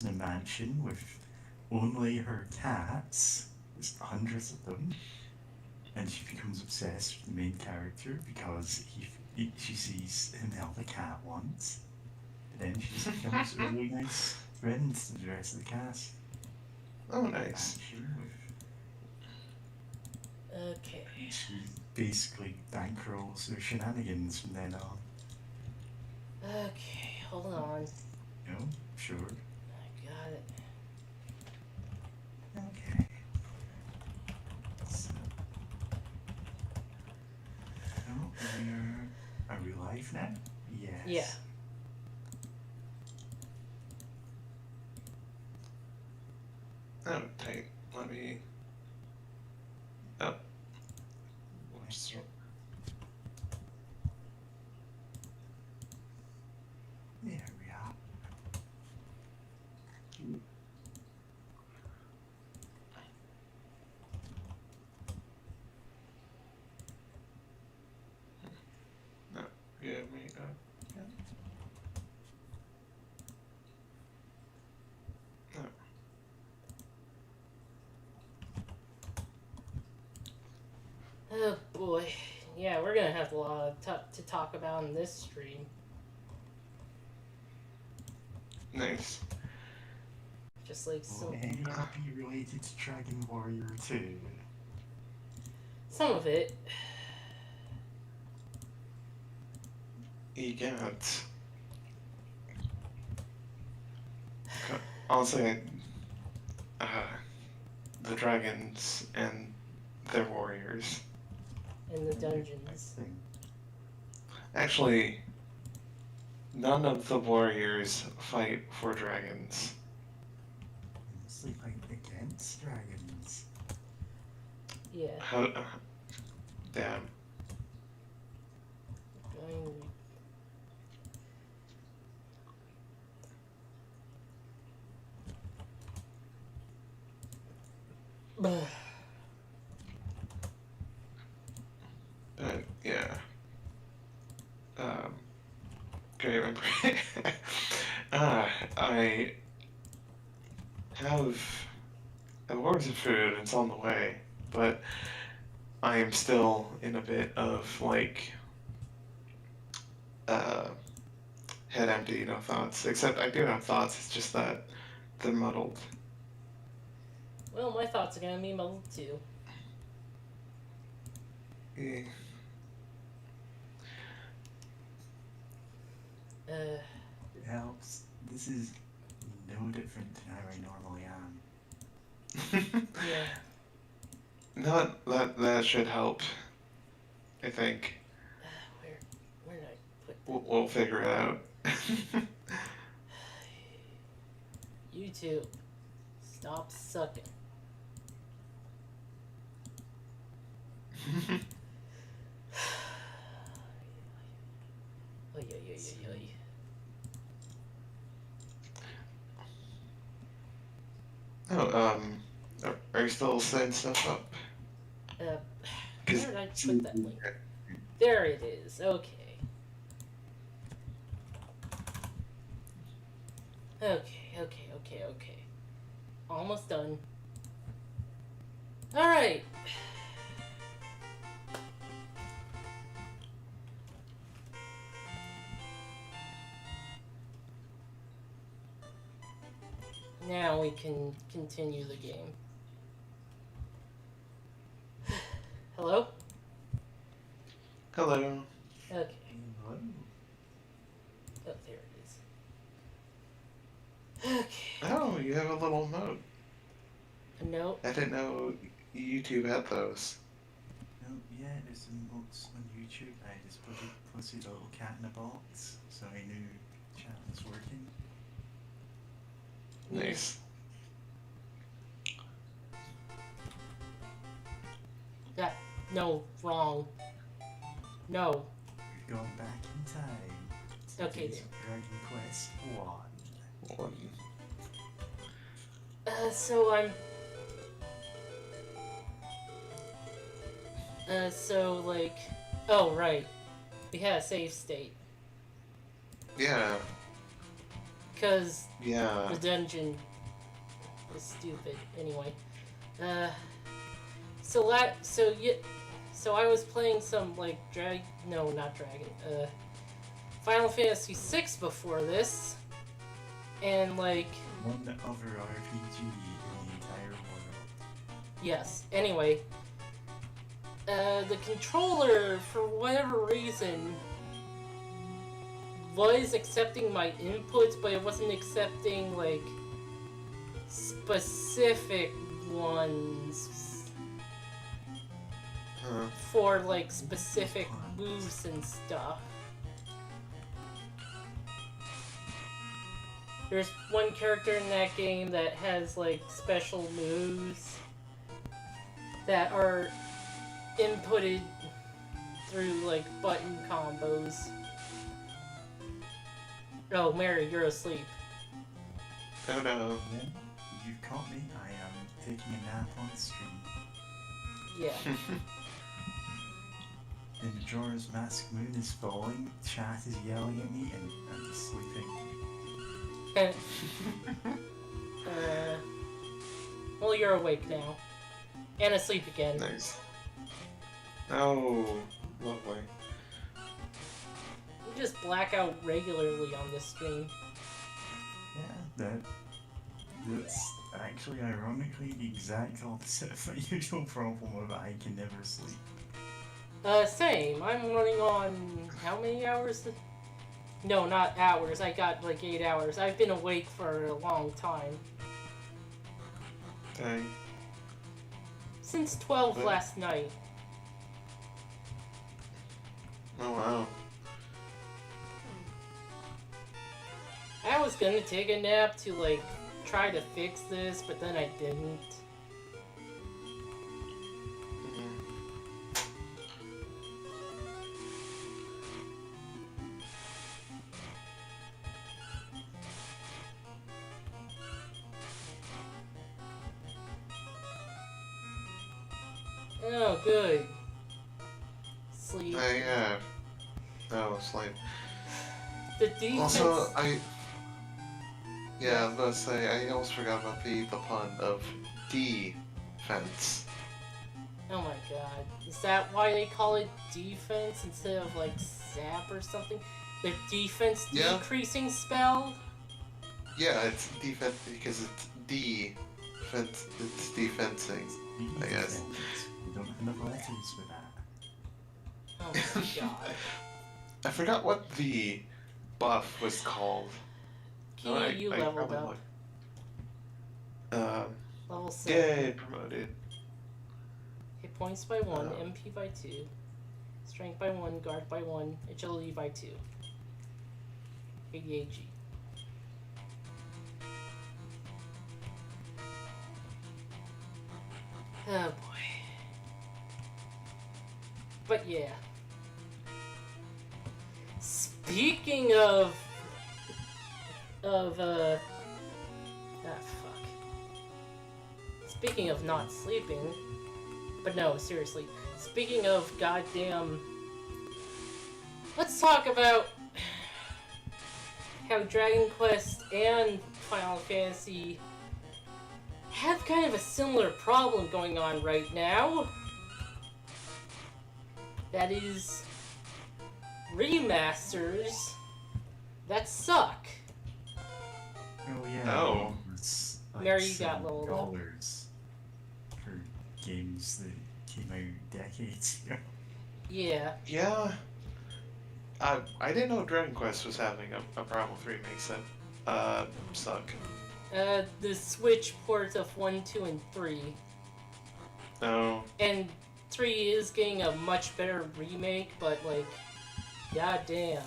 in a mansion with only her cats. There's hundreds of them, and she becomes obsessed with the main character because she sees him help a cat once. But then she just becomes really nice friends to the rest of the cast. Oh, nice. Mansion with Okay. she basically bankrolls their shenanigans from then on. Okay, hold on. You know, sure. I got it. Okay. So, oh, are we live now? Yeah. Yes. Oh, tight. Let me. Oh. Whoops. There we are. No, give me a. No. Oh boy. Yeah, we're gonna have a lot to talk about in this stream. Nice. Just like Will any of it be related to Dragon Warrior 2? some of it. You got. I'll say. The dragons and their warriors. In the dungeons. Actually, none of the warriors fight for dragons. Mostly fight against dragons. Yeah. How? Damn. Yeah. Can you remember? I have awards of food. It's on the way, but I am still in a bit of like head empty, no thoughts. Except I do have thoughts. It's just that they're muddled. Well, my thoughts are gonna be muddled too. Yeah. It helps. This is no different than how I normally am. Yeah. No, that should help. I think Where did I put that? we'll figure it out. YouTube, stop sucking. Oy, oy, oy, oy, oy. Oh, are you still setting stuff up? Where did I put that link? There it is. Okay. Okay. Almost done. Alright. Now we can continue the game. Hello? Hello. Okay. Hello. Oh, there it is. Okay. Oh, you have a little note. A note? I didn't know YouTube had those. No, yeah, there's some notes on YouTube. I just posted a little cat in a box, so I knew chat was working. Nice. Yeah. No, wrong. No. We're going back in time. Okay, Today's Dragon Quest 1. One. So I'm. So like. Oh, right. We had a save state. Yeah. because Yeah. the dungeon is stupid. Anyway, so I was playing some like Final Fantasy VI before this, and like One other RPG in the entire world. yes. Anyway, the controller for whatever reason was accepting my inputs, but it wasn't accepting like specific ones for like specific moves and stuff. There's one character in that game that has like special moves that are inputted through like button combos. Oh, Mary, you're asleep. Oh no. Then you've caught me. I am taking a nap on the stream. Yeah. And Majora's Mask Moon is falling, chat is yelling at me, and I'm just sleeping. Well, you're awake now. And asleep again. Nice. Oh, lovely. You just black out regularly on this stream. Yeah, that's actually ironically the exact opposite of my usual problem of I can never sleep. Same. I'm running on how many hours? No, not hours. I got like 8 hours. I've been awake for a long time. Dang. Since 12 But- last night. Oh wow. I was gonna take a nap to like try to fix this, but then I didn't. Mhm. Oh, good. Sleep. Oh, sleep. The defense. Also, yeah, I was about to say, I almost forgot about the pun of defense. Oh my god. Is that why they call it defense instead of like sap or something? The defense Yeah. decreasing spell? Yeah, it's defense because it's defense. It's defensing. I guess. We don't have enough letters for that. Oh my god. I forgot what the buff was called. Key, you leveled probably up. looked. Level 7. Yay, promoted. Hit points by 1, Oh. MP by 2, strength by 1, guard by 1, agility by 2. ADAG. Oh boy. But yeah. Speaking of fuck. Speaking of not sleeping, but no, seriously. Speaking of goddamn, let's talk about how Dragon Quest and Final Fantasy have kind of a similar problem going on right now. That is remasters that suck. Oh yeah. Oh. It's like Mary, you got leveled up. $7 for games that came out decades ago. Yeah. Yeah. I didn't know Dragon Quest was having a problem with remakes that suck. The Switch port of 1, 2, and 3. No. And 3 is getting a much better remake, but like, goddamn.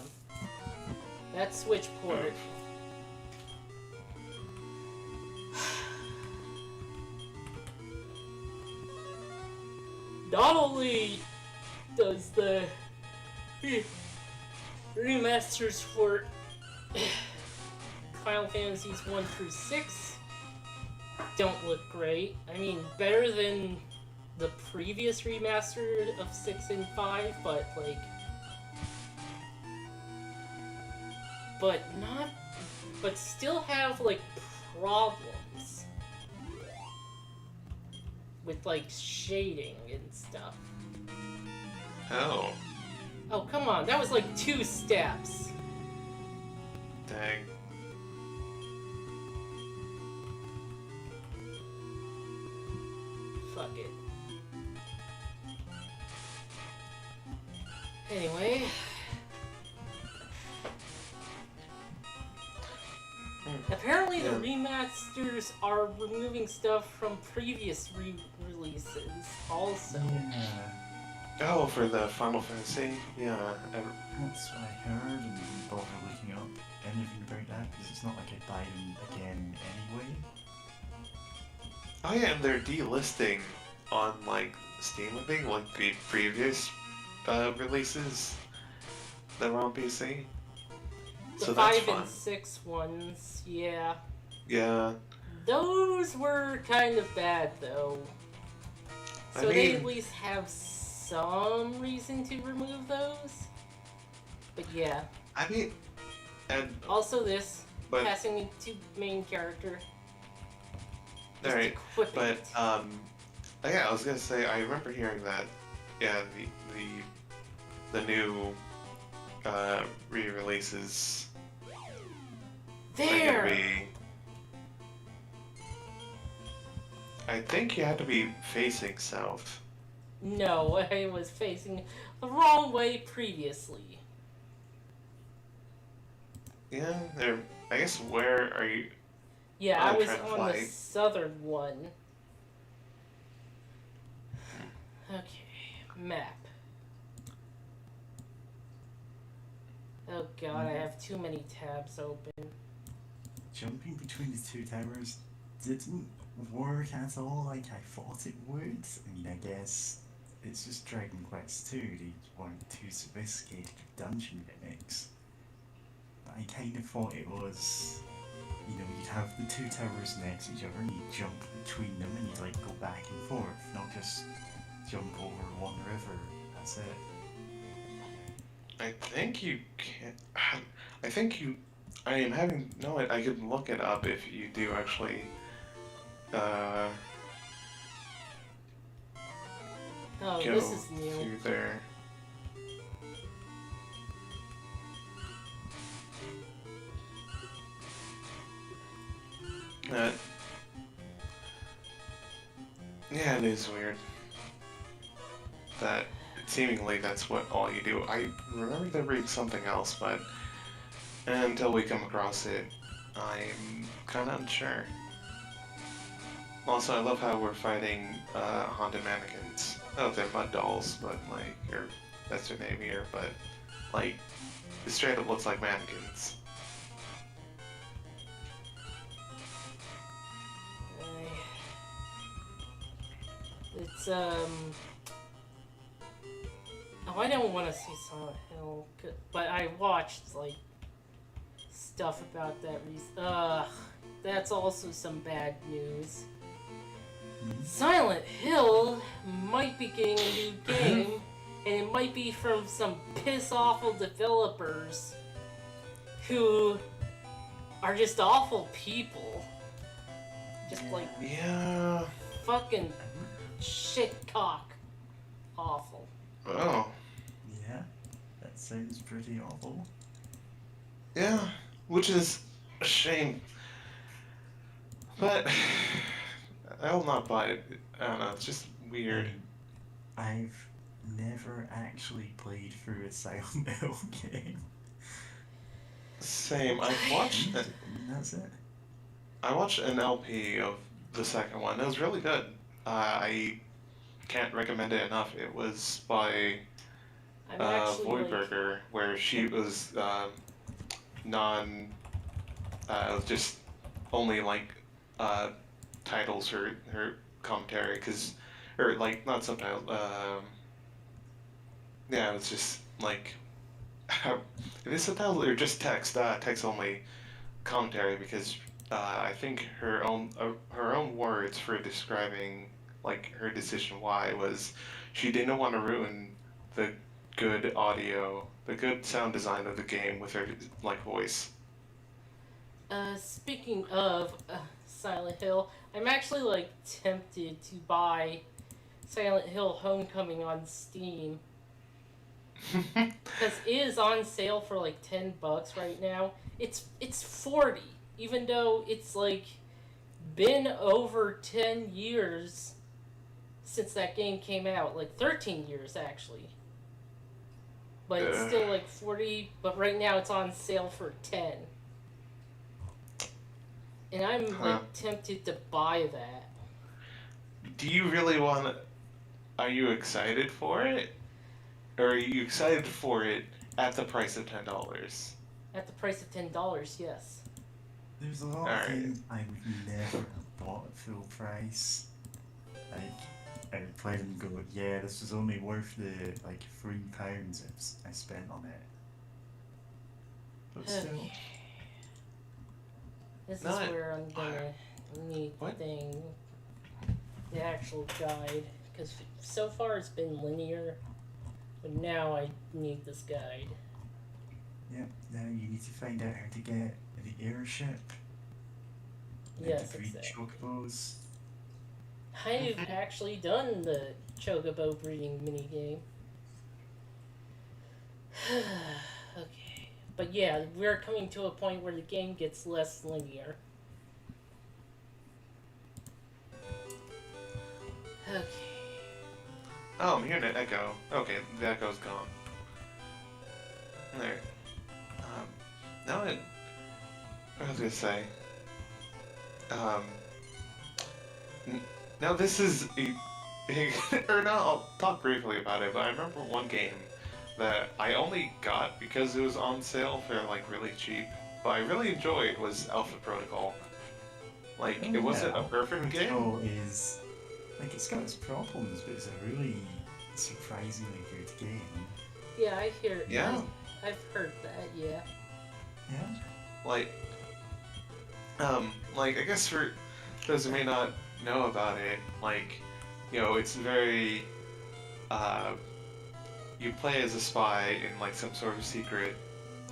That Switch port. Not only does the remasters for Final Fantasies 1 through 6 don't look great. I mean, better than the previous remaster of 6 and 5, but like... But not but still have like problems with like shading and stuff. Oh, Oh, come on, that was like 2 steps. dang. Fuck it. Anyway. Apparently the remasters are removing stuff from previous releases also. Yeah, Oh, for the Final Fantasy? Yeah. that's what I heard, and didn't bother looking up anything about that because it's not like I buy them again anyway. Oh yeah, and they're delisting on like Steam, I think, like the previous releases that were on PC. The So 5 that's fun. and 6 ones, yeah. Yeah. Those were kind of bad though. So I they mean- at least have some reason to remove those. But yeah. I mean, and Also this, but passing me to main character. Just alright, equip but it. yeah, I was gonna say I remember hearing that. Yeah, the new re-releases are There! gonna be. I think you had to be facing south. No, I was facing the wrong way previously. Yeah, they're. I guess where are you? Yeah, Oh, I was Trend on the Flight. southern one. Okay, map. Oh god, I have too many tabs open. Jumping between the 2 towers didn't work at all like I thought it would. I mean, I guess it's just Dragon Quest II. They weren't too sophisticated with dungeon gimmicks. But I kind of thought it was, you know, you'd have the 2 towers next to each other and you'd jump between them and you'd like go back and forth, not just jump over one river. That's it. I think you can. I think you. I am having no. I could look it up if you do actually. Oh, Go this is new. through there. Yeah, it is weird. That seemingly that's what all you do. I remember there being something else, but until we come across it, I'm kind of unsure. Also, I love how we're fighting haunted mannequins. Oh, they're mud dolls, but like, or that's their name here, but like, it straight up looks like mannequins. It's Oh, I don't want to see Silent Hill, but I watched like stuff about that Ugh, that's also some bad news. Silent Hill might be getting a new game, and it might be from some piss-awful developers who are just awful people. Just like Yeah. fucking shitcock awful. Oh. Yeah, that sounds pretty awful. Yeah, which is a shame. But I will not buy it. I don't know, it's just weird. I've never actually played through a Silent Hill game. Same. I've watched it. That's it. I watched an LP of the second one. It was really good. I can't recommend it enough. It was by I'm actually like, Voidburger, where she was just only like titles her commentary, or like not subtitles. Yeah, it was just like it is subtitles or just text only commentary, because I think her own words for describing like her decision why was she didn't want to ruin the good audio, the good sound design of the game with her like voice. Speaking of Silent Hill, I'm actually like tempted to buy Silent Hill Homecoming on Steam because it is on sale for like $10 right now. It's 40, even though it's like been over 10 years since that game came out, like 13 years actually. But it's still like 40. But right now it's on sale for 10, and I'm like tempted to buy that. Do you really want to? Are you excited for it? Or are you excited for it at the price of $10? At the price of $10, yes. There's a lot of Alright. games I would never have bought at full price. Like, I would play them and go, yeah, this was only worth the, like, £3 I spent on it. But still. Okay. This No, is where I'm gonna need What? the actual guide, because so far it's been linear, but now I need this guide. Yeah, now you need to find out how to get the airship. And Yes, to breed exactly. chocobos. I've actually done the Chocobo breeding minigame. Okay. But yeah, we're coming to a point where the game gets less linear. Okay. Oh, I'm hearing an echo. Okay, the echo's gone. There. Now it. What was I gonna say? Now this is or no, I'll talk briefly about it, but I remember one game that I only got because it was on sale for like really cheap, but I really enjoyed was Alpha Protocol. Like, Oh, it wasn't yeah, a perfect game. Protocol is, like, it's got its problems, but it's a really surprisingly good game. Yeah, I hear. Yeah. I've heard that. Yeah. Yeah. Like I guess for those who may not know about it, like, it's very, you play as a spy in like some sort of secret,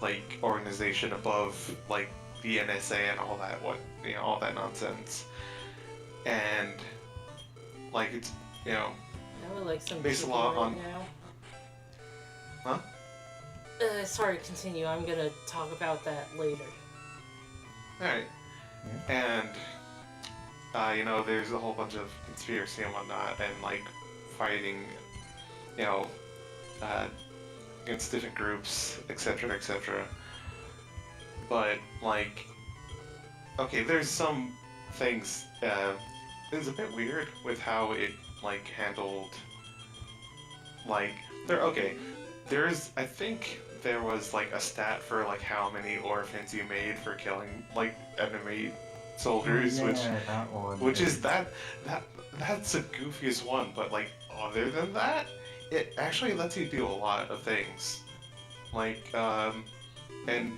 like, organization above like the NSA and all that all that nonsense, and like it's I would like some based a chicken lot right on. now. Huh? Sorry, continue. I'm gonna talk about that later. Alright. Yeah. And, there's a whole bunch of conspiracy and whatnot, and, like, fighting, against different groups, etc., etc. But, like, okay, there's some things, it was a bit weird with how it, like, handled, like, I think there was like a stat for like how many orphans you made for killing like enemy soldiers, Yeah, that one. which is that's the goofiest one, but like other than that, it actually lets you do a lot of things. Like and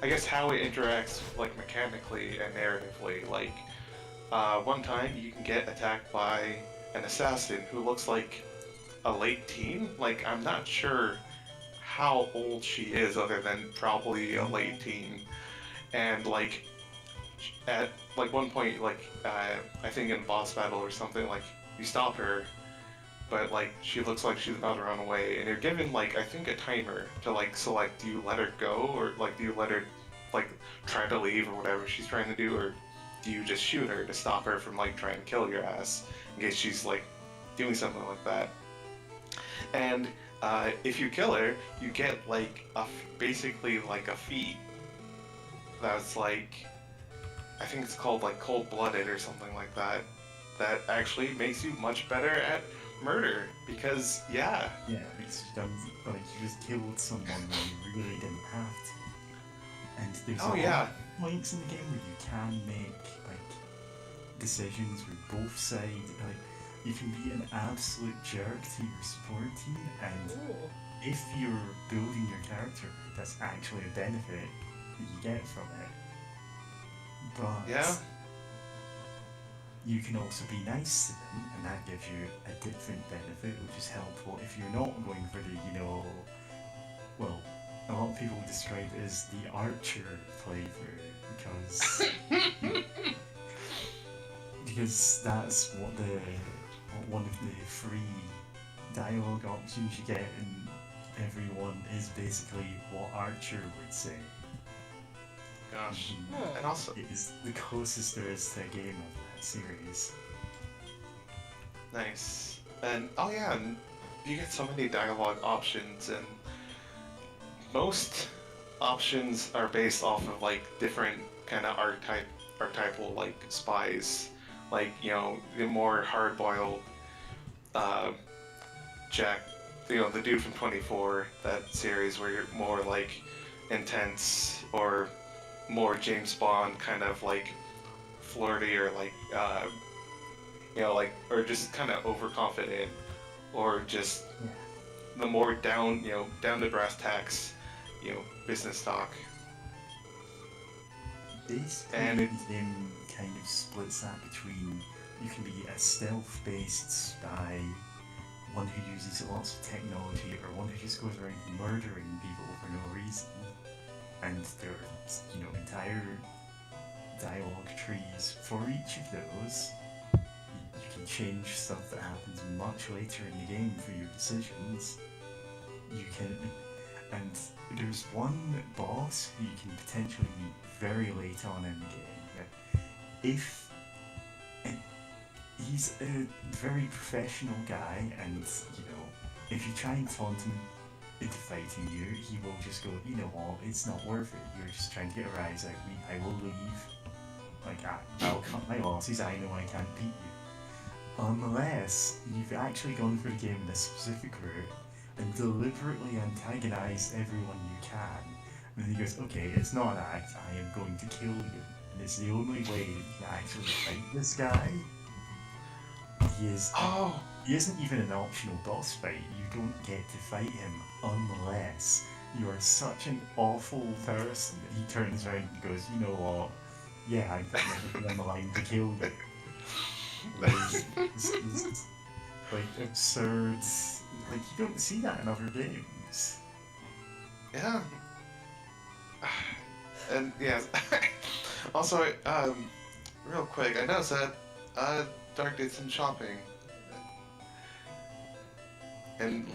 I guess how it interacts like mechanically and narratively. Like one time you can get attacked by an assassin who looks like a late teen. Like, I'm not sure how old she is other than probably a late teen. And like at like one point, like I think in a boss battle or something, like you stop her, but like she looks like she's about to run away, and you're given like I think a timer to like select, do you let her go, or like do you let her like try to leave or whatever she's trying to do, or do you just shoot her to stop her from like trying to kill your ass in case she's like doing something like that. And if you kill her, you get like basically like a feat that's like, I think it's called like cold-blooded or something like that. That actually makes you much better at murder because Yeah, it's like you just killed someone when you really didn't have to. And there's a lot of points in the game where you can make like decisions where both sides, like, you can be an absolute jerk to your support team, and Ooh. if you're building your character, that's actually a benefit that you get from it. But you can also be nice to them, and that gives you a different benefit, which is helpful if you're not going for the, well, a lot of people describe it as the archer flavor, because that's what one of the free dialogue options you get in everyone is basically what Archer would say. Gosh. Hmm. And also, It is the closest there is to a game of that series. nice. And oh yeah, and you get so many dialogue options, and most options are based off of like different kind of archetypal like spies, like the more hard-boiled Jack, the dude from 24, that series where you're more like intense or more James Bond kind of like flirty or like like or just kind of overconfident or just Yeah. the more down down to brass tacks business talk. Basically, And the game kind of splits that between you can be a stealth-based spy, one who uses lots of technology, or one who just goes around murdering people for no reason. And there are, entire dialogue trees for each of those. You can change stuff that happens much later in the game for your decisions. You can, and there's one boss who you can potentially meet very late on in the game. If he's a very professional guy, and if you try and taunt him into fighting you, he will just go, you know what, it's not worth it. You're just trying to get a rise out of me. I will leave. Like I'll cut my losses. I know I can't beat you. Unless you've actually gone for the game in a specific route and deliberately antagonized everyone you can. And then he goes, okay, it's not an act, I am going to kill you. And it's the only way you can actually fight this guy. He isn't even an optional boss fight. You don't get to fight him unless you are such an awful person that he turns around and goes, you know what, yeah, I'm putting everything on the line to kill you. It's like absurd. Like you don't see that in other games. Yeah. And yes. Also, real quick, I noticed that Dark did some shopping. And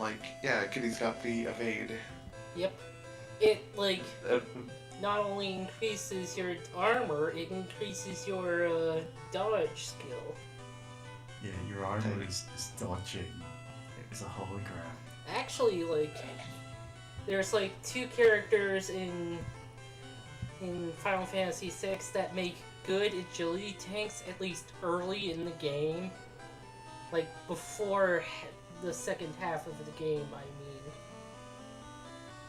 Kitty's got the evade. Yep. It not only increases your armor, it increases your dodge skill. Yeah, your armor is dodging. It was a hologram. Actually, there's two characters in Final Fantasy VI that make good agility tanks, at least early in the game. Before the second half of the game, I mean.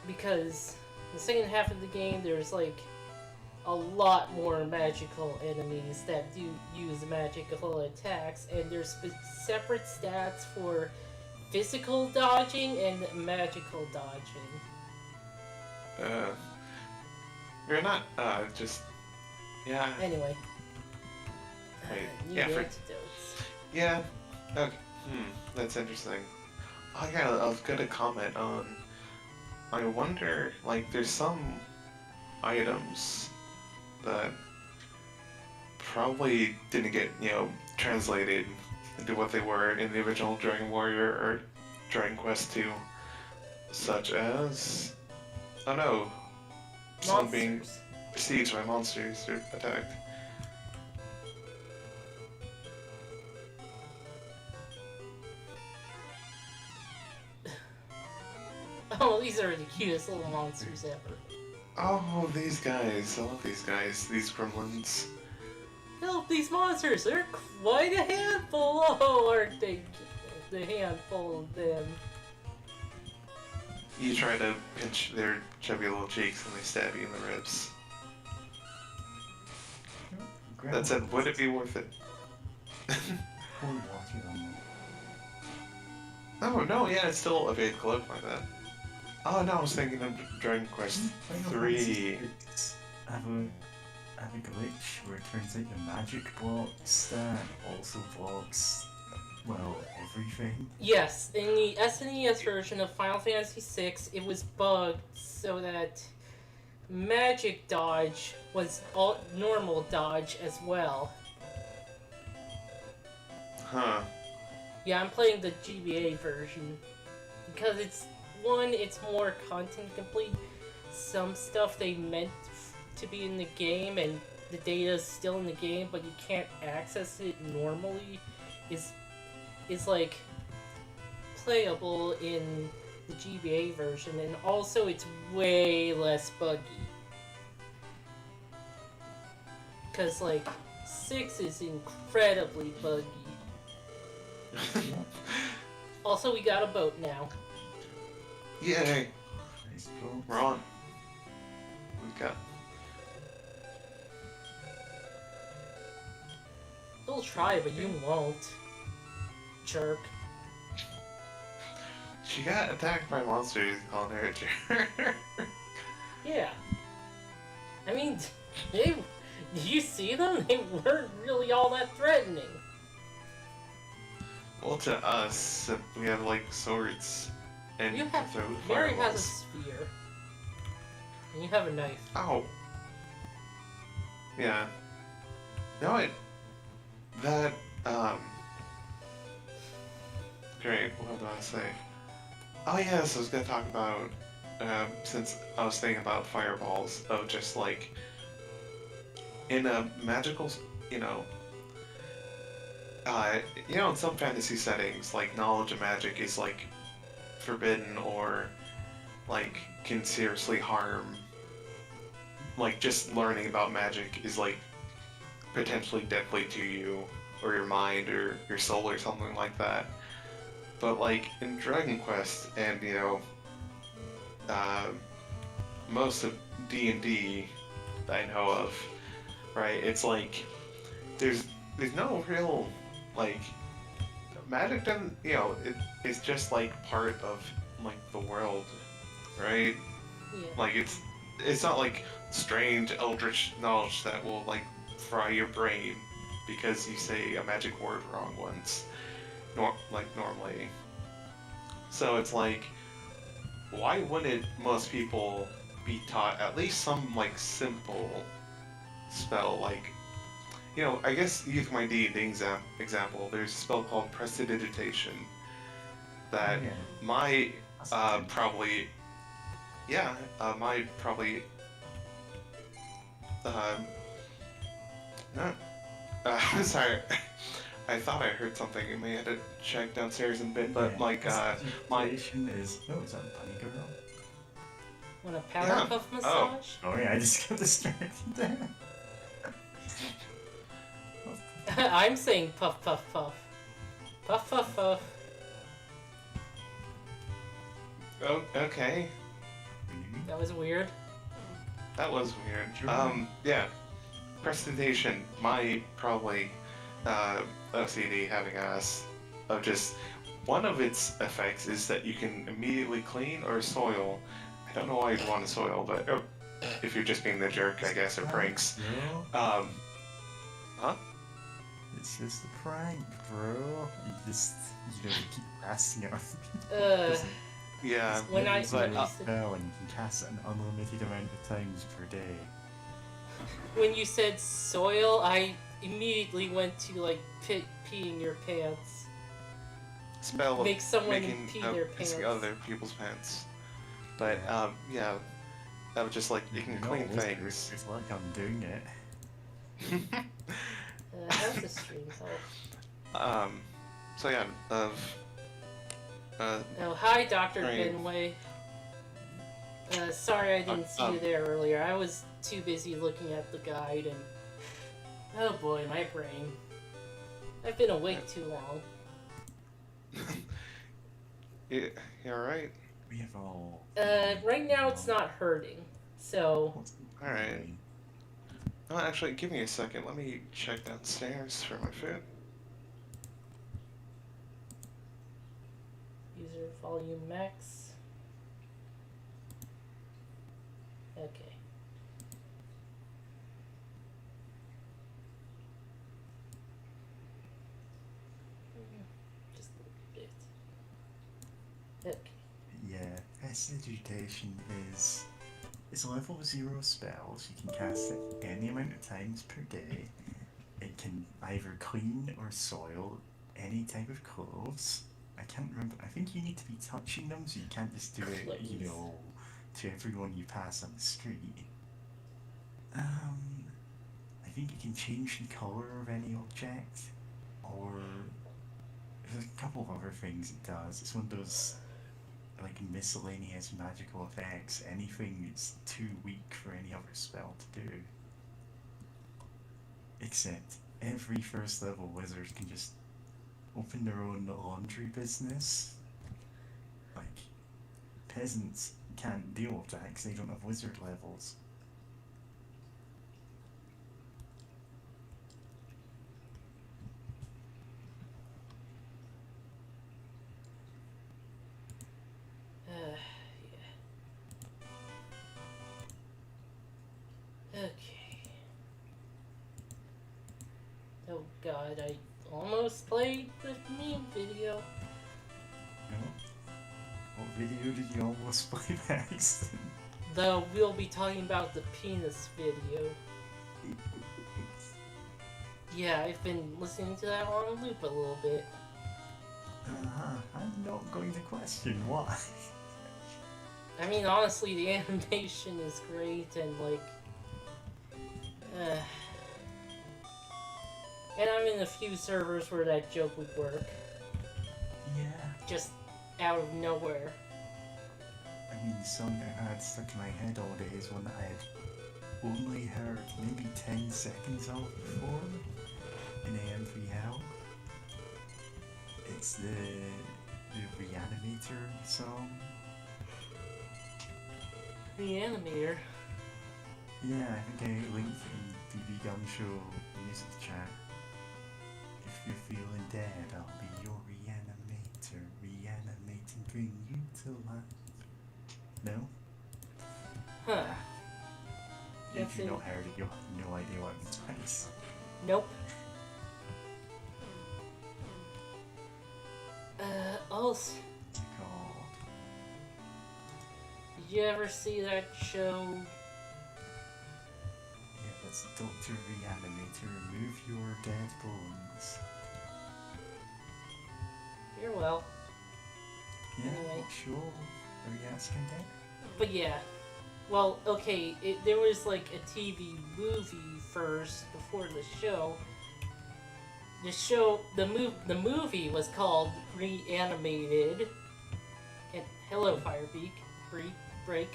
Because the second half of the game, there's a lot more magical enemies that do use magical attacks, and there's separate stats for physical dodging and magical dodging. You're not just Anyway. Wait, Need yeah, antidotes. yeah. Okay. That's interesting. Oh yeah, I was gonna comment on. I wonder, there's some items that probably didn't get, translated into what they were in the original Dragon Warrior or Dragon Quest II, such as, oh no, someone being Monsters. besieged by monsters or attacked. Oh, these are the cutest little monsters ever. Oh, these guys, I love these guys, these gremlins. Help these monsters! They're quite a handful! Oh, aren't they? The handful of them. You try to pinch their chubby little cheeks and they stab you in the ribs. That said, would it be worth it? Pour water on them. Oh, no, yeah, it's still a big cloak like that. Oh, no, I was thinking of Dragon Quest Final 3. Fantasy VI have a glitch where it turns out the magic block stat also blocks, well, everything. Yes, in the SNES version of Final Fantasy VI, it was bugged so that magic dodge was all normal dodge as well. Huh. Yeah, I'm playing the GBA version because it's more content complete. Some stuff they meant to be in the game and the data's still in the game, but you can't access it normally. Is like playable in the GBA version, and also it's way less buggy. Cause like 6 is incredibly buggy. Also, we got a boat now. Yay! Nice boat. We're on. We got. You'll try, but you won't. Jerk. She got attacked by monsters calling her a jerk. Yeah. I mean, did you see them? They weren't really all that threatening. Well, to us, we have like swords and You have. throw Mary has a fireballs. spear. And you have a knife. Ow. Yeah. No, that, great, what do I say? Oh yes, I was gonna talk about, since I was thinking about fireballs, of just like, in a magical, you know, in some fantasy settings, like, knowledge of magic is, like, forbidden or, like, can seriously harm. Like, just learning about magic is, like, potentially deadly to you, or your mind, or your soul, or something like that. But, like, in Dragon Quest, and, you know, most of D&D that I know of, right, it's like, there's no real, like, magic doesn't, you know, it's just, like, part of, like, the world, right? Yeah. Like, it's not, like, strange eldritch knowledge that will, like, fry your brain because you say a magic word wrong once, normally. So it's like, why wouldn't most people be taught at least some, like, simple spell, like, you know, I guess use my D&D example, there's a spell called Prestidigitation that Yeah. might That's good. probably, yeah, might probably, no, sorry, I thought I heard something, I may have to check downstairs in a bit, but, Yeah, like, my, situation is. Oh, is that a bunny girl? Want a power Yeah. puff Oh. massage? Oh yeah, I just got distracted there. I'm saying puff puff puff. Puff puff puff. oh, okay, That was weird. that was weird. Sure. Yeah, Prestidigitation might probably, OCD having us, of just, one of its effects is that you can immediately clean or soil. I don't know why you'd want to soil, but if you're just being the jerk, I guess, or pranks. Bro. Huh? It's just a prank, bro. You just, keep casting it on Uh, Yeah, When I- It's when a I- spell and you can cast it an unlimited amount of times per day. when you said soil, I immediately went to like peeing your pants. spell of Make someone making pee their pissing pants. other people's pants. But yeah, that was just like you can You're not clean always good, things. It's like I'm doing it. How's the stream health? So yeah, Oh, hi, Dr. Right. Benway. Sorry I didn't see you there earlier. I was too busy looking at the guide and... Oh boy, my brain. I've been awake too long. you alright? We have all. Right now it's not hurting. So, Alright. No, actually, give me a second. Let me check downstairs for my food. user volume max. Okay. Just a little bit. Okay. Yeah, prestidigitation is It's a level 0 spell, so you can cast it any amount of times per day. It can either clean or soil any type of clothes. I can't remember. I think you need to be touching them, so you can't just do it, to everyone you pass on the street. I think it can change the color of any object, or there's a couple of other things it does. It's one of those like miscellaneous magical effects. Anything that's too weak for any other spell to do. Except every first level wizard can just open their own laundry business. Like, peasants can't deal with that because they don't have wizard levels. Okay. Oh god, I almost played the meme video. No? What video did you almost play next? Though we'll be talking about the penis video. Yeah, I've been listening to that on loop a little bit. I'm not going to question why. I mean, honestly, the animation is great and like... and I'm in a few servers where that joke would work. Yeah. Just out of nowhere. I mean, the song I had stuck in my head all day is one that I had only heard maybe 10 seconds of before in AM3Hell. It's the Reanimator song. Reanimator? Yeah, I think I linked it in DB Gun Show music chat. If you're feeling dead, I'll be your reanimator. Reanimate and bring you to life. No? Huh. If you've not heard it, you'll have no idea what it's like. Nope. Also... God. Did you ever see that show? Yeah, that's Dr. Reanimator. Remove your dead bones. You're well. Yeah, Anyway. sure. Are you asking that? But yeah. Well, okay, there was like a TV movie first before the show. The movie was called Reanimated. And hello, Firebeak. Break.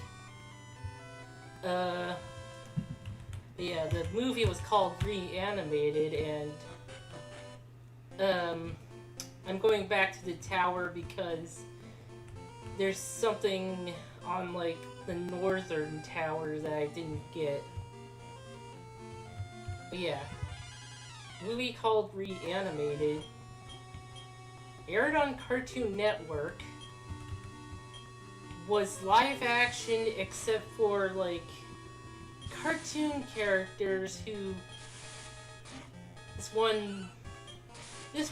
Yeah, the movie was called Reanimated, and I'm going back to the tower because there's something on like the northern tower that I didn't get. But yeah, movie called Reanimated, aired on Cartoon Network, was live action except for like cartoon characters who this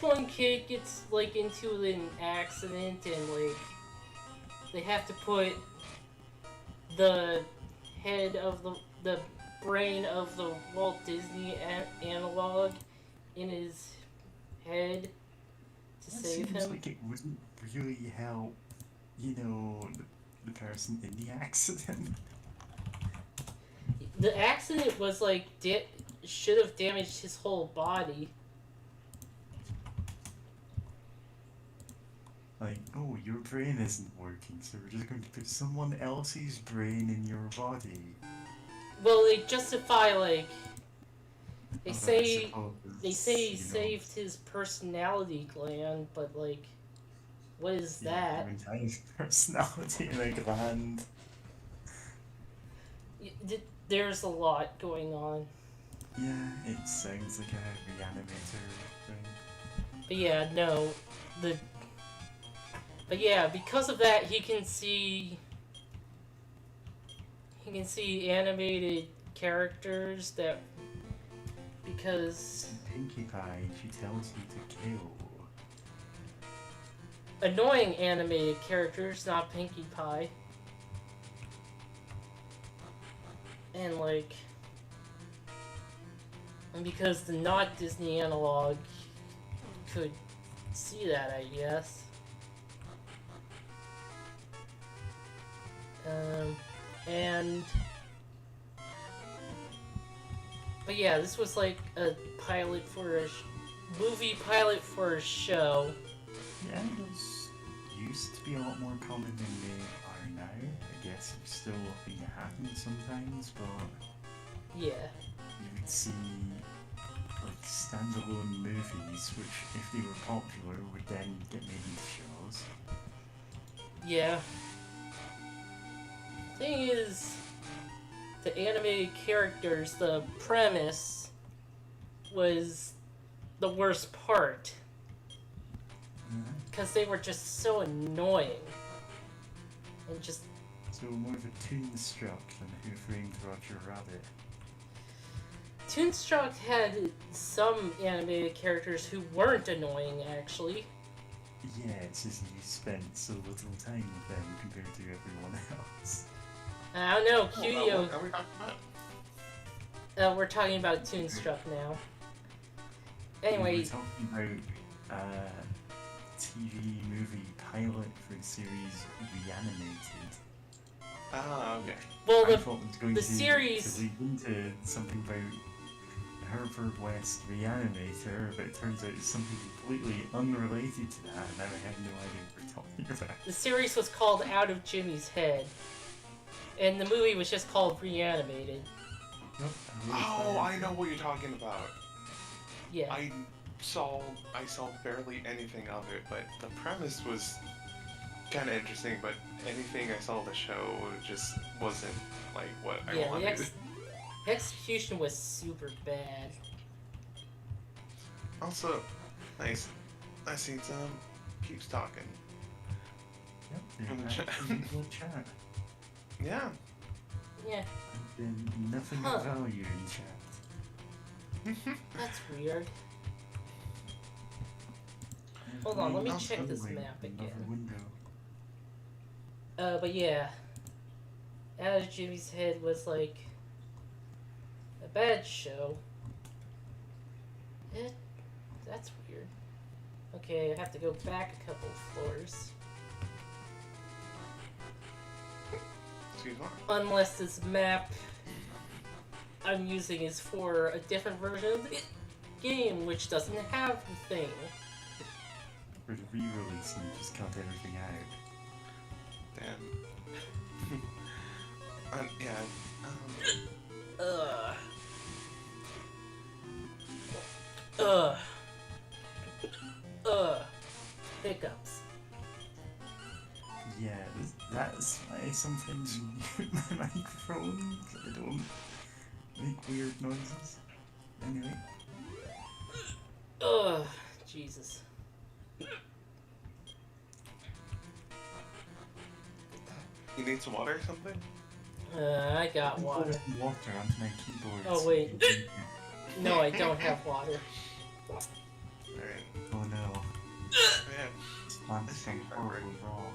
one kid gets like into an accident and like they have to put the head of the brain of the Walt Disney analog in his head to save him. Seems like it wouldn't really help, the person in the accident. The accident was like should have damaged his whole body. Like, oh, your brain isn't working, so we're just going to put someone else's brain in your body. Well, they justify like they Although say I he suppose, saved his personality gland, but like, what is that? Your entire personality in a gland. There's a lot going on. Yeah, it sounds like a reanimator thing. But yeah, no, But yeah, because of that, he can see animated characters that because Pinkie Pie, she tells you to kill. annoying animated characters, not Pinkie Pie. And like, and because the not Disney analog could see that, I guess. And but yeah, this was like a pilot for a movie pilot for a show. Yeah, those used to be a lot more common than they are now. I guess it's still a thing that happens sometimes, but Yeah. you would see like standalone movies, which if they were popular would then get made into shows. Yeah. Thing is, the animated characters, the premise was the worst part. Because they were just so annoying. And just... So more of a Toonstruck than Who Framed Roger Rabbit. Toonstruck had some animated characters who weren't annoying, actually. Yeah, it's just you spent so little time with them compared to everyone else. I don't know, What Curio... are we talking about? we're talking about Toonstruck now. Anyway... We're talking about TV movie pilot for the series Reanimated. Ah, okay. Well, I thought it was going the to series... lead into something about Herbert West Reanimator, but it turns out it's something completely unrelated to that, and now I have no idea what we're talking about. The series was called Out of Jimmy's Head. And the movie was just called Reanimated. Nope, Oh, I know what you're talking about. Yeah. I saw barely anything of it, but the premise was kind of interesting. But anything I saw of the show just wasn't like what I Yeah, wanted. the execution was super bad. Also, nice. I seen some keeps talking. Yep, In the they're chat. back in the chat. Yeah. Yeah, Been nothing Huh. of value in chat. that's weird. Hold on, let me Not check this suddenly map another again. window. But yeah. Out of Jimmy's Head was like a bad show. That's weird. Okay, I have to go back a couple floors. Excuse me. Unless this map I'm using is for a different version of the game, which doesn't have the thing. For the re-release and just cut everything out. Damn. Yeah. Ugh. Ugh. Ugh. Hiccups. Yeah, that's why sometimes you mute my microphone, so I don't make weird noises. Anyway. Ugh. Jesus. You need some water or something? I got water. Water onto my keyboard. Oh, so wait. you can- No, I don't have water. Alright. Oh no. Man. It's not something horribly wrong.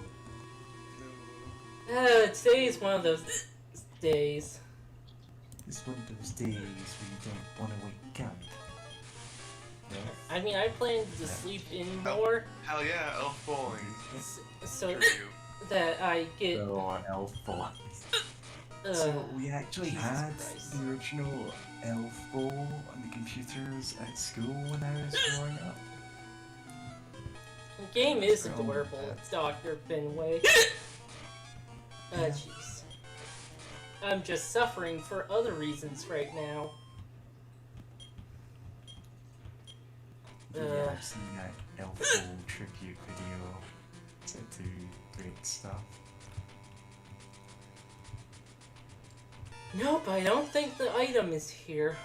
Today is one of those days. It's one of those days where you don't want to wake up. Yeah. I mean, I plan to sleep in more Hell yeah, elf bowling. so Screw you. that I get. So, elf bowl. Uh, So we actually Jesus had Christ. the original elf bowl on the computers at school when I was growing up. the game is Oh, adorable, yeah. Dr. Benway. Jeez. I'm just suffering for other reasons right now. But yeah, I've seen that elf bowl tribute video. Set to great stuff. Nope, I don't think the item is here.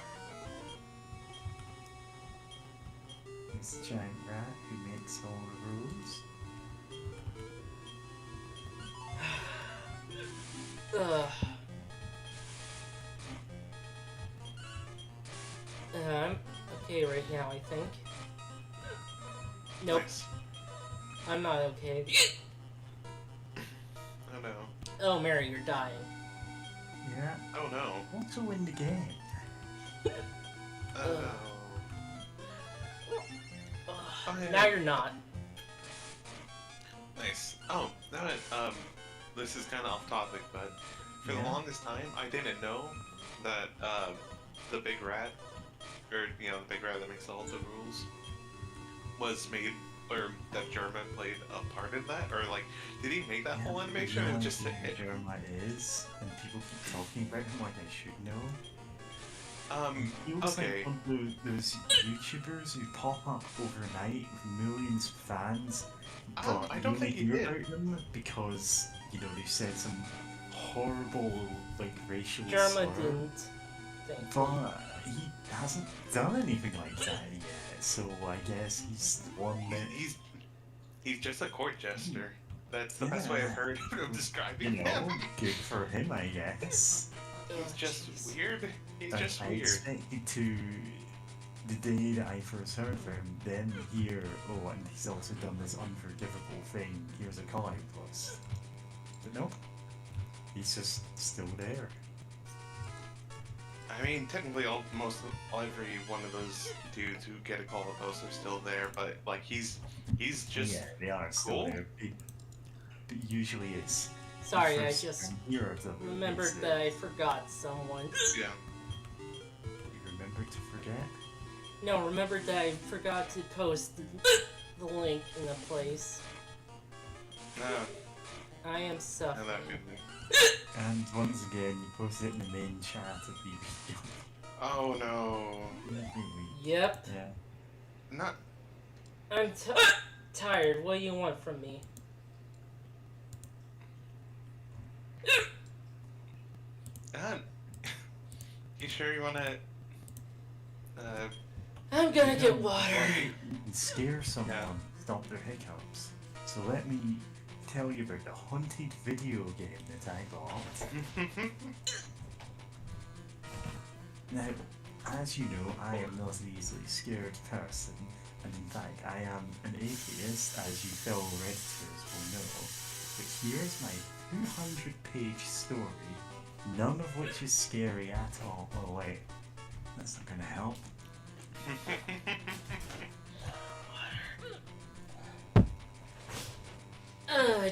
This giant rat who makes all the rules. Ugh. I'm okay right now, I think. Nope, Nice. I'm not okay. Oh no. Oh, Mary, you're dying. Yeah. Oh no. Also in the game. Oh. Oh, yeah. Now you're not. Nice. Oh, now this is kind of off topic, but for the Yeah. longest time, I didn't know that the big rat, or the big rat that makes all the rules, was made, or that German played a part in that, or like, did he make that whole animation, or just it? Jeremiah is, and people keep talking about him like I should know. He looks Okay. like one of those YouTubers who pop up overnight with millions of fans, but I don't you only think he hear did. about them because, they said some horrible, racial Germa slur. didn't think. But he hasn't done anything like that yet, so I guess he's the one that... He's just a court jester. That's the best way I've heard of describing him. Good for him, I guess. He's just jeez. weird. He's just I weird. expected to, the day that I first heard of him, then hear, oh, and he's also done this unforgivable thing, here's a comic plus. But nope, he's just still there. I mean, technically, every one of those dudes who get a call to post are still there, but like he's just Yeah, they are still cool. there. But usually it's... Sorry, I first just hear of them remembered is that I forgot someone. yeah. You remember to forget? No, remembered that I forgot to post the link in the place. No, I am no, suffering. that feeling. And once again, you posted it in the main chat of the video. Oh no. Every week. Yep. Yeah. Not. I'm tired. What do you want from me? You sure you wanna? I'm gonna get water. You can scare someone, stop their hiccups. So let me tell you about the haunted video game that I bought. Now, as you know, I am not an easily scared person, and in fact, I am an atheist, as you fellow Redditors will know. But here's my 200-page story, none of which is scary at all. Oh wait, that's not gonna help.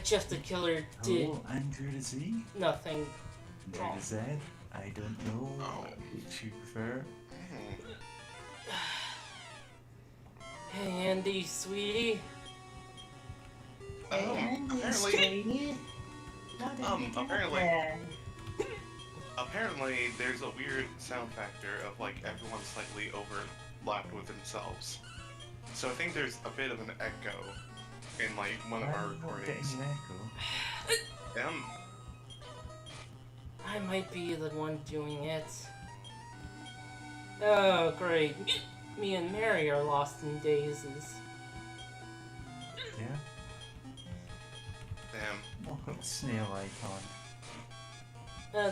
Jeff the Killer did Hello, Andrew to Z, nothing. Andrew to Z. I don't know Oh. which you prefer. Hey, Andy, sweetie. Apparently, apparently, there's a weird sound factor of like everyone slightly overlapped with themselves. So I think there's a bit of an echo in like one of our I'm not getting recordings. an echo. I might be the one doing it. Oh, great. Me and Mary are lost in dazes. Yeah? Damn. Oh, little snail icon.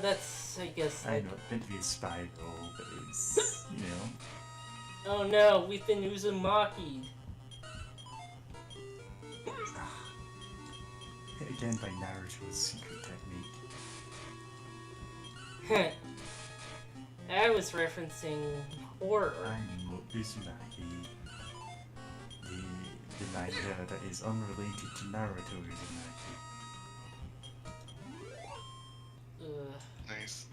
That's, I guess, I know it's meant to be a spy roll, but it's, Oh no, we've been Uzumaki'd. hit again by Naruto's secret technique. I was referencing horror. I know Uzumaki, the manga that is unrelated to Naruto Uzumaki. Ugh. Nice.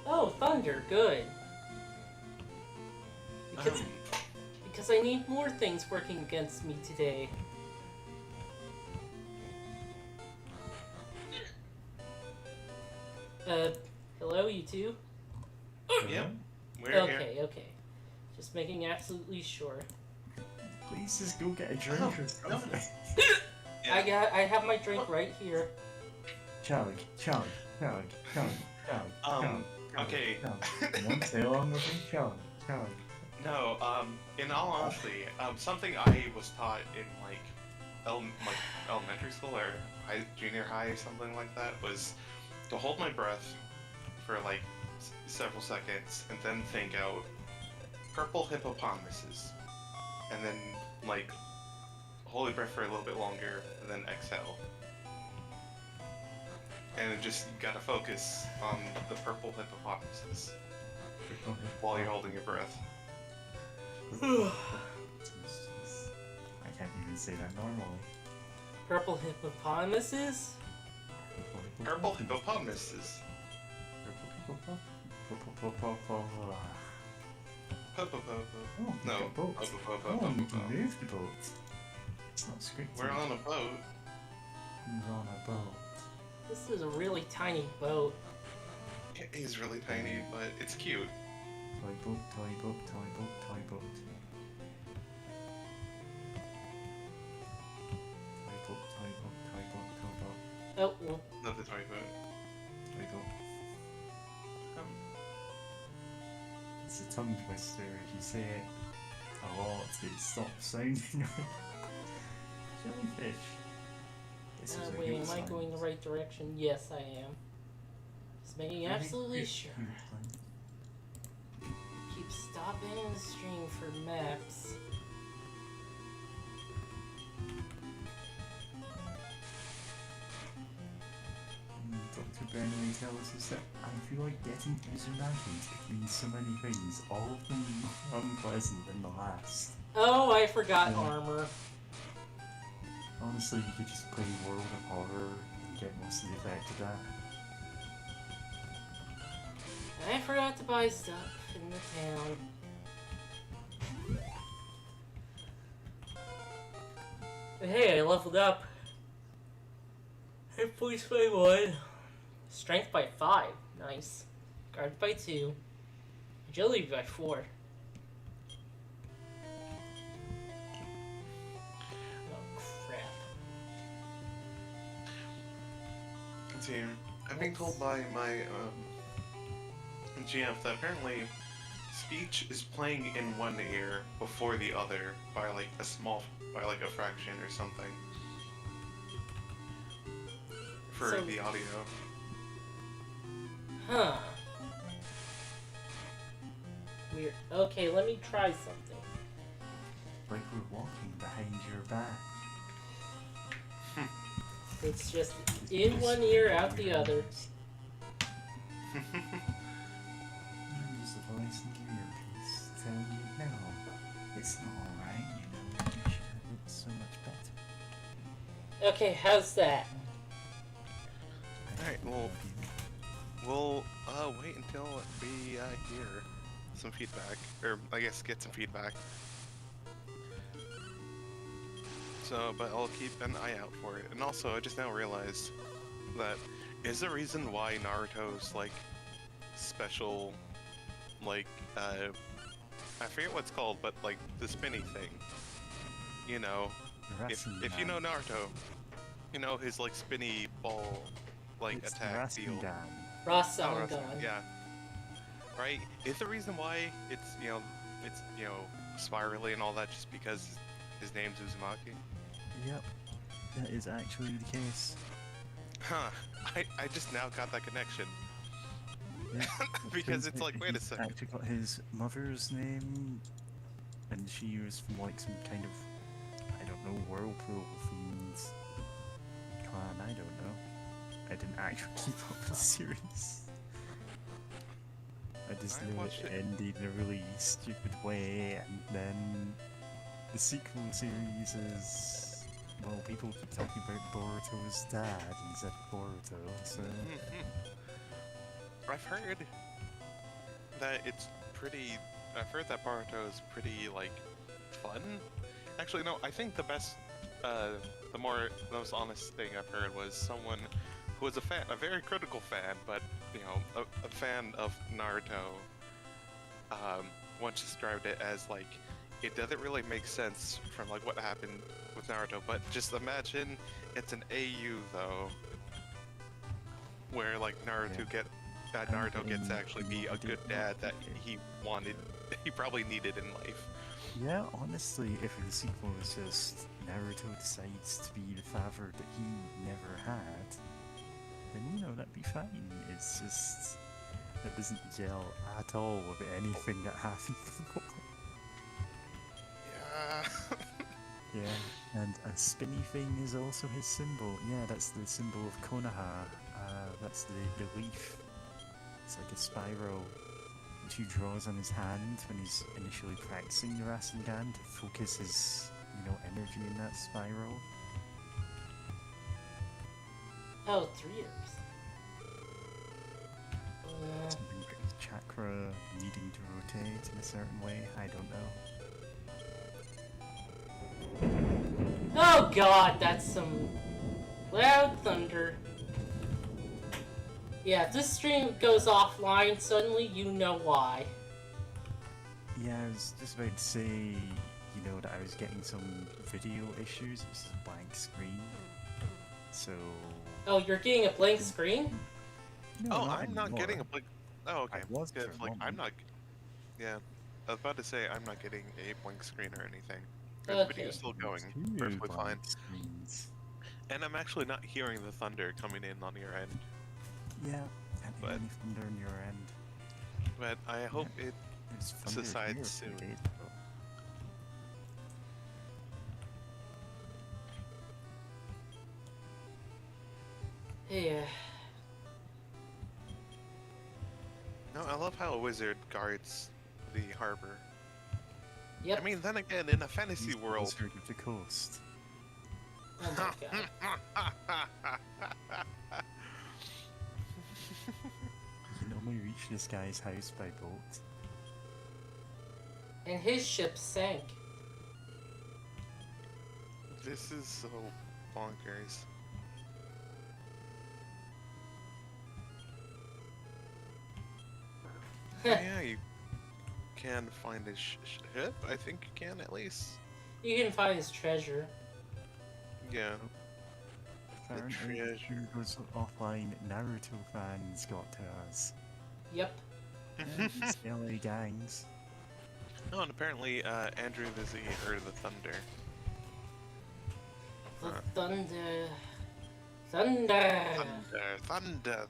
Oh, thunder, good. Because I need more things working against me today. Hello, you two? Yep. We're Okay, okay. Just making absolutely sure. Please just go get a drink Oh, or something. Yeah. I have my drink right here. Chug, chug, chug, chug, chug, chug. Okay. You want to stay along with me? Chug, chug. No, in all honesty, something I was taught in like elementary school or junior high or something like that was to hold my breath for like several seconds and then think out purple hippopotamuses, and then like hold your breath for a little bit longer, and then exhale. And it just you gotta focus on the purple hippopotamuses while you're holding your breath. I can't even say that normally. Purple hippopotamuses? Purple hippopotamuses. No. Oh, you can move the boat. It's not scripted. We're on a boat. We're on a boat. This is a really tiny boat. It is really tiny, but it's cute. Toy boat, toy boat, toy boat, toy boat. Toy boat, toy boat, toy boat, toy boat. Oh, well, Love the toy boat. Toy boat. It's a tongue twister. If you say it a lot, it stops sounding like jellyfish. This is a wait, good am I sound. going the right direction? Yes, I am. Just making absolutely sure. Keep stopping in the stream for maps. Dr. Burnley tells us that I feel like getting user rankings means so many things, all of them unpleasant than the last. Oh, I forgot armor. Honestly, you could just play World of Horror and get most of the effect of that. I forgot to buy stuff in the town. But hey, I leveled up. Hit points by 1. Strength by 5. Nice. Guard by 2. Agility by 4. Oh crap. See, I'm being told by my GF that apparently speech is playing in one ear before the other by like a fraction or something for So- the audio. Huh. Weird. Okay, let me try something. Like we're walking behind your back. It's just in one ear, out the other. I'm just a voice in your earpiece telling you no, it's not alright, you know, you should have looked so much better. Okay, how's that? Alright, well, we'll wait until we hear some feedback, or I guess get some feedback. So, but I'll keep an eye out for it. And also, I just now realized that is the reason why Naruto's like special, like I forget what it's called, but like the spinny thing. You know, if you know Naruto, you know his like spinny ball like it's attack deal. Rasengan. Yeah. Right? Is the reason why it's spirally and all that just because his name's Uzumaki? Yep, that is actually the case. Huh. I just now got that connection. Yeah, Because it's like, wait a he's second. actually got his mother's name, and she was from like some kind of, I don't know, whirlpool themed clan, I don't know. I didn't actually keep up with the series. I just I knew watched it it. ended in a really stupid way, and then the sequel series is, well, people keep talking about Boruto's dad instead of Boruto, so... I've heard that it's pretty. I've heard that Boruto is pretty like fun. Actually, no. I think the best, the most honest thing I've heard was someone who was a fan, a very critical fan, but you know, a fan of Naruto. Once described it as like it doesn't really make sense from like what happened with Naruto, but just imagine it's an AU though, where like Naruto gets to actually be a good dad that he probably needed in life. Yeah, honestly, if the sequel is just Naruto decides to be the father that he never had, then you know, that'd be fine. It's just, that doesn't gel at all with anything that happened before. Yeah, and a spinny thing is also his symbol. Yeah, that's the symbol of Konoha. That's the leaf. It's like a spiral which he draws on his hand when he's initially practicing the Rasengan to focus his, energy in that spiral. Oh, 3 years. Something like his chakra needing to rotate in a certain way. I don't know. Oh god, that's some loud thunder. Yeah, if this stream goes offline suddenly, you know why. Yeah, I was just about to say, that I was getting some video issues. It's a blank screen. So... Oh, you're getting a blank screen? No, Oh, not I'm not anymore. getting a blank. Oh, okay. I was Good. for a Like, I'm moment. not. Yeah, I was about to say I'm not getting a blank screen or anything. The Okay. video's still going Two perfectly fine, blank screens. and I'm actually not hearing the thunder coming in on your end. Yeah, can't hear But- any thunder on your end. But I hope it. There's thunder Subside here soon. for days, though. Yeah. No, I love how a wizard guards the harbor. Yep. I mean, then again, in a fantasy He's the world. wizard of the coast. Oh my god. You can only reach this guy's house by boat. And his ship sank. This is so bonkers. Yeah, you can find his ship. I think you can at least. You can find his treasure. Yeah. Apparently, treasure. those offline Naruto fans got to us. Yep. It's LA gangs. Oh, and apparently, Andrew Vizzy heard the thunder. The Huh. thunder. Thunder. Thunder.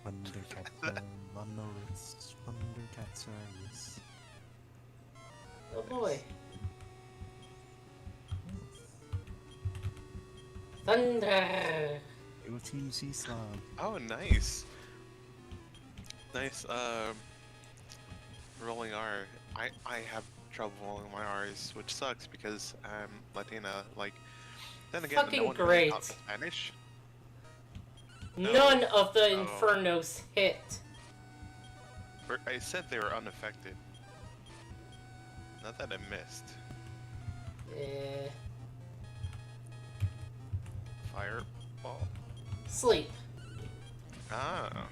Thundercats, Monoliths, Thundercats are yes. Oh boy. Thunder. Go Team Sea Slug. Oh, nice. Nice, rolling R. I have trouble rolling my R's, which sucks because I'm Latina. Like, then again, Fucking no one great. really taught me Spanish. No. None of the Oh. infernos hit. I said they were unaffected. Not that I missed. Eh. Fireball. Sleep. Ah.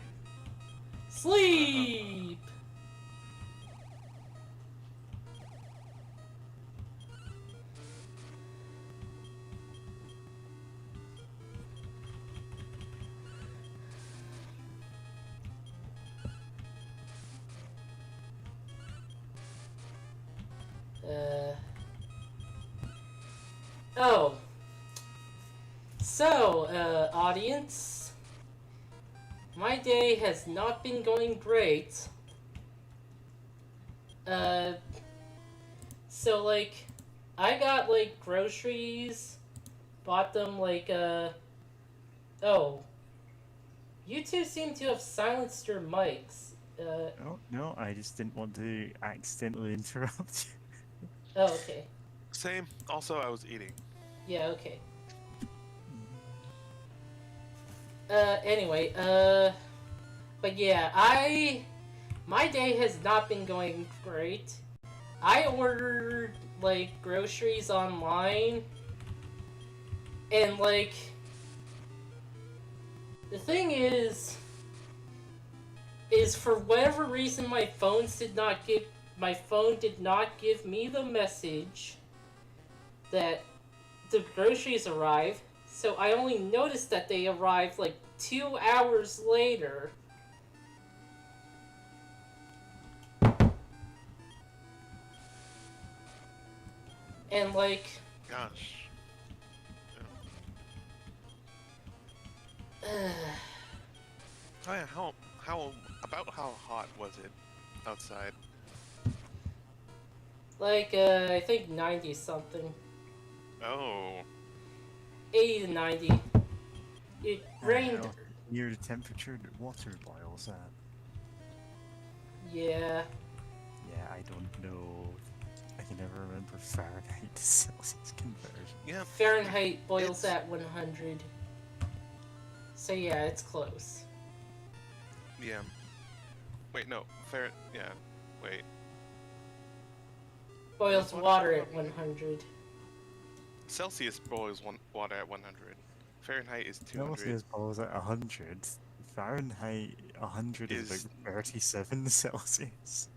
Sleep. Oh. So, audience, my day has not been going great. So like, I got like groceries, bought them like, oh. You two seem to have silenced your mics. Oh, no, I just didn't want to accidentally interrupt you. Oh, okay. Same. Also, I was eating. Yeah, okay. Anyway, but yeah, my day has not been going great. I ordered, like, groceries online, and, like, the thing is for whatever reason my phone did not give me the message that the groceries arrived, so I only noticed that they arrived like 2 hours later. And like, Gosh. Oh yeah, how hot was it outside? like I think 90 something. Oh. 80 to 90. It rained. Near the temperature that water boils at. Yeah. Yeah, I don't know. I can never remember Fahrenheit to Celsius conversion. Yeah. Fahrenheit boils It's- at 100. So yeah, it's close. Yeah. Wait, no. Yeah. Wait. Boils What? water at 100. Celsius boils water at 100. Fahrenheit is 200. Celsius boils at 100. Fahrenheit 100 is Is- like 37 Celsius.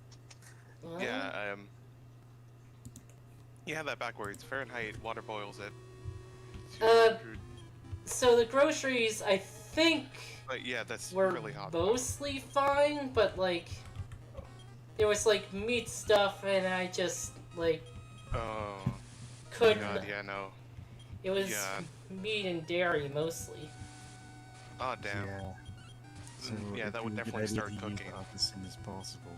Well, Yeah, you have that backwards. Fahrenheit water boils at 200. So the groceries, I think, But yeah, that's were really hot. mostly fine, but like, there was like meat stuff, and I just like Oh, couldn't. God, yeah, no. It was Yeah. meat and dairy mostly. Oh, damn. Yeah. So Yeah, it'd that would be a good definitely idea start to use cooking. that as soon as possible.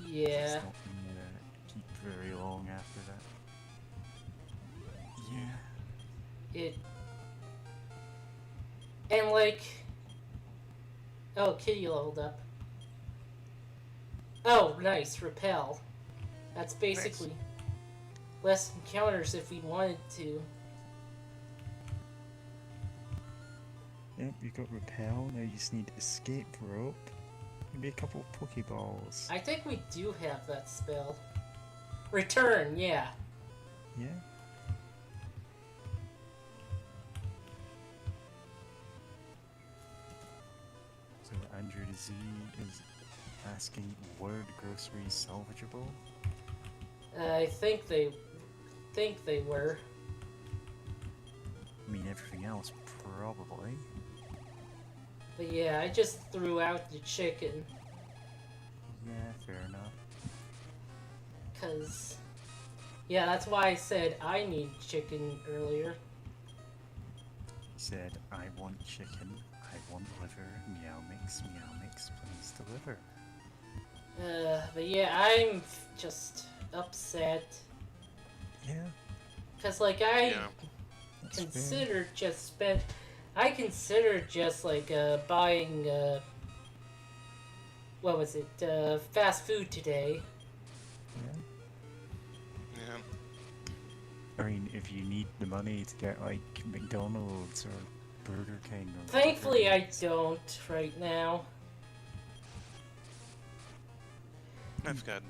Yeah. It's not gonna keep very long after that. Yeah. It. And like. Oh, Kitty leveled up. Oh, nice. Repel. That's basically less encounters if we wanted to. Yep, you got repel, now you just need escape rope. Maybe a couple of pokeballs. I think we do have that spell. Return, yeah. Yeah? So Andrew Z is asking, were the groceries salvageable? I think they were. I mean, everything else, probably. But yeah, I just threw out the chicken. Yeah, fair enough. Cause, yeah, that's why I said I need chicken earlier. He said, I want chicken, I want liver, meow mix, please deliver. But yeah, I'm just upset. Yeah, Cause like I Yeah. that's fair. I considered just like buying what was it, fast food today. Yeah. Yeah. I mean, if you need the money to get like McDonald's or Burger King or Thankfully whatever it I is. don't right now. That's good.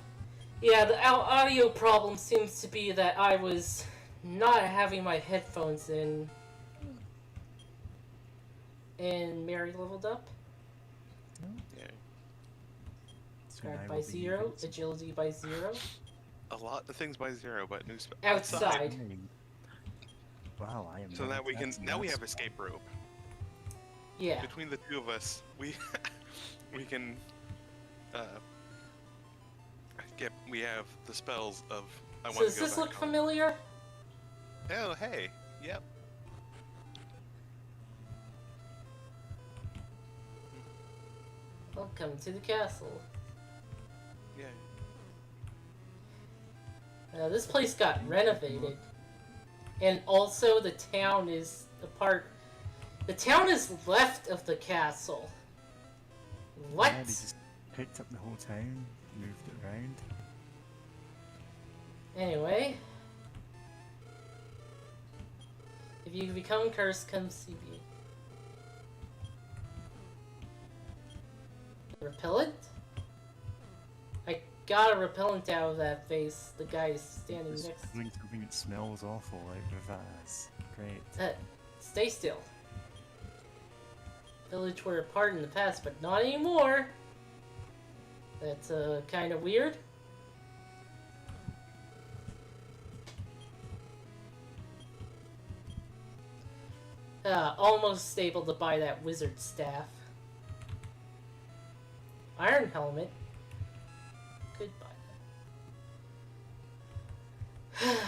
Yeah, the audio problem seems to be that I was not having my headphones in. And Mary leveled up. Yeah. So Craft now by we'll be 0, using- agility by 0. A lot of things by 0, but new Outside. Wow, I am. So now now we can. advanced in Now we that have spell. escape rope. Yeah. Between the two of us, we can we have the spells of I So want does to go this back look home. familiar? Oh, hey. Yep. Welcome to the castle. Yeah. This place got renovated. And also the town is a part... The town is left of the castle. What? Yeah, they just picked up the whole town, moved it around. Anyway. If you become cursed, come see me. Repellent? I got a repellent out of that vase. The guy is standing Just next. doing something that smells awful out of the vase. Great. Stay still. Village were apart in the past, but not anymore. That's kind of weird. Almost able to buy that wizard staff. Iron helmet. Could buy that.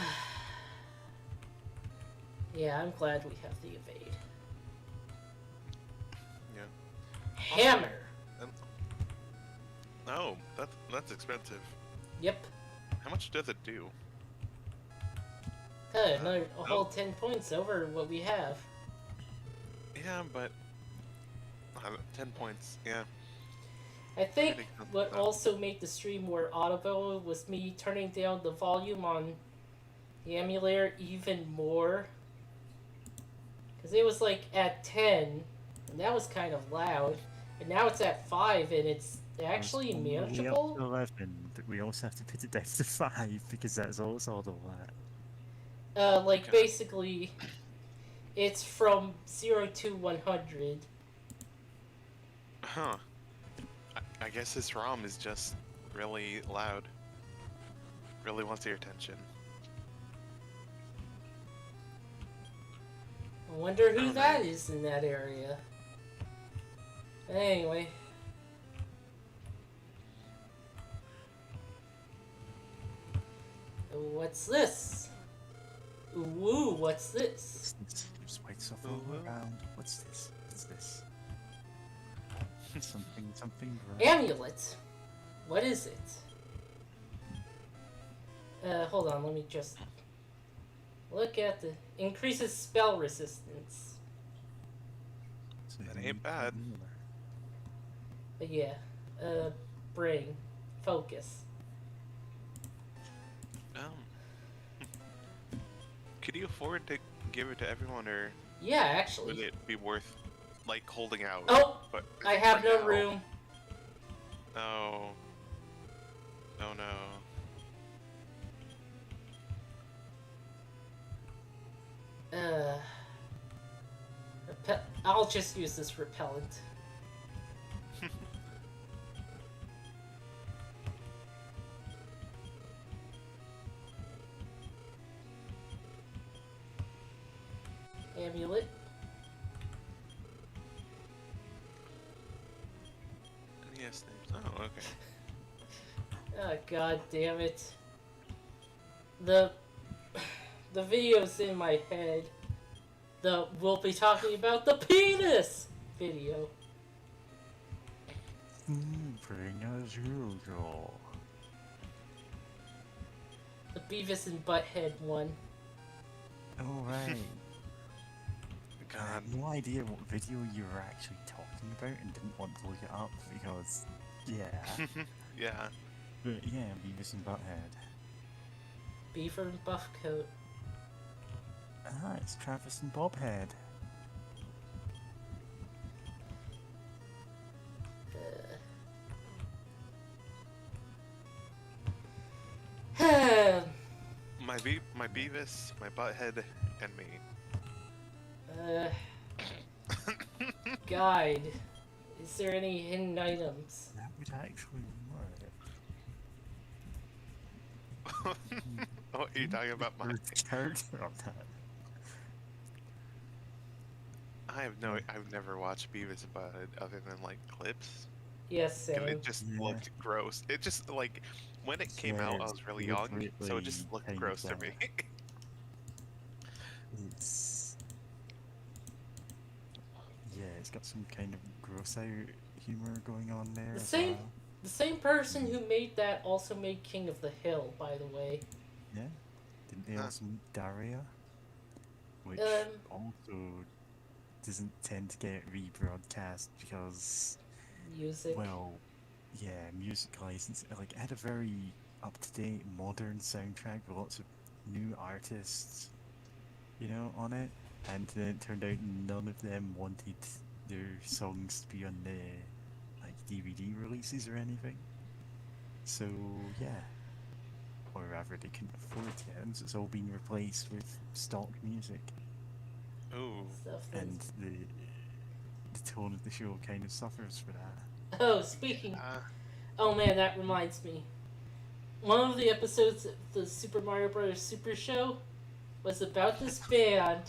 Yeah, I'm glad we have the evade. Yeah. Hammer. Oh, that's expensive. Yep. How much does it do? Another a whole 10 points over what we have. Yeah, but 10 points. Yeah. I think Pretty good. what also made the stream more audible was me turning down the volume on the emulator even more. Because it was like at 10, and that was kind of loud. And now it's at 5, and it's actually manageable. 11, but we also have to put it down to 5 because that's also audible at. Like Okay. basically, it's from 0 to 100. Huh. I guess this ROM is just really loud. Really wants your attention. I wonder who Oh, that man. is in that area. Anyway. What's this? Ooh, what's this? There's white stuff all Ooh. around. What's this? What's this? something. Amulet. What is it? Hold on, let me just look at the increases spell resistance. That ain't bad. But yeah, brain, focus. Could you afford to give it to everyone, or Yeah, would actually. it be worth, like, holding out? Oh, But I have for no now- room. Oh. Oh no. I'll just use this repellent. Amulet. Yes, names. Oh, okay. Oh, god damn it. The video's in my head. We'll be talking about the penis video. Bring as usual. The Beavis and Butthead one. Oh, right. I God. had no idea what video you were actually talking about and didn't want to look it up because, yeah. Yeah. But yeah, Beavis and Butthead. Beaver and Buffcoat. Ah, it's Travis and Bobhead. My Beavis, my Butthead, and me. Guide. Is there any hidden items? That would actually work. Oh, are you talking about my? Who's the character of that? I've never watched Beavis and Butthead other than like clips. Yes, And Sam. it just Yeah. looked gross. It just like when it came out, I was really young, so it just looked kind of gross to me. It's yeah, it's got some kind of gross out humor going on there. The as same- well. The same person who made that also made King of the Hill, by the way. Yeah, didn't they Huh. also make Daria, which also doesn't tend to get rebroadcast because, Music. well, yeah, music license. Like, it had a very up-to-date, modern soundtrack with lots of new artists, you know, on it. And then it turned out none of them wanted their songs to be on the like DVD releases or anything. So yeah, or rather they couldn't afford it, and so it's all been replaced with stock music, Ooh. Stuff and that's... the tone of the show kind of suffers for that. Oh, speaking... Oh man, that reminds me. One of the episodes of the Super Mario Bros. Super Show was about this band,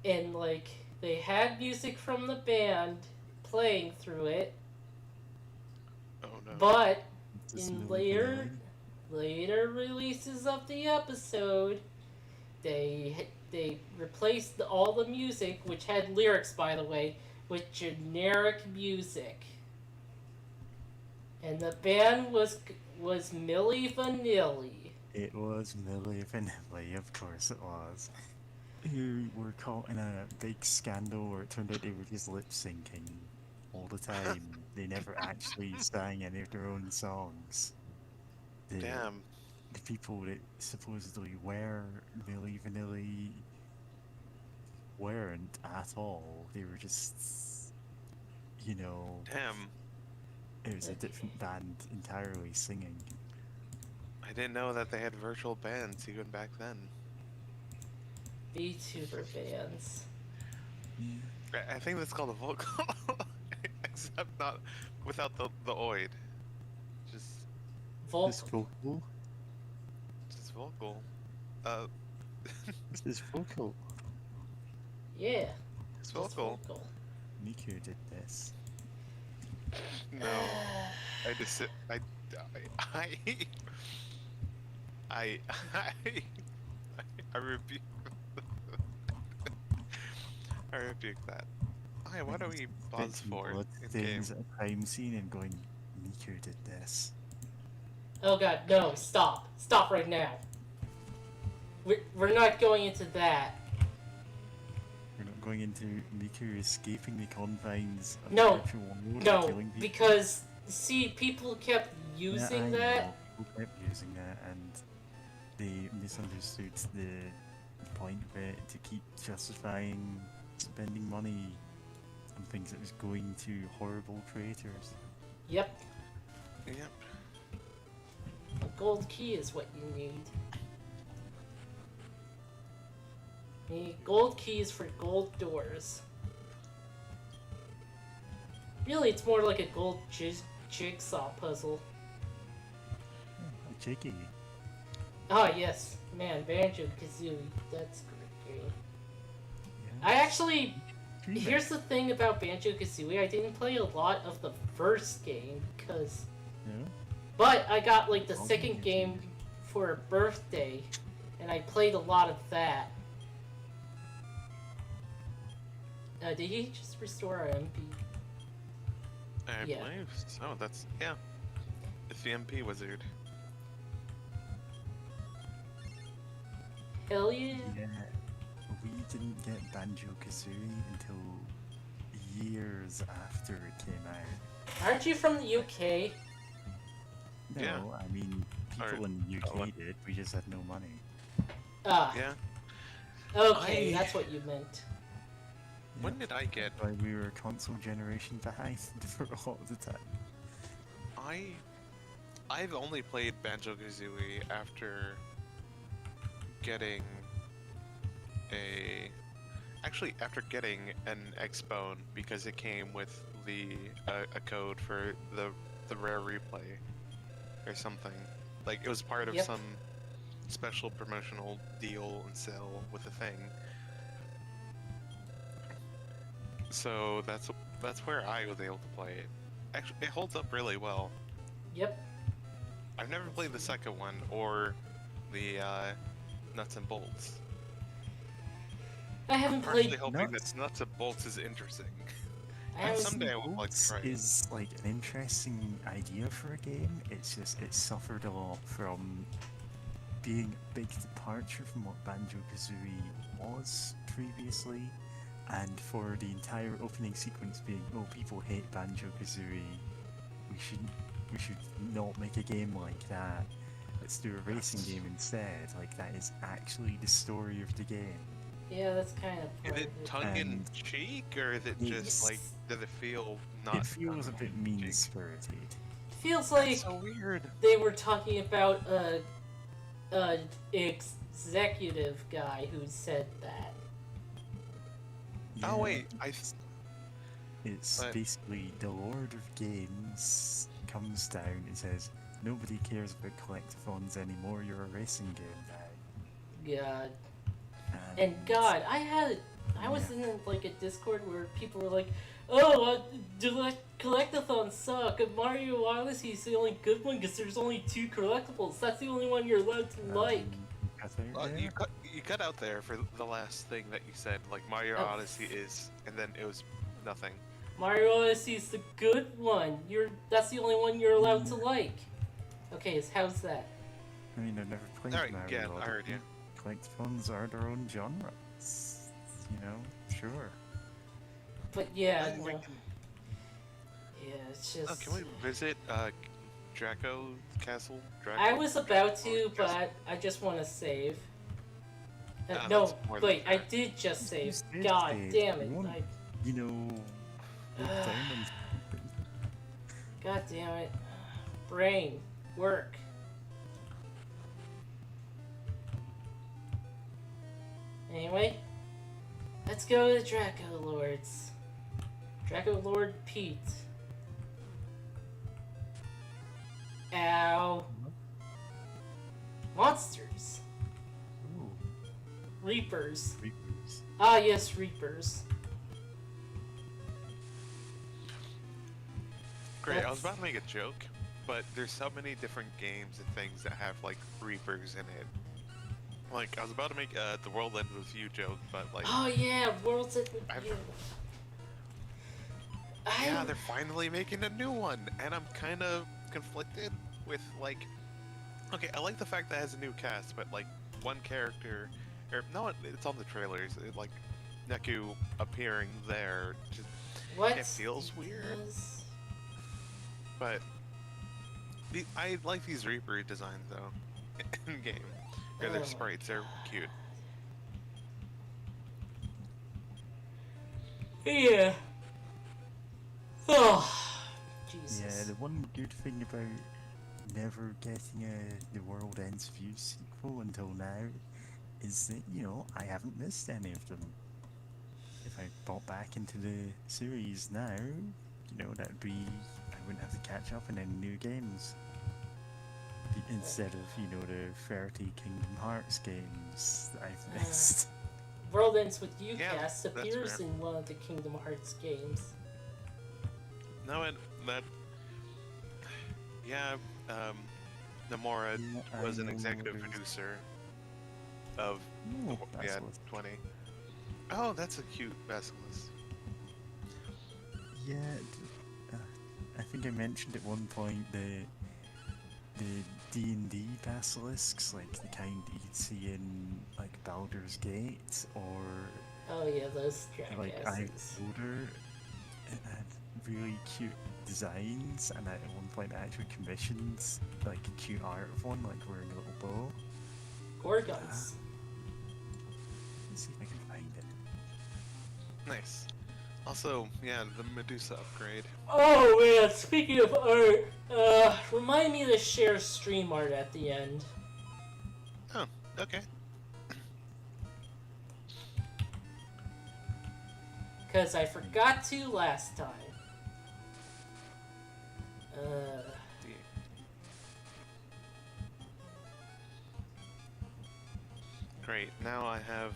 and like they had music from the band playing through it, Oh no. but It's in Milli later releases of the episode, they replaced all the music, which had lyrics by the way, with generic music. And the band was Milli Vanilli. It was Millie Vanilli, of course it was. Who were caught in a big scandal where it turned out they were just lip syncing all the time. They never actually sang any of their own songs. The, Damn. the people that supposedly were Millie Vanilli weren't at all. They were just, you know, Damn. it was a different band entirely singing. I didn't know that they had virtual bands even back then. VTuber bands. I think that's called a vocal. Except not without the oid. Just This Vocal. vocal? vocal. This vocal. Yeah. It's just vocal. Miku did this. No. I just I I rebuke I rebuke that. Hey, what are we buzz for in game? Things at a crime scene and going, Miku did this. Oh god, no, stop. Stop right now. We're not going into that. We're not going into Miku escaping the confines of No, the virtual world and No, killing people. because, see, people kept Yeah, using I that. know. People kept using that and they misunderstood the point of it to keep justifying spending money on things that was going to horrible creators. Yep. Yep. A gold key is what you need. You need gold keys for gold doors. Really, it's more like a gold jigsaw puzzle. Jiggy. Ah, yes. Man, Banjo-Kazooie. That's a great game. Yeah. I actually... Remake. Here's the thing about Banjo-Kazooie. I didn't play a lot of the first game, because... Yeah. But I got, like, the Oh, second you game did. for a birthday, and I played a lot of that. Did he just restore our MP? I Yeah. believe so. That's yeah. It's the MP wizard. Hell yeah. Yeah. We didn't get Banjo-Kazooie until years after it came out. Aren't you from the UK? No, Yeah. I mean, people Or- in the UK what? did, we just had no money. Ah, Yeah. okay, I- that's what you meant. When did I get? Why we were console generation behind for a lot of the time. I've only played Banjo-Kazooie after getting after getting an Xbone because it came with the a code for the rare replay or something. Like it was part of Yep. some special promotional deal and sale with the thing. So that's where I was able to play it. Actually, it holds up really well. Yep. I've never played the second one or the nuts and bolts. I haven't Partially played. hoping Nuts? that nuts and bolts is interesting. I haven't, Someday I would like to Bolts try it. is like an interesting idea for a game. It's just it suffered a lot from being a big departure from what Banjo-Kazooie was previously, and for the entire opening sequence being, oh, people hate Banjo-Kazooie, we should not make a game like that. Let's do a racing game instead. Like that is actually the story of the game. yeah, that's kind of. Is it tongue in And cheek or is it it's- just like does it feel not? It feels a bit tongue-in-cheek? mean-spirited. Feels like That's so weird. they were talking about a executive guy who said that. Oh Yeah. wait, It's But- basically the Lord of Games comes down and says, nobody cares about collectathons anymore, you're a racing game now. God. And God, I was in like a Discord where people were like, "Oh, collectathons suck. Mario Odyssey's the only good one because there's only 2 collectibles. That's the only one you're allowed to like." you cut out there for the last thing that you said. Like Mario Oh. Odyssey is, and then it was nothing. Mario Odyssey's the good one. That's the only one you're allowed to like. Okay, how's that? I mean, I've never played Alright, Mario yeah, I Odyssey. heard you. Collectathons are their own genre. You know, sure. But yeah, Then no. we can- Yeah, it's Oh, just. can we visit Draco Castle? Draco? I was about Draco to, Castle? but I just want to save. Ah, No, that's more than wait, I fair. did just save. Just did God save. damn it! You want- You know, look down on God damn it! Brain, work. Anyway, let's go to Draco Lords. Draco Lord Pete. Ow. Monsters. Ooh, Reapers. Reapers. Ah, yes, Reapers. Great, I was That's- about to make a joke, but there's so many different games and things that have like Reapers in it. Like, I was about to make the World Ends With You joke, but like, Oh yeah, Worlds End With I've- You. yeah, they're finally making a new one, and I'm kind of conflicted with like, okay, I like the fact that it has a new cast, but like one character, or no, it's on the trailers, like Neku appearing there, just, What? it feels weird. Does- but I like these Reaper designs though, in game. Or Oh their my sprites are cute. Yeah. Oh, Jesus. Yeah, the one good thing about never getting a The World Ends With You sequel until now is that, you know, I haven't missed any of them. If I bought back into the series now, you know, that'd be, I wouldn't have to catch up in any new games. Instead of, you know, the 30 Kingdom Hearts games that I've missed. World Ends With You Yeah, cast that's appears fair. in one of the Kingdom Hearts games. No, and that, yeah, Nomura Yeah, was I an know executive there's- producer of Oh, that's yeah, what- 20. Oh, that's a cute basilisk. Yeah, I think I mentioned at one point the D&D basilisks, like the kind that you'd see in like Baldur's Gate or Oh yeah, those like jackasses. Older, it had really cute designs, and at one point I actually commissioned like a cute art of one, like wearing a little bow. Gorgons. Let's see if I can find it. Nice. Also, yeah, the Medusa upgrade. Oh man, speaking of art, remind me to share stream art at the end. Oh, okay. Cause I forgot to last time. Great. Now I have.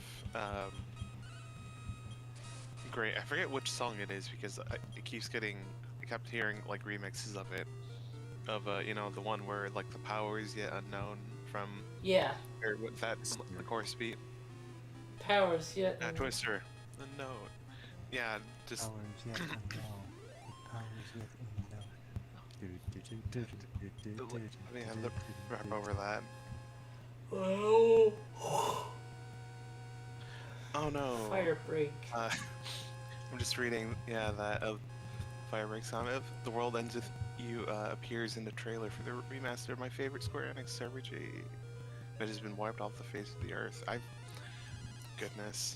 Great. I forget which song it is because it keeps getting. I kept hearing like remixes of it, of you know, the one where like the power is yet unknown from, Yeah, or with that the chorus beat. powers yet. Twister. Unknown. Yeah, just Powers yet unknown. Powers yet unknown. let me have the rap over that. Oh, Oh no. fire break. I'm just reading, yeah, that Firebreak song of The World Ends With You appears in the trailer for the remaster of my favorite Square Enix RPG that has been wiped off the face of the earth. Goodness.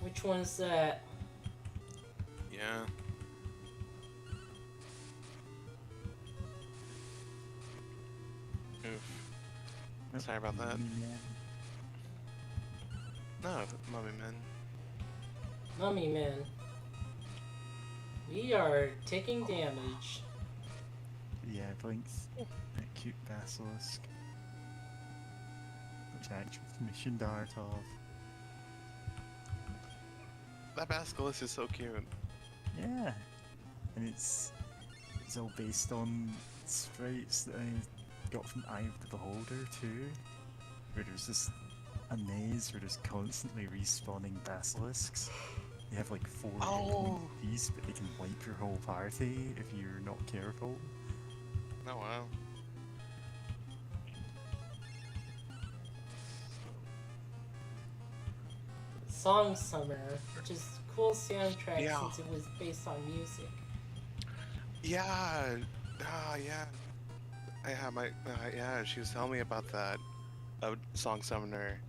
Which one's that? Yeah. Oof. Sorry about that. No, Mummy Man. Mummy Man. We are taking damage. Yeah, Blink's that cute basilisk, which I actually commissioned art of. That basilisk is so cute. Yeah, and it's all based on sprites that I got from Eye of the Beholder too, where there's this a maze where there's constantly respawning basilisks. You have like 4 Oh. these, but they can wipe your whole party if you're not careful. Oh wow. Song Summoner, which is a cool soundtrack Yeah. since it was based on music. Yeah. Yeah. I have my. Yeah, she was telling me about that. Song Summoner.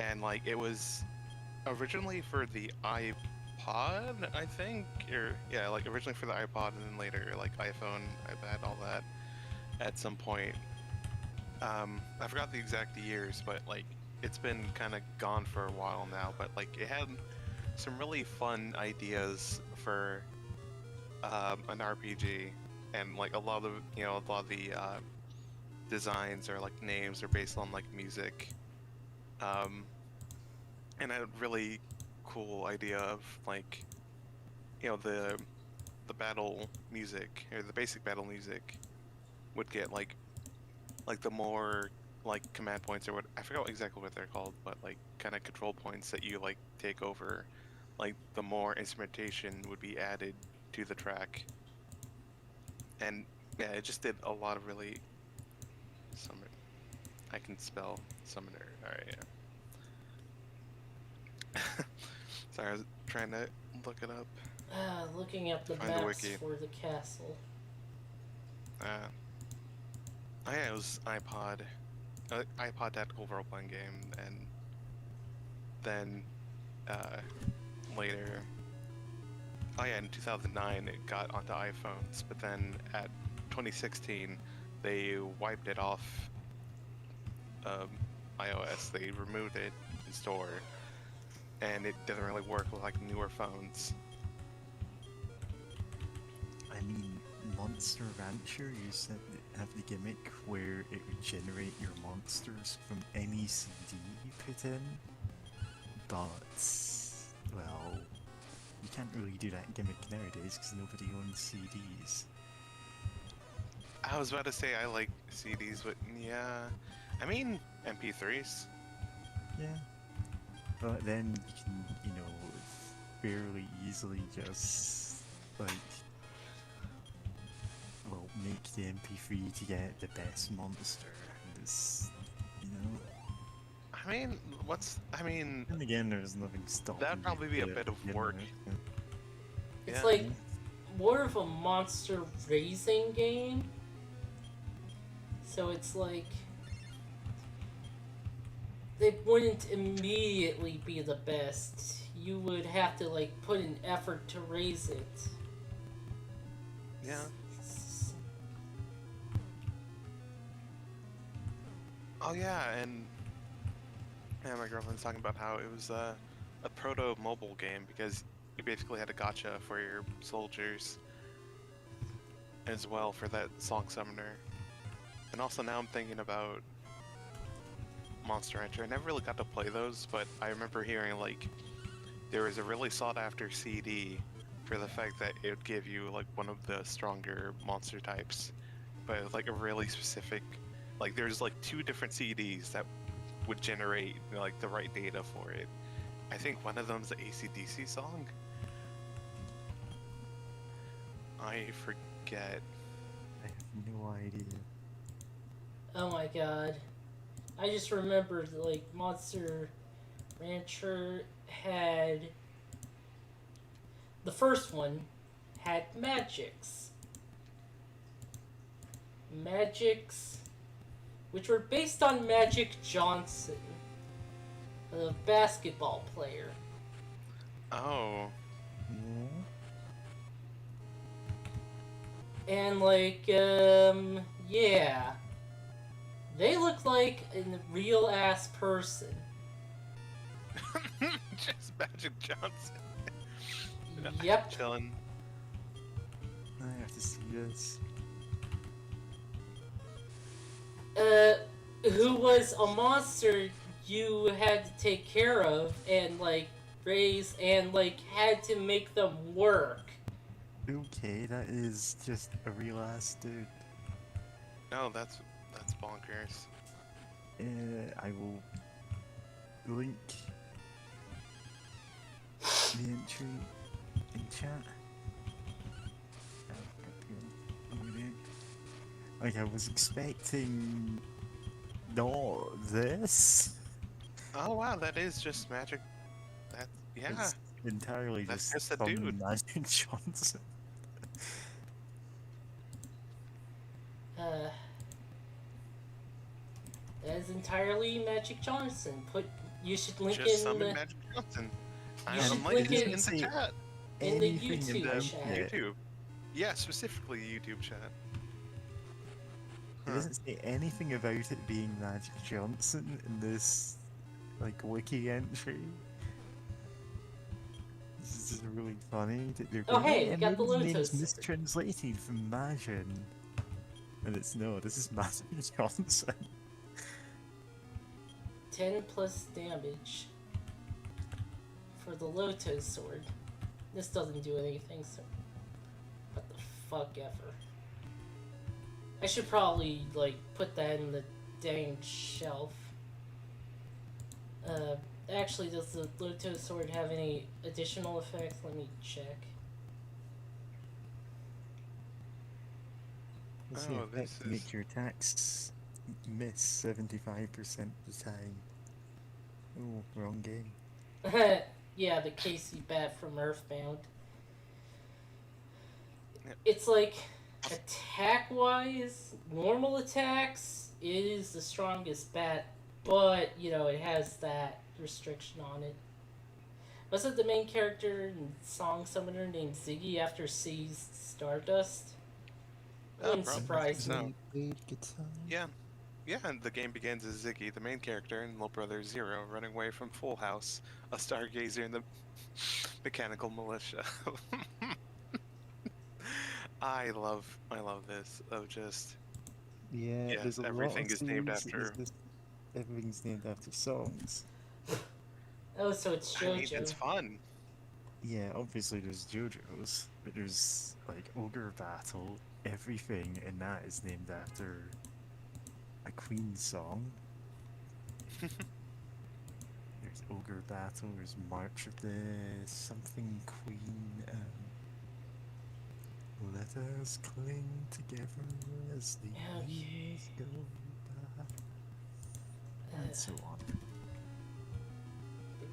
And, like, it was originally for the iPod, I think? Or, yeah, like, originally for the iPod and then later, like, iPhone, iPad, all that at some point. I forgot the exact years, but, like, it's been kind of gone for a while now, but, like, it had some really fun ideas for an RPG, and like a lot of the designs or like names are based on like music, um, and a really cool idea of like the battle music or the basic battle music would get like the more like command points or what I forgot exactly what they're called, but like kind of control points that you like take over, like the more instrumentation would be added to the track. And yeah, it just did a lot of really summon. I can spell summoner. Alright, yeah. Sorry, I was trying to look it up. Looking at the Find the maps wiki. for the castle. Oh yeah, it was iPod tactical role playing game, and then later. Oh yeah, in 2009 it got onto iPhones, but then at 2016 they wiped it off iOS. They removed it in store, and it doesn't really work with like newer phones. I mean, Monster Rancher used to have the gimmick where it would generate your monsters from any CD you put in, but, well, you can't really do that gimmick nowadays because nobody owns CDs. I was about to say I like CDs, but yeah, I mean MP3s. Yeah. But then you can, fairly easily just, like, well, make the MP3 to get the best monster. And it's, I mean, And again, there's nothing stopping that'd you probably be a to bit of begin work. with, It's Yeah. like more of a monster raising game. So it's like they wouldn't immediately be the best. You would have to like put an effort to raise it. Yeah. Oh yeah, and my girlfriend's talking about how it was a proto mobile game because you basically had a gotcha for your soldiers as well for that Song Summoner. And also now I'm thinking about Monster Hunter. I never really got to play those, but I remember hearing like there was a really sought after CD for the fact that it would give you like one of the stronger monster types, but it was like a really specific, like there's like 2 different CDs that would generate like the right data for it. I think one of them's the AC/DC song. I forget. I have no idea. Oh my god. I just remembered like Monster Rancher had the first one had Magics which were based on Magic Johnson, a basketball player. Oh. Yeah. And like yeah. They look like a real ass person. Just Magic Johnson. Yep. Chilling. I have to see this. Who was a monster you had to take care of and like raise and like had to make them work. Okay, that is just a real ass dude. No, that's bonkers. I will link the entry in chat. Like I was expecting not this, Oh wow, that is just magic. That yeah, It's entirely that's just just a some dude. Magic Johnson. Uh, that is entirely Magic Johnson. You should link Just in summon the Magic Johnson. You I'm should linking link it it in the chat. in the Anything YouTube about chat. it. YouTube. Yeah, specifically the YouTube chat. It doesn't say anything about it being Magic Johnson in this, like, wiki entry. This is just really funny that they're Oh, going, hey, "Yeah, we got the maybe his name's Lotus. mistranslated from Majin." And it's no, this is Magic Johnson. 10 plus damage for the Lotus sword. This doesn't do anything, so what the fuck ever. I should probably, like, put that in the dang shelf. Actually, does the Lotus sword have any additional effects? Let me check. Let's Oh, see, this effect is- make your attacks miss 75% of the time. Oh, wrong game. Yeah, the Casey bat from Earthbound. Yep. It's like, attack-wise, normal attacks, it is the strongest bat, but, you know, it has that restriction on it. Wasn't the main character and song summoner named Ziggy after seized Stardust? Wouldn't probably surprise so. me. Played guitar. Yeah, and the game begins as Ziggy, the main character, and little brother Zero running away from Full House, a stargazer in the mechanical militia. I love this of just Yeah, Yes, there's a everything lot of is named series that after- everything's named after songs. Oh, so it's I mean, it's JoJo. fun. Yeah, obviously there's JoJo's, but there's like Ogre Battle. Everything in that is named after a Queen song. There's Ogre Battle. There's March of the something Queen. Let us cling together as the Okay. years go by, and so on.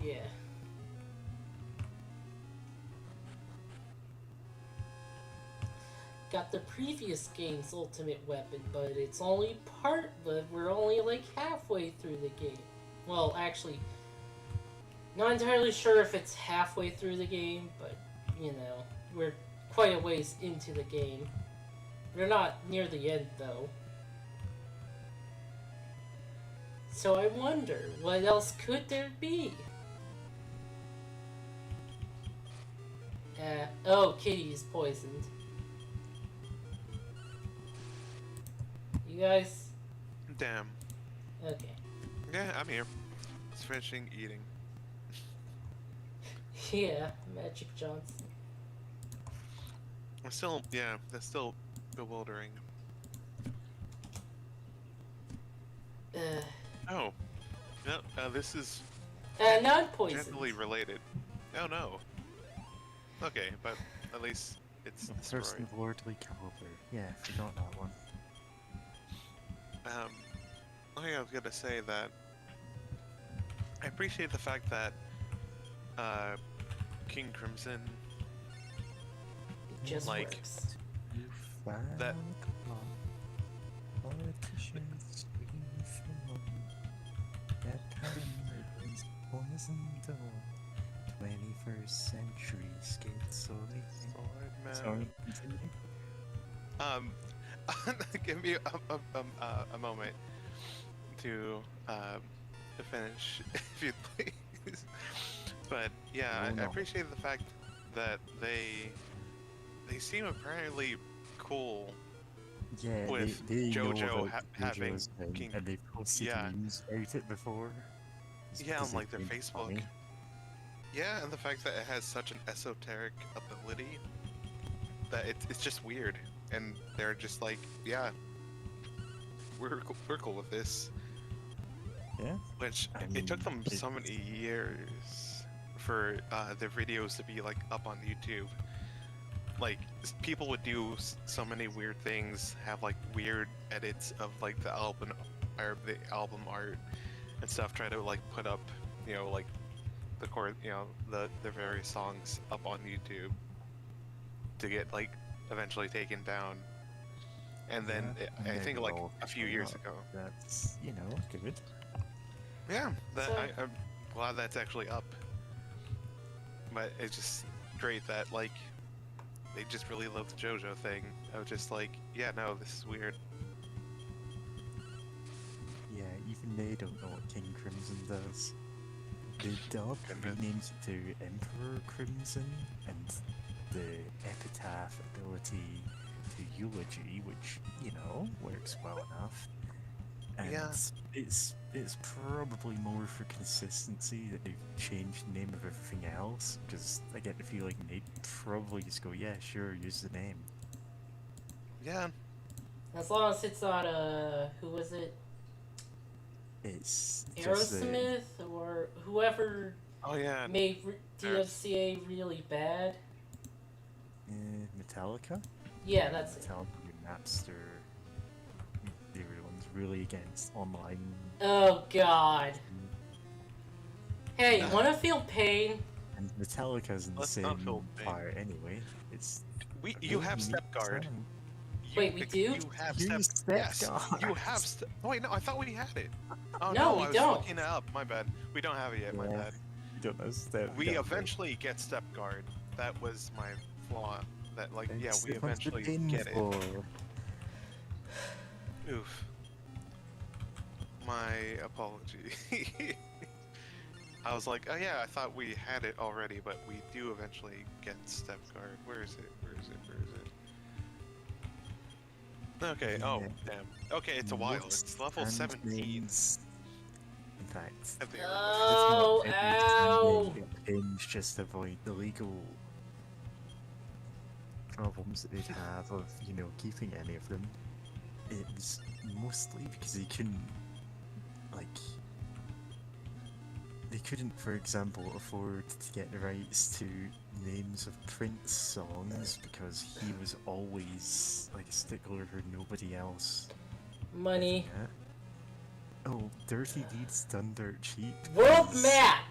Yeah. Got the previous game's ultimate weapon, but it's only but we're only like halfway through the game. Well, actually, not entirely sure if it's halfway through the game, but, you know, we're quite a ways into the game. We're not near the end, though. So I wonder, what else could there be? Oh, Kitty is poisoned. You guys? Damn. Okay. Yeah, I'm here. Just finishing eating. Yeah, Magic Johnson. I'm still, yeah, that's still bewildering. Oh. No, this is Non-poisoned. gently related. Oh no. Okay, but at least it's A destroyed. person of lordly caliber. Yeah, forgot that one. I was gonna say that I appreciate the fact that King Crimson It just like- works. You found That- politicians scream from that time it was poisoned on 21st century schizophrenia. Sword Sorry, Man. continue. Give me a moment to finish, if you'd please. But yeah, Oh, I no. appreciate the fact that they seem apparently cool. Yeah, with they know JoJo about having JoJo's thing, King- and they've posted yeah. memes about it before. It's Yeah, because on they like their think it's funny. Facebook. Yeah, and the fact that it has such an esoteric ability that it's just weird, and they're just like, yeah, we're cool with this. Yeah, Which I it took mean, them so many years for their videos to be like up on YouTube. Like people would do so many weird things, have like weird edits of like the album art, and stuff try to like put up, like the core, the various songs up on YouTube to get like eventually taken down. And then I think like a few years ago. That's good. Yeah, So- I'm glad that's actually up. But it's just great that like they just really love the JoJo thing. I was just like, yeah, no, this is weird. Yeah, even they don't know what King Crimson does. The dog Goodness. renames it to Emperor Crimson, and the epitaph ability to Eulogy, which, works well enough. And Yeah. it's probably more for consistency that they've changed the name of everything else, because I get the feeling they'd probably just go, yeah, sure, use the name. Yeah, As long as it's not who was it? It's just the, Aerosmith or whoever oh yeah, made DFCA really bad. Metallica? Yeah, that's it. Metallica and Napster, they were the ones really against online. Oh god. Hey, you wanna feel pain? And Metallica's in the Let's not same feel pain. part anyway. It's you have really step guard. sound. Wait, we do? You have Use step. step Yes, guard. you have. Oh wait, no, I thought we had it. Oh No, no, we I was don't. looking it up. My bad. We don't have it yet. My Yeah. bad. You don't know step We guard. eventually get step guard. That was my flaw. That like yeah, It's we the ones with eventually get it. info. Oof. My apology. I was like, oh yeah, I thought we had it already, but we do eventually get step guard. Where is it? Where is it? Where is it? Okay, oh, Yeah. damn. Okay, it's a while. Most It's level stand 17. names- In fact, At the Oh, every ow! stand name get changed just to avoid the legal problems that they'd have of, keeping any of them. It was mostly because they couldn't, for example, afford to get the rights to names of Prince songs because he was always like a stickler for nobody else. Money. Yeah. Oh, Dirty Deeds Done Dirt Cheap. World is map!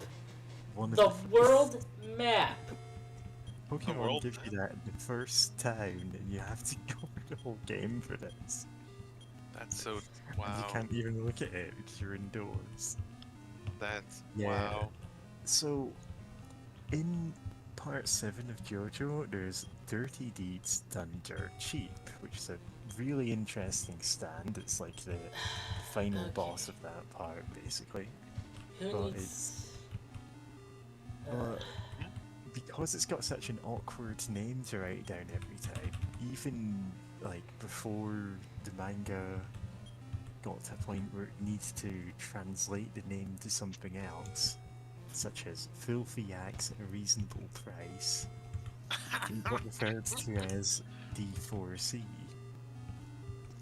One of The f- world map! Pokemon world gives you that in the first town, and you have to go the whole game for this. That's so. And Wow. you can't even look at it because you're indoors. That's. Yeah. Wow. So, in part 7 of JoJo, there's Dirty Deeds Done Dirt Cheap, which is a really interesting stand. It's like the final Okay. boss of that part, basically. Who Well, needs... Because it's got such an awkward name to write down every time, even like before the manga got to a point where it needs to translate the name to something else, such as Filthy Axe at a Reasonable Price, it got referred to as D4C.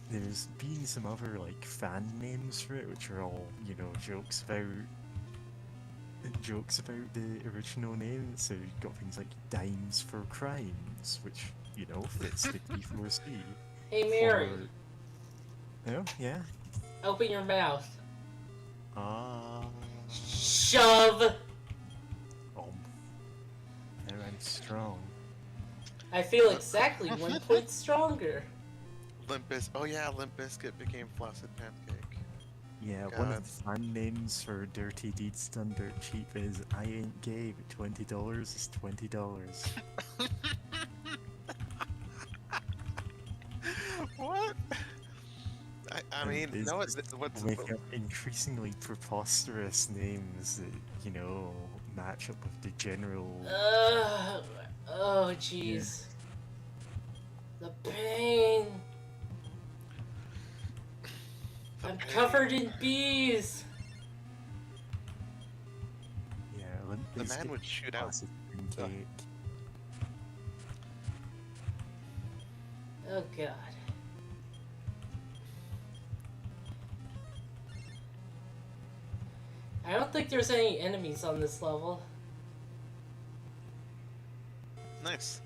There's been some other like fan names for it, which are all, jokes about the original name. So you've got things like Dimes for Crimes, which, fits the D4C. Hey Mary, Oh, yeah. open your mouth. Ah. Shove! Now I'm strong. I feel exactly 1 point stronger. Limp Bizkit. Oh yeah, Limp Bizkit became Flaccid Pancake. Yeah, one God. of the fan names for Dirty Deeds Done Dirt Cheap is I Ain't Gay, but $20 is $20. What? I mean, And no, it's what's Making up increasingly preposterous names that, match up with the general. Oh jeez. The pain. I'm covered in bees. Yeah, Limp the man Bizkit would shoot out. Classic Pancake. Oh god. I don't think there's any enemies on this level. Nice.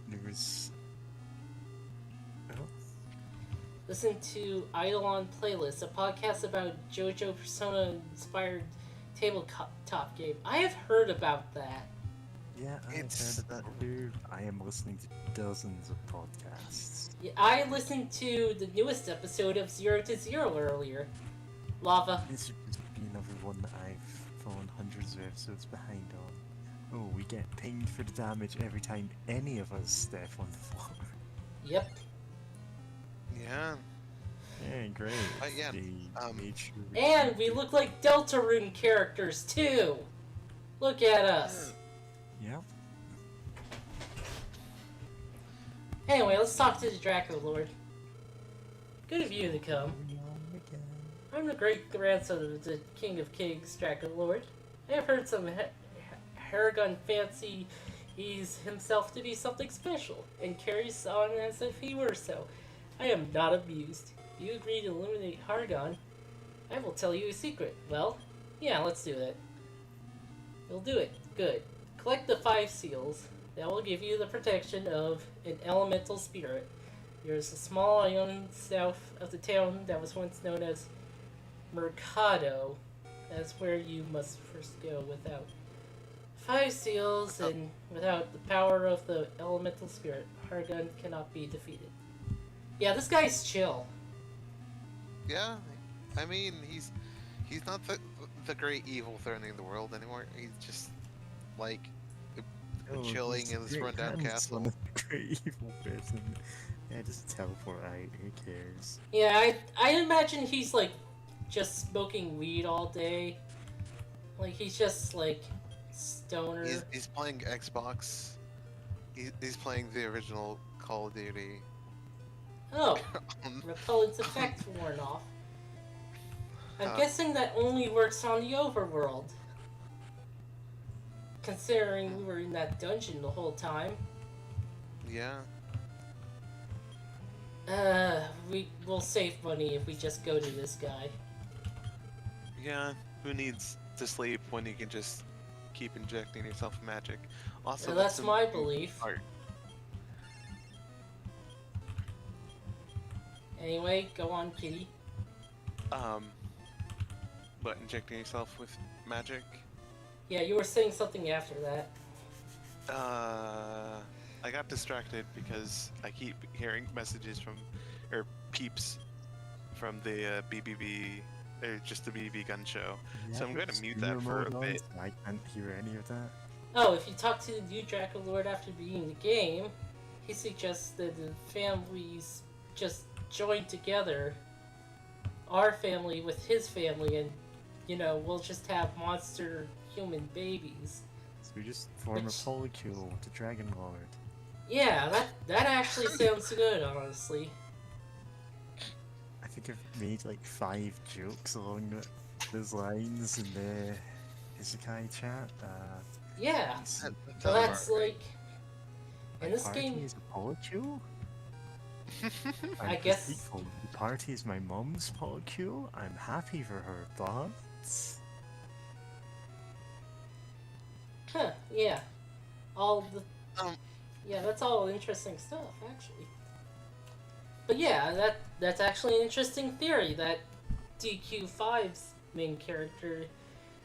There was. Well, listen to Eidolon Playlist, a podcast about JoJo Persona-inspired tabletop game. I have heard about that. Yeah, I've heard It's- of that too. I am listening to dozens of podcasts. Yeah, I listened to the newest episode of Zero to Zero earlier. Lava. This should just be another one that I've fallen hundreds of episodes behind on. Oh, we get pinged for the damage every time any of us step on the floor. Yep. Yeah. Yeah, great. Yeah, They made sure we And we look like Deltarune characters too. Look at us. Yep. Anyway, let's talk to the Draco Lord. Good of you to come. I'm the great grandson of the King of Kings, Draco Lord. I have heard some Haragon fancy he's himself to be something special, and carries on as if he were so. I am not amused. You agree to eliminate Haragon. I will tell you a secret. Well, yeah, let's do that. You'll do it. Good. Collect the 5 seals. That will give you the protection of an elemental spirit. There's a small island south of the town that was once known as Mercado. That's where you must first go. Without 5 seals and without the power of the elemental spirit, Haragon cannot be defeated. Yeah, this guy's chill. Yeah. I mean, he's not the great evil threatening the world anymore. He's just like chilling he's in a this great rundown castle. grandson of a great evil person. Yeah, just teleport out. Who cares? Yeah, I imagine he's like just smoking weed all day. Like he's just like stoner. He's playing Xbox. He's playing the original Call of Duty. Oh, repellent's effect worn off. I'm Huh. guessing that only works on the overworld. Considering we were in that dungeon the whole time. Yeah. We'll save money if we just go to this guy. Yeah. Who needs to sleep when you can just keep injecting yourself with magic? Also, Well, that's an my important belief. part. Anyway, go on, kitty. But injecting yourself with magic? Yeah, you were saying something after that. I got distracted because I keep hearing messages from, or peeps from the BBB, or just the BB gun show. So I'm going to mute that for a bit. I can't hear any of that. Oh, if you talk to the new Draco Lord after beating the game, he suggests that the families just join together, our family with his family, and, you know, we'll just have monster human babies. So we just form Which- a polycule with the Dragon Lord. Yeah, that actually sounds good, honestly. I think I've made like 5 jokes along those lines in the Isekai chat. Yeah, It's- so Sounds that's about right. like... In my this party game, is a polycule? I I'm guess- deceitful. The party is my mum's polycule. I'm happy for her, but... huh, yeah. All the... Um. Yeah, that's all interesting stuff, actually. But yeah, that's actually an interesting theory, that DQ5's main character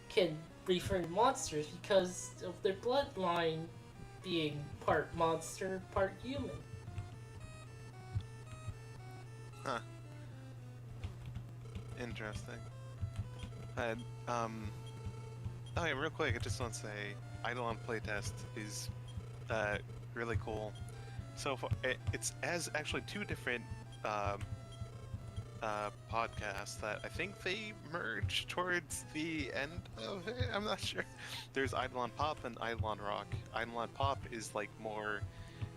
can befriend monsters because of their bloodline being part monster, part human. Interesting. And, oh yeah, real quick, I just want to say, Eidolon playtest is really cool. So far, it's has actually 2 different podcasts that I think they merge towards the end of it. I'm not sure. There's Eidolon Pop and Eidolon Rock. Eidolon Pop is like more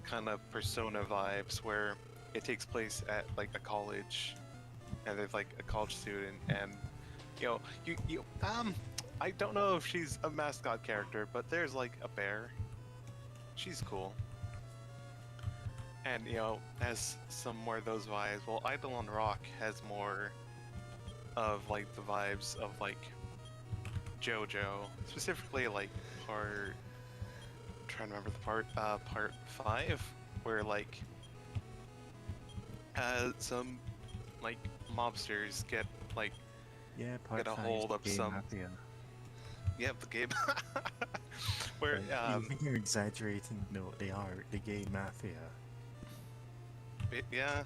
kind of Persona vibes, where it takes place at like a college, and there's like a college student, and you I don't know if she's a mascot character, but there's like a bear. She's cool. And, has some more of those vibes. Well, Eidolon Rock has more of, like, the vibes of, like, JoJo. Specifically, like, I'm trying to remember the part 5, where, like, some like mobsters get like Yeah, part get a 5 hold the of game some. mafia. Yep, the game. Where You think you're exaggerating? No, they are the gay mafia. yeah.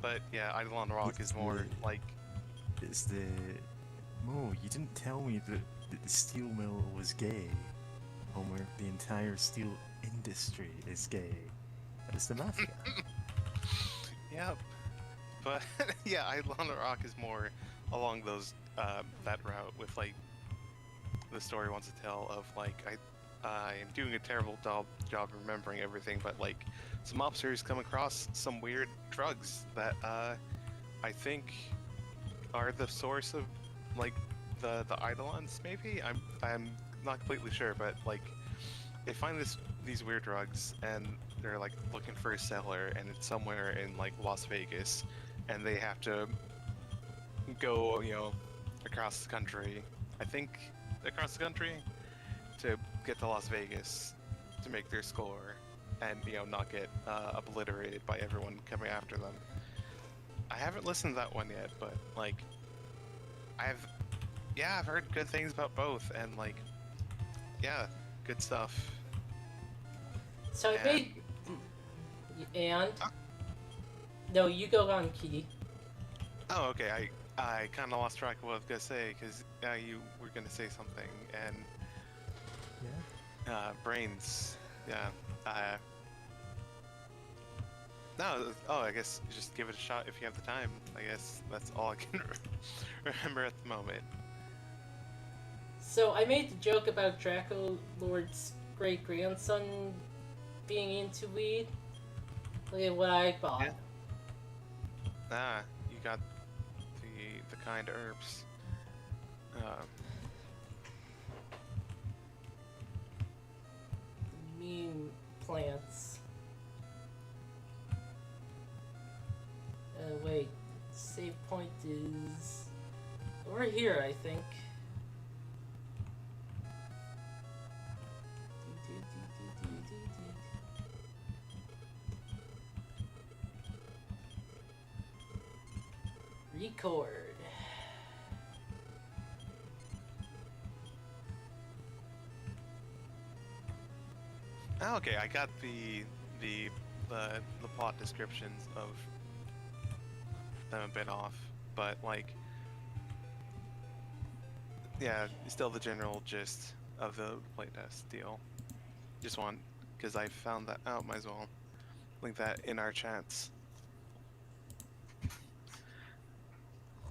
But yeah, Eidolon Rock It's is more like. It's the... Mo, you didn't tell me that the steel mill was gay. Homer, the entire steel industry is gay. It's the mafia. Yep. But yeah, Eidolon Rock is more along those that route with like the story wants to tell of like I am doing a terrible job remembering everything, but like some officers come across some weird drugs that I think are the source of like the Eidolons. Maybe I'm not completely sure, but like they find these weird drugs and they're like looking for a seller, and it's somewhere in like Las Vegas, and they have to go across the country. I think across the country to get to Las Vegas to make their score and not get obliterated by everyone coming after them. I haven't listened to that one yet, but like I've heard good things about both, and like good stuff. So I And- made. And. No, you go on, Kitty. Oh, okay. I kind of lost track of what I was gonna say because you were gonna say something, and Yeah. brains. Yeah. No. Oh, I guess just give it a shot if you have the time. I guess that's all I can remember at the moment. So I made the joke about Draco Lord's great grandson being into weed. Look at what I bought. Yeah. You got the kind herbs. Mean plants. Wait. Save point is over here, I think. Record. Oh, okay, I got the plot descriptions of them a bit off, but like, yeah, still the general gist of the playtest deal. Just want, because I found that out, might as well link that in our chats.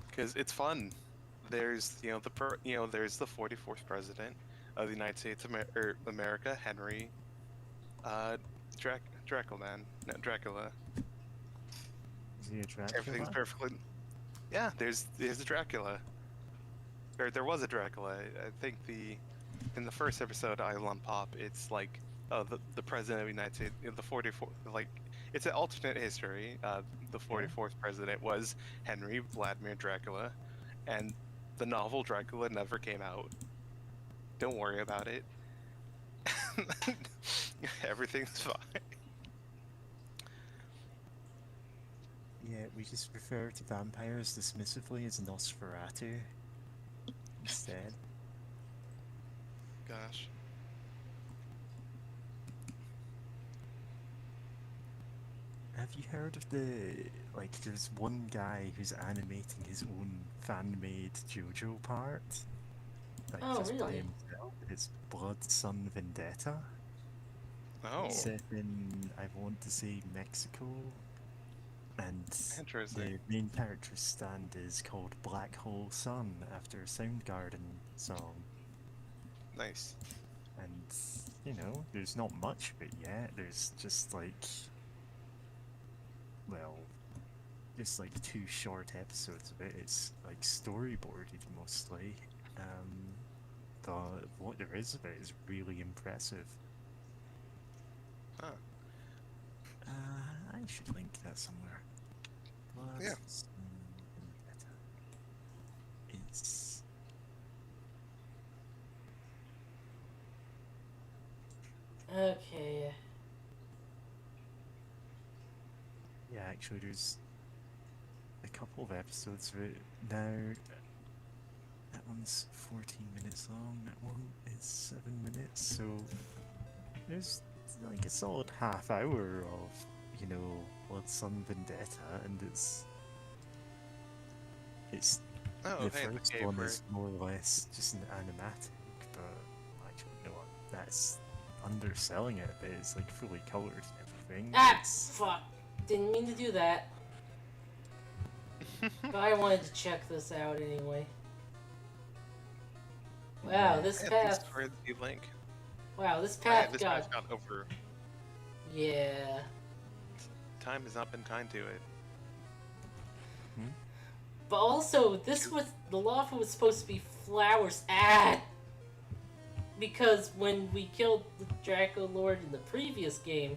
Because it's fun. There's there's the 44th president of the United States America, Henry Dracula. Is he a Dracula? Everything's perfectly. Yeah, there's a Dracula. Or there was a Dracula. I think in the first episode, Island Pop, it's like the president of the United States, the 44th, like it's an alternate history. The 44th president was Henry Vladimir Dracula, and the novel Dracula never came out. Don't worry about it. Everything's fine. Yeah, we just refer to vampires dismissively as Nosferatu instead. Gosh. Have you heard of there's one guy who's animating his own fan-made JoJo part? Like, Oh, just by really? himself. It's Blood Sun Vendetta. Oh, Set in, I want to say, Mexico. And interesting. the main character's stand is called Black Hole Sun, after a Soundgarden song. Nice. And, there's not much of it yet. There's just just like 2 short episodes of it. It's like storyboarded mostly. But what there is of it is really impressive. Huh. I should link that somewhere. Blood Yeah. Sun Vendetta. It's... Okay. Yeah, actually there's a couple of episodes of it now. That one's 14 minutes long, that one is 7 minutes, so there's like a solid half hour of, you know, Blood Sun Vendetta, and it's Oh, the hey, first the one gamer. is more or less just an animatic, but actually, no, that's underselling it, but it's like fully colored and everything. Ah, It's- fuck. Didn't mean to do that. But I wanted to check this out anyway. Wow, this Yeah, thanks path. for the link. Wow, this Yeah, path this got. path got over. Yeah. Time has not been kind to it. But also, this was. The lava was supposed to be flowers. Ah! Because when we killed the Draco Lord in the previous game,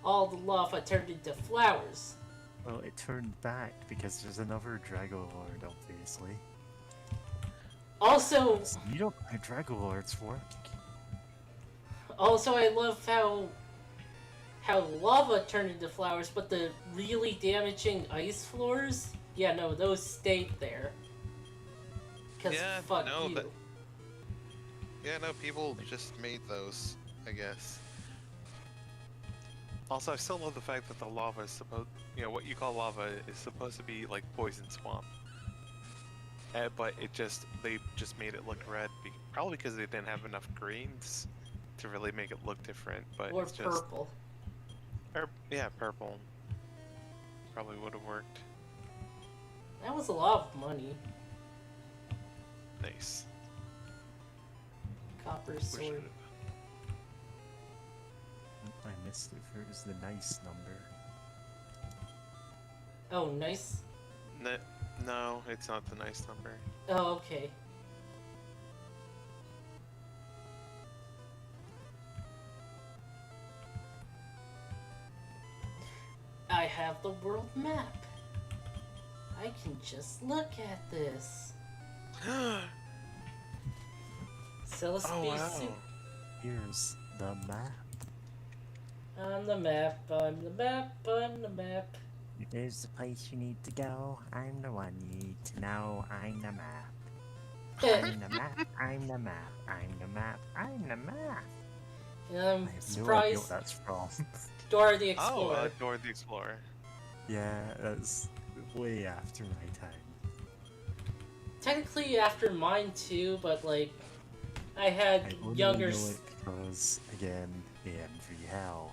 all the lava turned into flowers. Well, it turned back because there's another Drago Lord, obviously. Also, You don't know how Drago Lords work. I love how lava turned into flowers, but the really damaging ice floors, yeah, no, those stayed there. Cause Yeah, fuck no, you. that- Yeah, no, people just made those, I guess. Also, I still love the fact that the lava is supposed, what you call lava is supposed to be like poison swamp. But they just made it look red, probably because they didn't have enough greens to really make it look different. But Or it's just, purple. yeah, purple. Probably would have worked. That was a lot of money. Nice. Copper Wish sword. it- I missed it. It was the nice number. Oh, nice. No, it's not the nice number. Oh, okay. I have the world map. I can just look at this. Celestia Oh wow. Here's the map. On the map, on the map, on the map. Here's the place you need to go. I'm the one you need to know. I'm the map. I'm the map. I'm the map. I'm the map. I'm the map. And I'm I have no idea surprised what that's from. Dora the Oh, Explorer. Dora the Explorer. Yeah, that's way after my time. Technically after mine too, but like, I had I only younger. know it because, again, AMV Hell.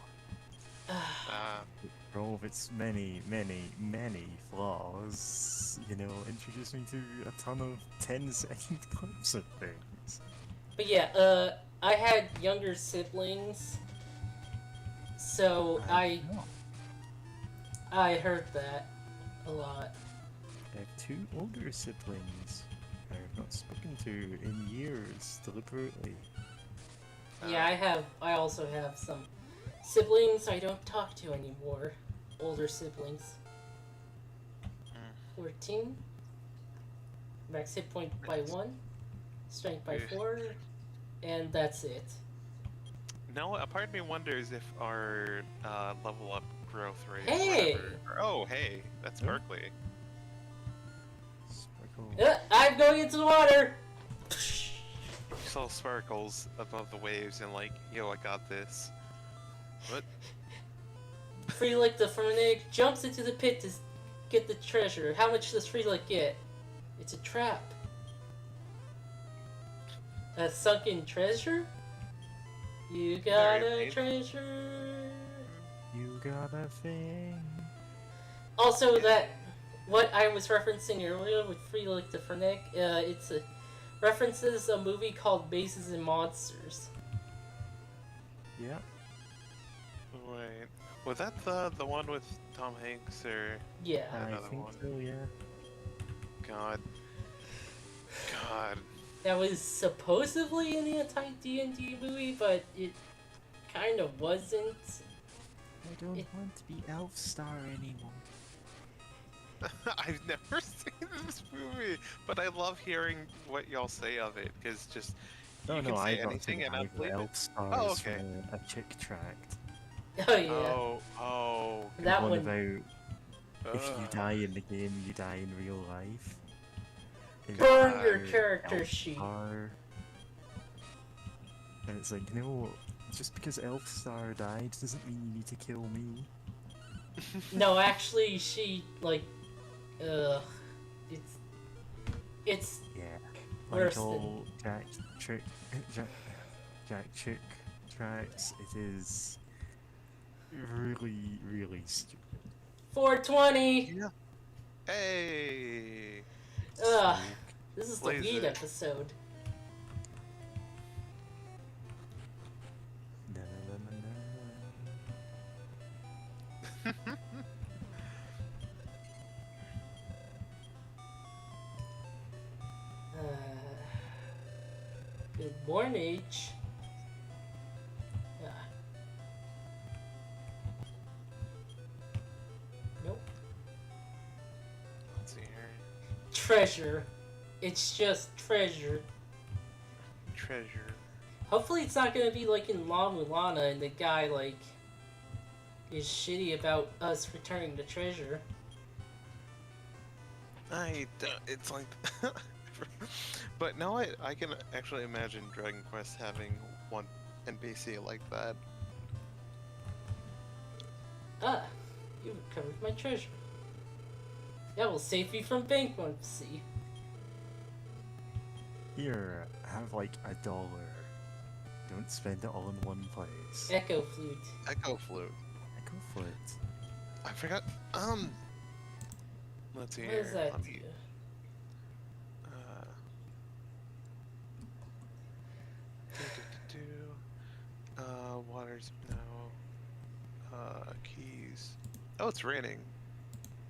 For all of its many, many, many flaws, you know, introduced me to a ton of 10-second clips of things. But yeah, I had younger siblings, so I know. heard that a lot. I have 2 older siblings I have not spoken to in years, deliberately. Yeah, I also have some siblings I don't talk to anymore. Older siblings. 14. Max hit point by 1. Strength by Yeah. 4. And that's it. No, a part of me wonders if our level up growth rate. Hey! Oh, hey, that's Hmm? Berkeley. Sparkle. I'm going into the water! You saw sparkles above the waves and like, yo, I got this. What? Freelick the Frenetic jumps into the pit to get the treasure. How much does Freelick get? It's a trap. A sunken treasure? You got Very a treasure. You got a thing. Also, that what I was referencing earlier with Freelick the Frenetic, it's a references a movie called Bases and Monsters. Yeah. Wait, was that the one with Tom Hanks or Yeah. I Another think one. so, yeah. God? God. That was supposedly an anti-D&D movie, but it kind of wasn't. I don't It- want to be Elfstar anymore. I've never seen this movie, but I love hearing what y'all say of it because just No, you no, can say I got anything to and I either believe it. Elfstar Oh, is okay. from a chick tract. Oh yeah. Oh, That one one. about If you die in the game, you die in real life. If Burn your you character Elf sheet. Star- And it's like, no, just because Elf Star died doesn't mean you need to kill me. No, actually, she like, it's Yeah. worse Like than. all Jack Chick tracks, it is really, really stupid. 420. Yeah. Hey. Ugh, So, this is the Blaze weed it. episode. na na na na na. Good morning. Nope. Let's see here. Treasure. It's just treasure. Treasure. Hopefully it's not gonna be like in La Mulana and the guy like is shitty about us returning the treasure. It's like, but now I can actually imagine Dragon Quest having one NPC like that. Ah, you recovered my treasure. That will save me from bankruptcy. Here, have like $1. Don't spend it all in one place. Echo flute. Echo Flute. Echo Flute. I forgot. Let's see What here. does that Let do? me- Waters no. Keys. Oh, it's raining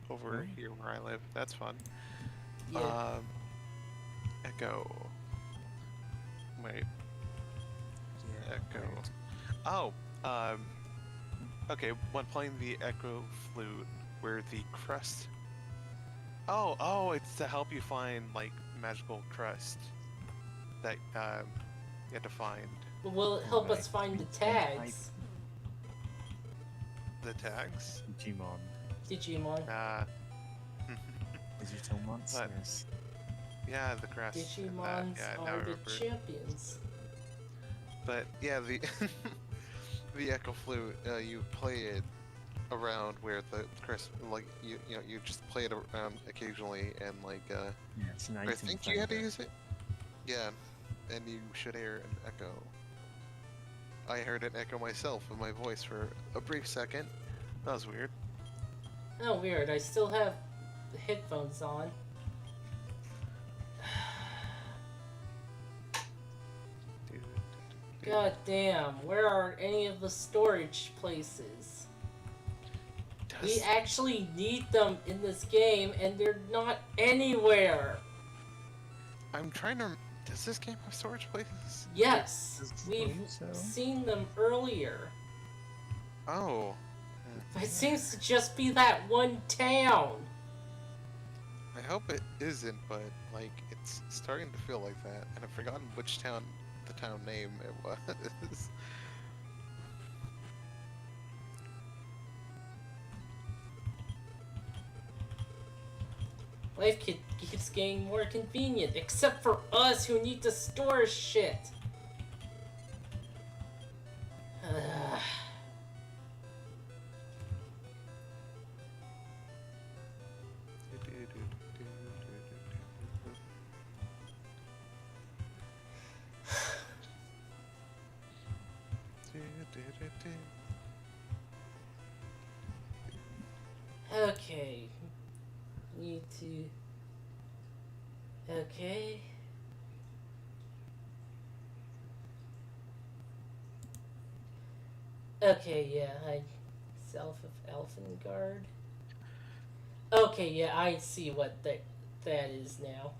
over here where I live. That's fun. Yeah. Echo. Wait. Yeah. Echo. right. Oh. Okay. When playing the Echo Flute, where the crust. Oh, it's to help you find like magical crust that you have to find. Will it help us Right. find the tags? The tags? Digimon. Digimon. Digital monsters. Yeah, the crest. and that. Digimons Yeah, now I are the remember. champions. But yeah, the the Echo Flute, you play it around where the crest, like you just play it around occasionally, and like Yeah, it's an I item think you had to finder. use it. Yeah, and you should hear an echo. I heard an echo myself in my voice for a brief second. That was weird. Oh, weird. I still have the headphones on. God damn, where are any of the storage places? We actually need them in this game, and they're not anywhere. I'm trying to. Does this game have storage places? Yes, I we've think so. seen them earlier. Oh. It seems to just be that one town. I hope it isn't, but like it's starting to feel like that, and I've forgotten which town, the town name it was. Life keeps getting more convenient, except for us who need to store shit. Okay. Need to. Okay. Okay, yeah, Self of Elfengard. Okay, yeah, I see what that is now.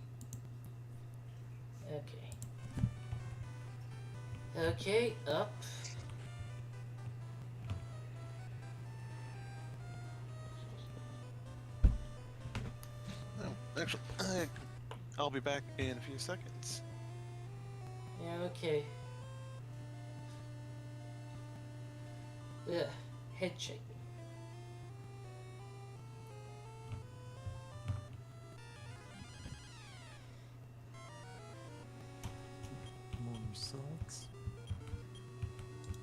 Okay. Okay, up. Oh, actually, I'll be back in a few seconds. Yeah, okay. Ugh, head shaking.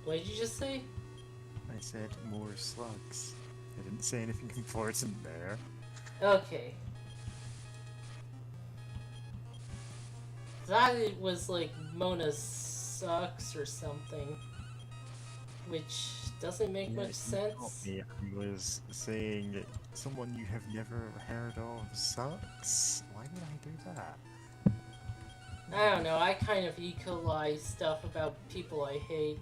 What did you just say? I said more slugs. I didn't say anything important there. Okay. Thought it was like Mona sucks or something. Which doesn't make much sense. I was saying someone you have never heard of sucks. Why would I do that? I don't know, I kind of equalize stuff about people I hate.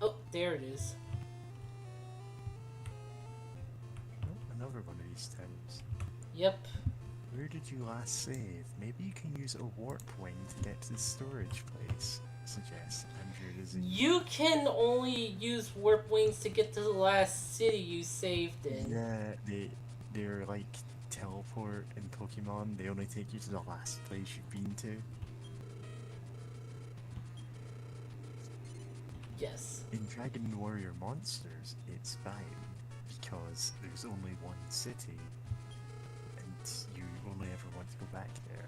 Oh, there it is. Oh, another one of these towns. Yep. Where did you last save? Maybe you can use a warp wing to get to the storage place. Suggests Andrew Disease. You can only use warp wings to get to the last city you saved in. Yeah, they're like teleport in Pokemon. They only take you to the last place you've been to. Yes. In Dragon Warrior Monsters, it's fine because there's only one city, and you only ever want to go back there.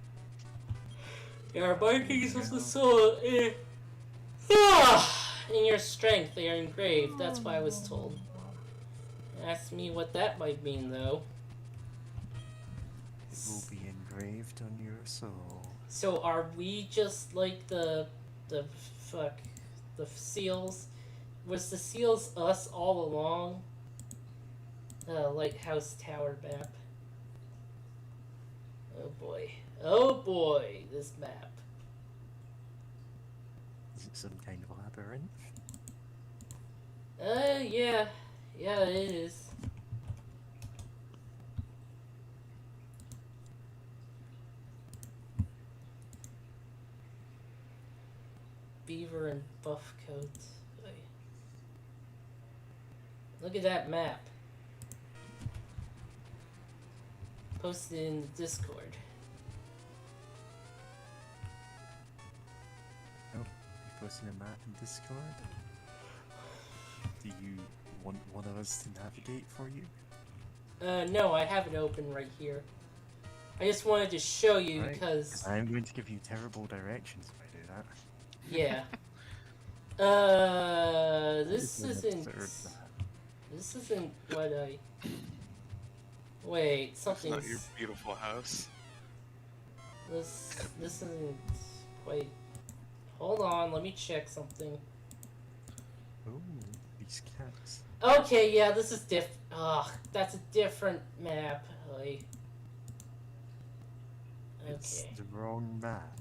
Your markings of the soul in your strength, they are engraved. That's what I was told. Ask me what that might mean, though. It will be engraved on your soul. So are we just like the seals? Was the seals us all along? Lighthouse Tower map. Oh boy. Oh boy, this map. Is it some kind of labyrinth? Yeah. Yeah, it is. Beaver and buff coat. Look at that map. Posted in the Discord. Oh, you posting a map in Discord? Do you want one of us to navigate for you? No, I have it open right here. I just wanted to show you Right. because I'm going to give you terrible directions if I do that. yeah. This isn't. This isn't what I. Wait, It's something's. not your beautiful house. This isn't quite. Hold on, let me check something. Oh, these cats. Okay, yeah, this is Ugh, that's a different map. It's Okay. the wrong map.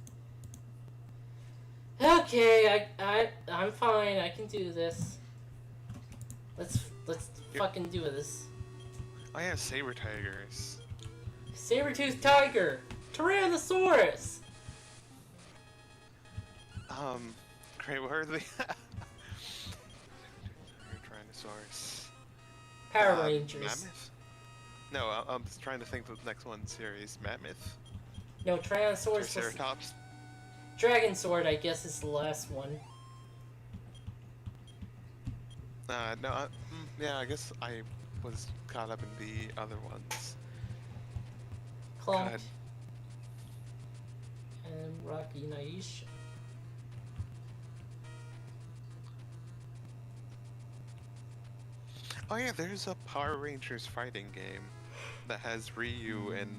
Okay, I'm fine. I can do this. Let's fucking do this. Oh yeah, saber tigers. Saber-toothed tiger, Tyrannosaurus. Great, where are the Tyrannosaurus? Power Rangers. Mammoth? No, I'm just trying to think of the next one series. Mammoth? No, Tyrannosaurus was Triceratops? Dragon Sword. I guess is the last one. No, yeah, I guess I was caught up in the other ones. Clunk God. and Rocky Naish. Oh yeah, there's a Power Rangers fighting game that has Ryu and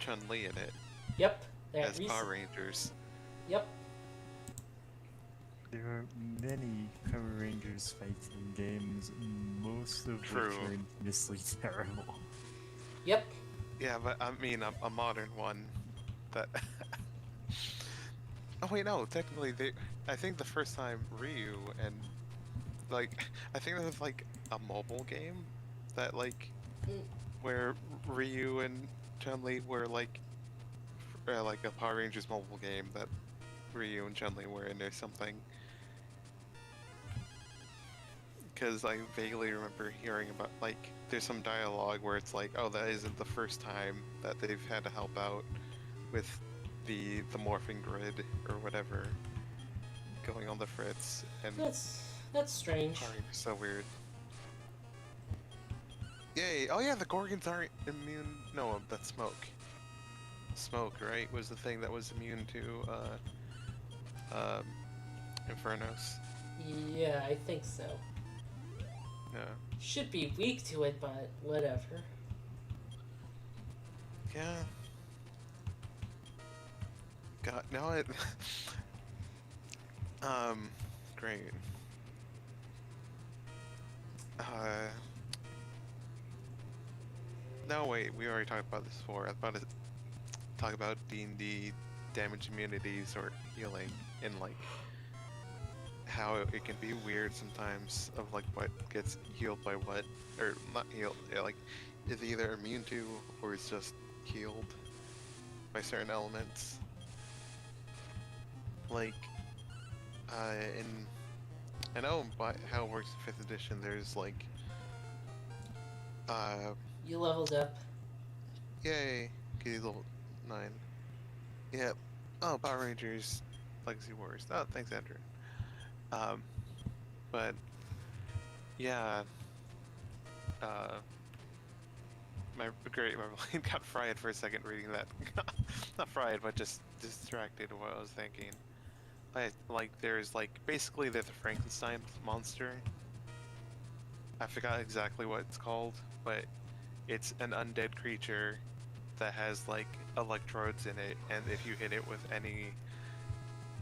Chun-Li in it Yep. as Power Rangers. Yep. There are many Power Rangers fighting games, most of True. which are infamously terrible. Yep. Yeah, but I mean a modern one that. Oh wait, no. Technically, I think the first time Ryu and I think there was like a mobile game that where Ryu and Chun-Li were like a Power Rangers mobile game that Ryu and Chun-Li were in or something. Because I vaguely remember hearing about there's some dialogue where it's like, oh, that isn't the first time that they've had to help out with the morphing grid or whatever going on the fritz, and That's strange. Power Rangers so weird. Yay! Oh yeah, the Gorgons aren't immune. No, that's smoke. Smoke, right, was the thing that was immune to Infernos. Yeah, I think so. Yeah. Should be weak to it, but whatever. Yeah. God, now it. Great. No, wait, we already talked about this before. I was about to talk about D&D damage immunities or healing and like how it can be weird sometimes of like what gets healed by what, or not healed, yeah, like is either immune to or is just healed by certain elements. Like, in I know by how it works in 5th edition. There's like, You leveled up. yay, Kitty level 9. Yeah. Oh, Power Rangers, Legacy Wars. Oh, thanks, Andrew. But yeah, my brain got fried for a second reading that. Not fried, but just distracted what I was thinking. Like there's like basically there's a Frankenstein monster. I forgot exactly what it's called, but it's an undead creature that has like electrodes in it, and if you hit it with any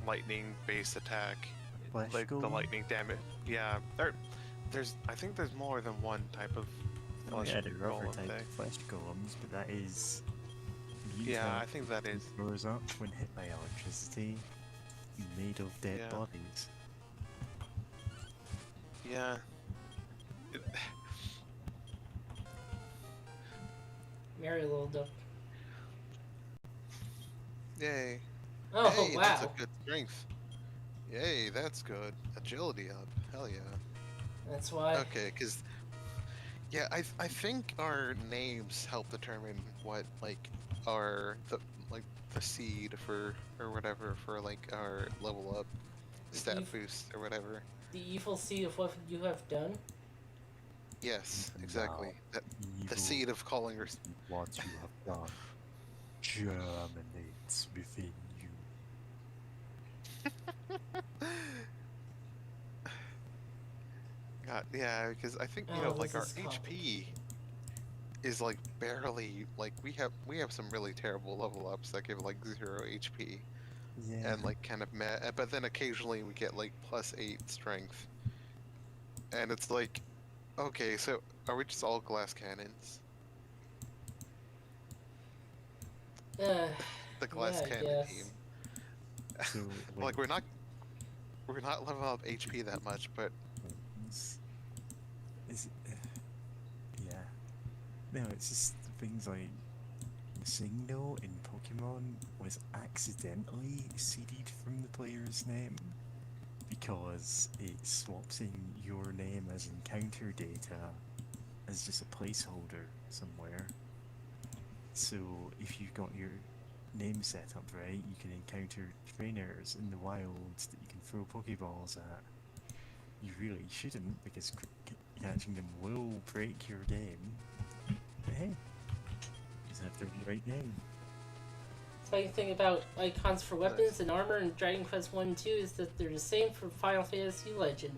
lightning-based attack, Flesh like the golem? lightning damage. Yeah, I think there's more than one type of Oh flesh yeah, there are other golem type thing. of flesh golems, but that is... Yeah, I think that is. Throws up when hit by electricity, made of dead Yeah. bodies. Yeah. It- Mary leveled up. Yay. Oh, Hey, wow. that's a good strength. Yay, that's good. Agility up. Hell yeah. That's why. Okay, because yeah, I think our names help determine what like our the seed for or whatever for like our level up stat You've- boost or whatever. The evil seed of what you have done? Yes, Even exactly. now, The evil seed of calling her. what you have done germinates within you. God, yeah, because I think Oh, like this our is HP is like barely like we have some really terrible level ups that give like 0 HP. Yeah. And like kind of meh, but then occasionally we get like +8 strength, and it's like, okay, so are we just all glass cannons? The glass Yeah, I cannon guess. team. So, Like we're not leveling up HP that much, but is it, yeah. No, it's just things like Signal in Pokemon was accidentally seeded from the player's name because it swaps in your name as encounter data as just a placeholder somewhere. So if you've got your name set up right, you can encounter trainers in the wilds that you can throw Pokeballs at. You really shouldn't, because catching them will break your game. But hey, you just have the right name. Funny thing about icons for weapons and armor in Dragon Quest 1 and 2 is that they're the same for Final Fantasy Legend.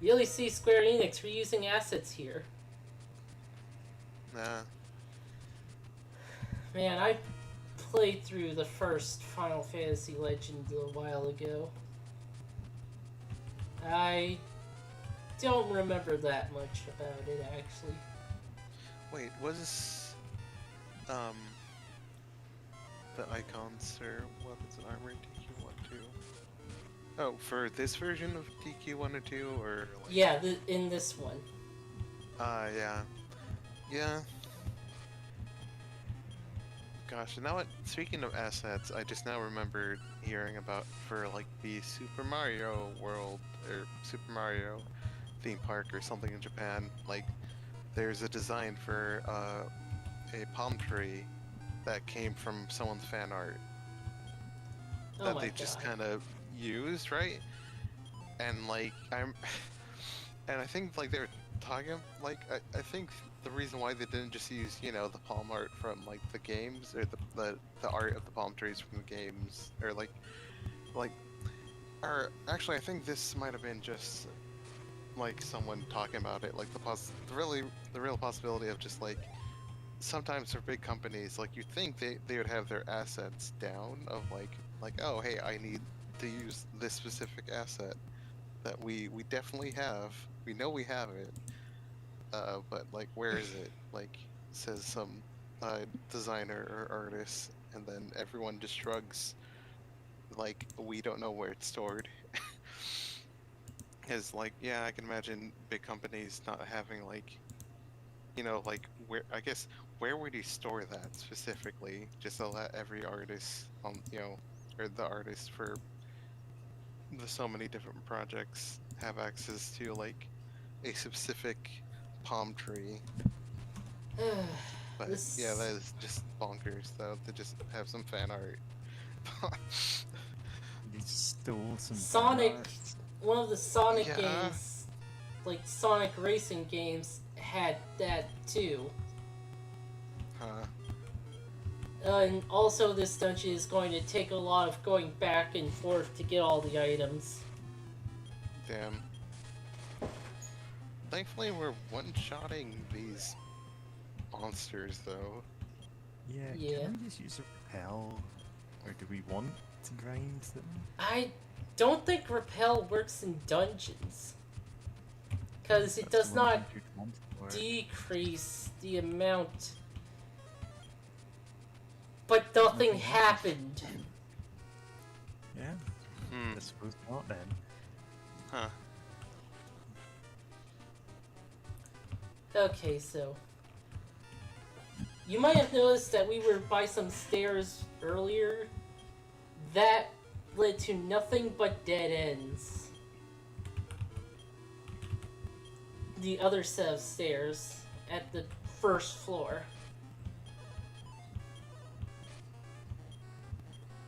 You really see Square Enix reusing assets here. nah. Man, I played through the first Final Fantasy Legend a while ago. I don't remember that much about it, actually. Wait, was the icons or weapons and armor in TQ1 2? Oh, for this version of TQ1 or 2, or like... Yeah, in this one. Yeah. Yeah. Gosh, and now speaking of assets, I just now remembered hearing about for like the Super Mario World or Super Mario theme park or something in Japan, like there's a design for a palm tree that came from someone's fan art Oh that my they god. just kind of used, right? And like and I think like talking like I think the reason why they didn't just use the palm art from like the games or the art of the palm trees from the games or like or actually I think this might have been just like someone talking about it like the real possibility of just like sometimes for big companies like you think they would have their assets down of like oh hey I need to use this specific asset that we definitely have we know we have it but like where is it like says some designer or artist and then everyone just shrugs like we don't know where it's stored because like yeah I can imagine big companies not having like like where I guess where would you store that specifically just to let every artist or the artist for the so many different projects have access to like a specific palm tree. But yeah, that is just bonkers though to just have some fan art. You stole some Sonic, banners. one of the Sonic Yeah. games, like Sonic racing games, had that too. Huh. And also, this dungeon is going to take a lot of going back and forth to get all the items. Damn. Thankfully, we're one-shotting these monsters, though. Yeah, Yeah. can we just use a repel? Or do we want to grind them? I don't think repel works in dungeons. Because it That's does the one not thing you'd want for it. decrease the amount. But nothing happened. Yeah, Hmm. I suppose not then. Huh. Okay, so you might have noticed that we were by some stairs earlier. That led to nothing but dead ends. The other set of stairs at the first floor.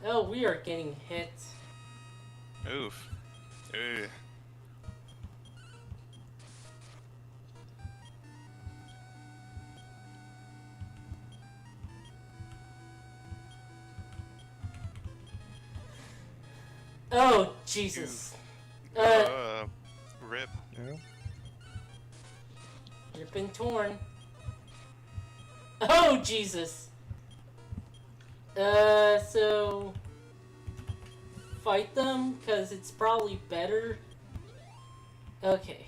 Oh, we are getting hit. Oof. Ugh. Oh, Jesus. Rip. Yeah. You've been torn. Oh, Jesus. So fight them, because it's probably better. Okay.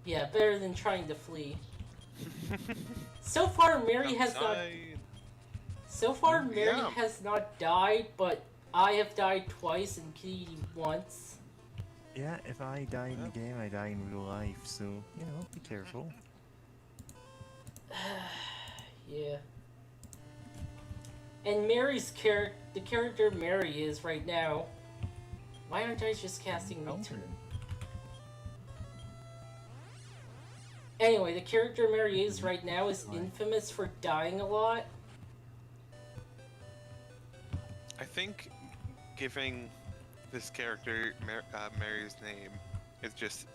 Yeah, better than trying to flee. So far, Mary has not... Outside. So far, Mary Yeah. has not died, but I have died twice and Kitty once. Yeah, if I die in the game, I die in real life, so, you know, be careful. Yeah. And Mary's the character Mary is right now. Why aren't I just casting Return? Anyway, the character Mary is right now is infamous for dying a lot. I think giving this character Mary's name is just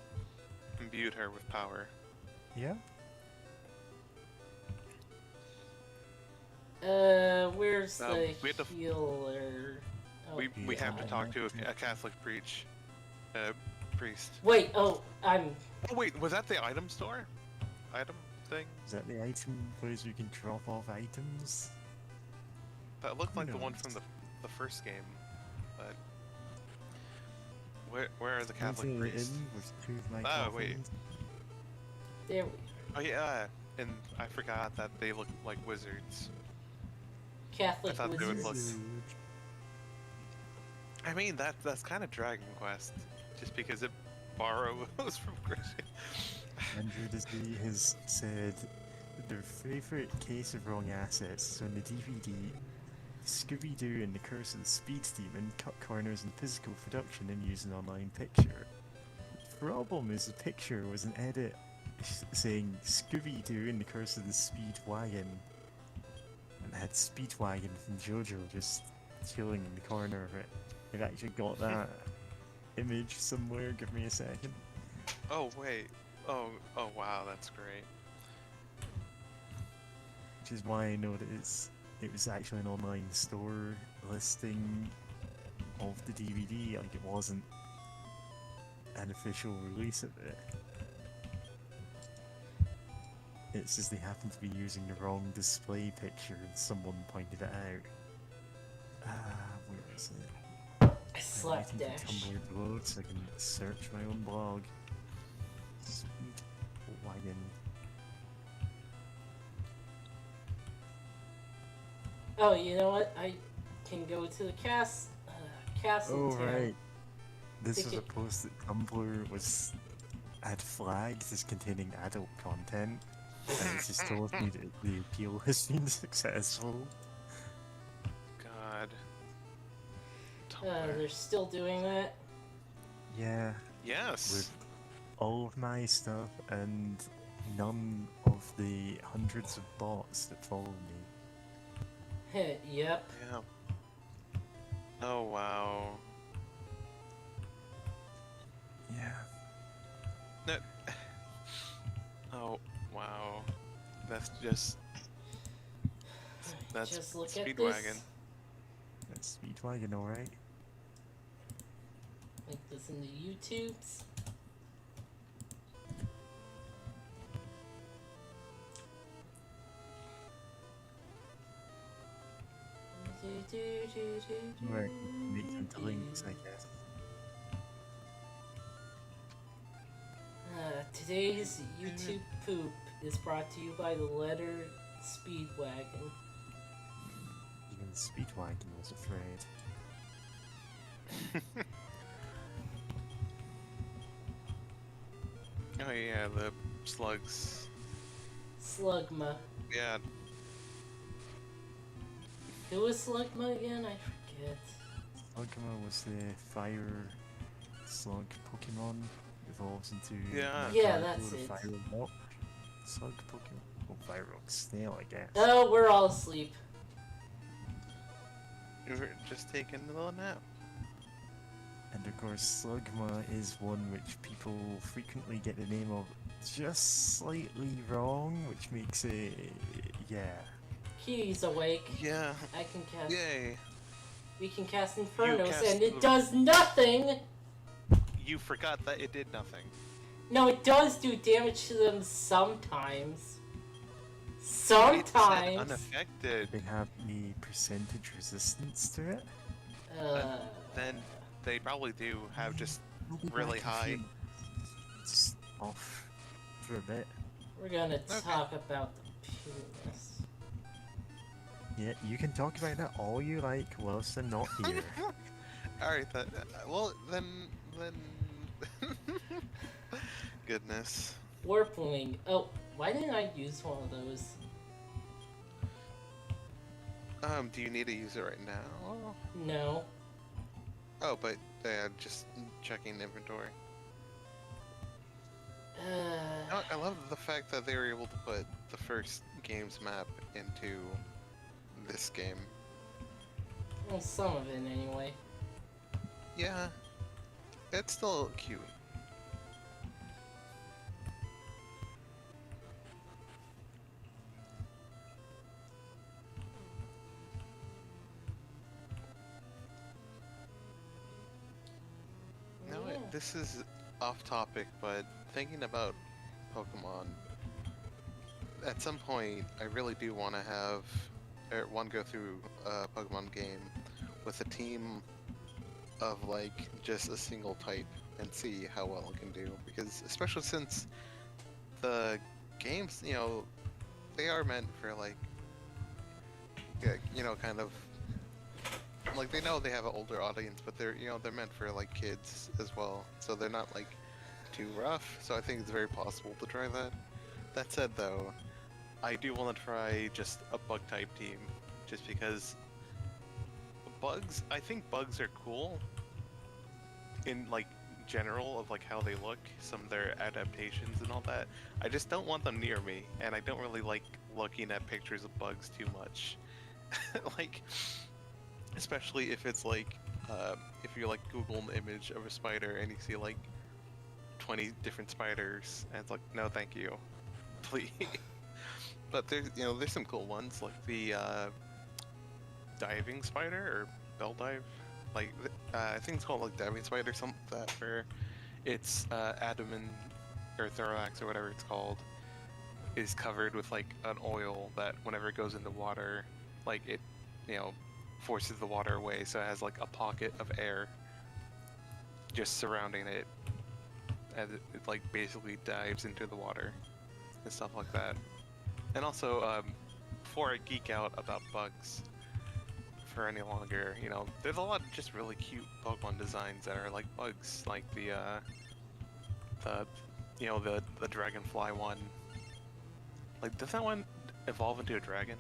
imbued her with power. Yeah? Where's the we have to- healer? Oh, We Yeah, have to I talk to imagine. a Catholic priest. wait, oh, I'm... Oh wait, was that the item store? Item thing? Is that the item place you can drop off items? That looked Who like the one knows? from the first game. But where are the Catholic Enter priests? in with two of my Oh, wait. coffins. There we Oh yeah, and I forgot that they look like wizards. Catholic I thought they would wizards. look- I mean that's kind of Dragon Quest, just because it borrows from Christian. Andrew Disney has said that their favourite case of wrong assets is on the DVD. Scooby-Doo and the Curse of the Speed Demon cut corners in physical production and use an online picture. The problem is the picture was an edit saying Scooby-Doo and the Curse of the Speed Wagon, and it had Speedwagon from JoJo just chilling in the corner of it. I've actually got that image somewhere, give me a second. Oh wait, Oh wow, that's great. Which is why I know that it was actually an online store listing of the DVD, like it wasn't an official release of it. It's just they happened to be using the wrong display picture and someone pointed it out. Where is it? I I'm slept waiting for dash. Tumblr to load so I can search my own blog. Speed wagon. Oh, you know what? I can go to the castle Oh town. right. This was a Ticket. post that Tumblr had flagged as containing adult content, and it just told me that the appeal has been successful. God. Tumblr. They're still doing that. Yeah, Yes. with all of my stuff and none of the hundreds of bots that follow me. Yep. Yeah. Oh wow. Yeah. No. Oh wow. That's just. That's Just look at Speedwagon. this. That's Speedwagon, alright. Link this in the YouTubes. Right, make them to links, I guess. Today's YouTube poop is brought to you by the letter Speedwagon. Even Speedwagon was afraid. Oh yeah, the slugs. Slugma. Yeah. Who was Slugma again? I forget. Slugma was the fire slug Pokemon, evolves into Yeah. Yeah, Magcargo, that's the it. Fire Rock slug Pokemon. Oh, Fire Rock Snail, I guess. Oh, we're all asleep. You were just taking a little nap. And of course, Slugma is one which people frequently get the name of just slightly wrong, which makes it, yeah. He's awake. Yeah. I can cast. Yay. We can cast Infernos, cast and it the- does nothing. You forgot that it did nothing. No, it does do damage to them sometimes. It Sometimes. said unaffected. They have a percentage resistance to it. Then they probably do have just We'll be really back high. in a few- Just off for a bit. We're gonna Okay. talk about the penis. Yeah, you can talk about that all you like whilst I'm not here. Alright, then. Well, then. Goodness. Warpwing. Oh, why didn't I use one of those? Do you need to use it right now? No. Oh, but just checking inventory. I love the fact that they were able to put the first game's map into this game. Well, some of it anyway. Yeah, it's still cute. No, Yeah. this is off topic, but thinking about Pokemon, at some point, I really do want to have one go through a Pokemon game with a team of like just a single type and see how well it can do. Because especially since the games, they are meant for like, kind of like they know they have an older audience, but they're they're meant for like kids as well. So they're not like too rough. So I think it's very possible to try that. That said, though, I do want to try just a bug type team, just because bugs. I think bugs are cool in like general of like how they look, some of their adaptations and all that. I just don't want them near me, and I don't really like looking at pictures of bugs too much. Like, especially if it's like if you like Google an image of a spider and you see like 20 different spiders, and it's like, no, thank you, please. But there's there's some cool ones like the diving spider or bell dive, like I think it's called like diving spider, something like that, where its abdomen or thorax or whatever it's called is covered with like an oil that whenever it goes into water, like it forces the water away, so it has like a pocket of air just surrounding it as it like basically dives into the water and stuff like that. And also, before I geek out about bugs for any longer, there's a lot of just really cute Pokemon designs that are like bugs, like the dragonfly one. Like, does that one evolve into a dragon?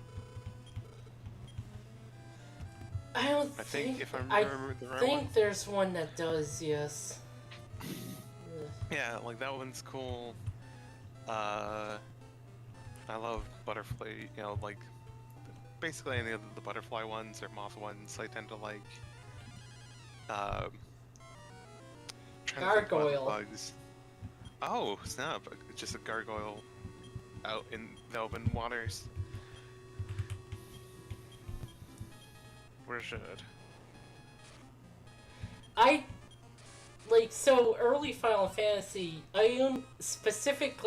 I don't I think if I I remember the right think one. there's one that does, yes. Yeah, like that one's cool. I love butterfly, like basically any of the butterfly ones or moth ones I tend to like. Trying to think about the Gargoyle. bugs. Oh, snap. It's just a gargoyle out in the open waters. Where should? So early Final Fantasy, I own specific,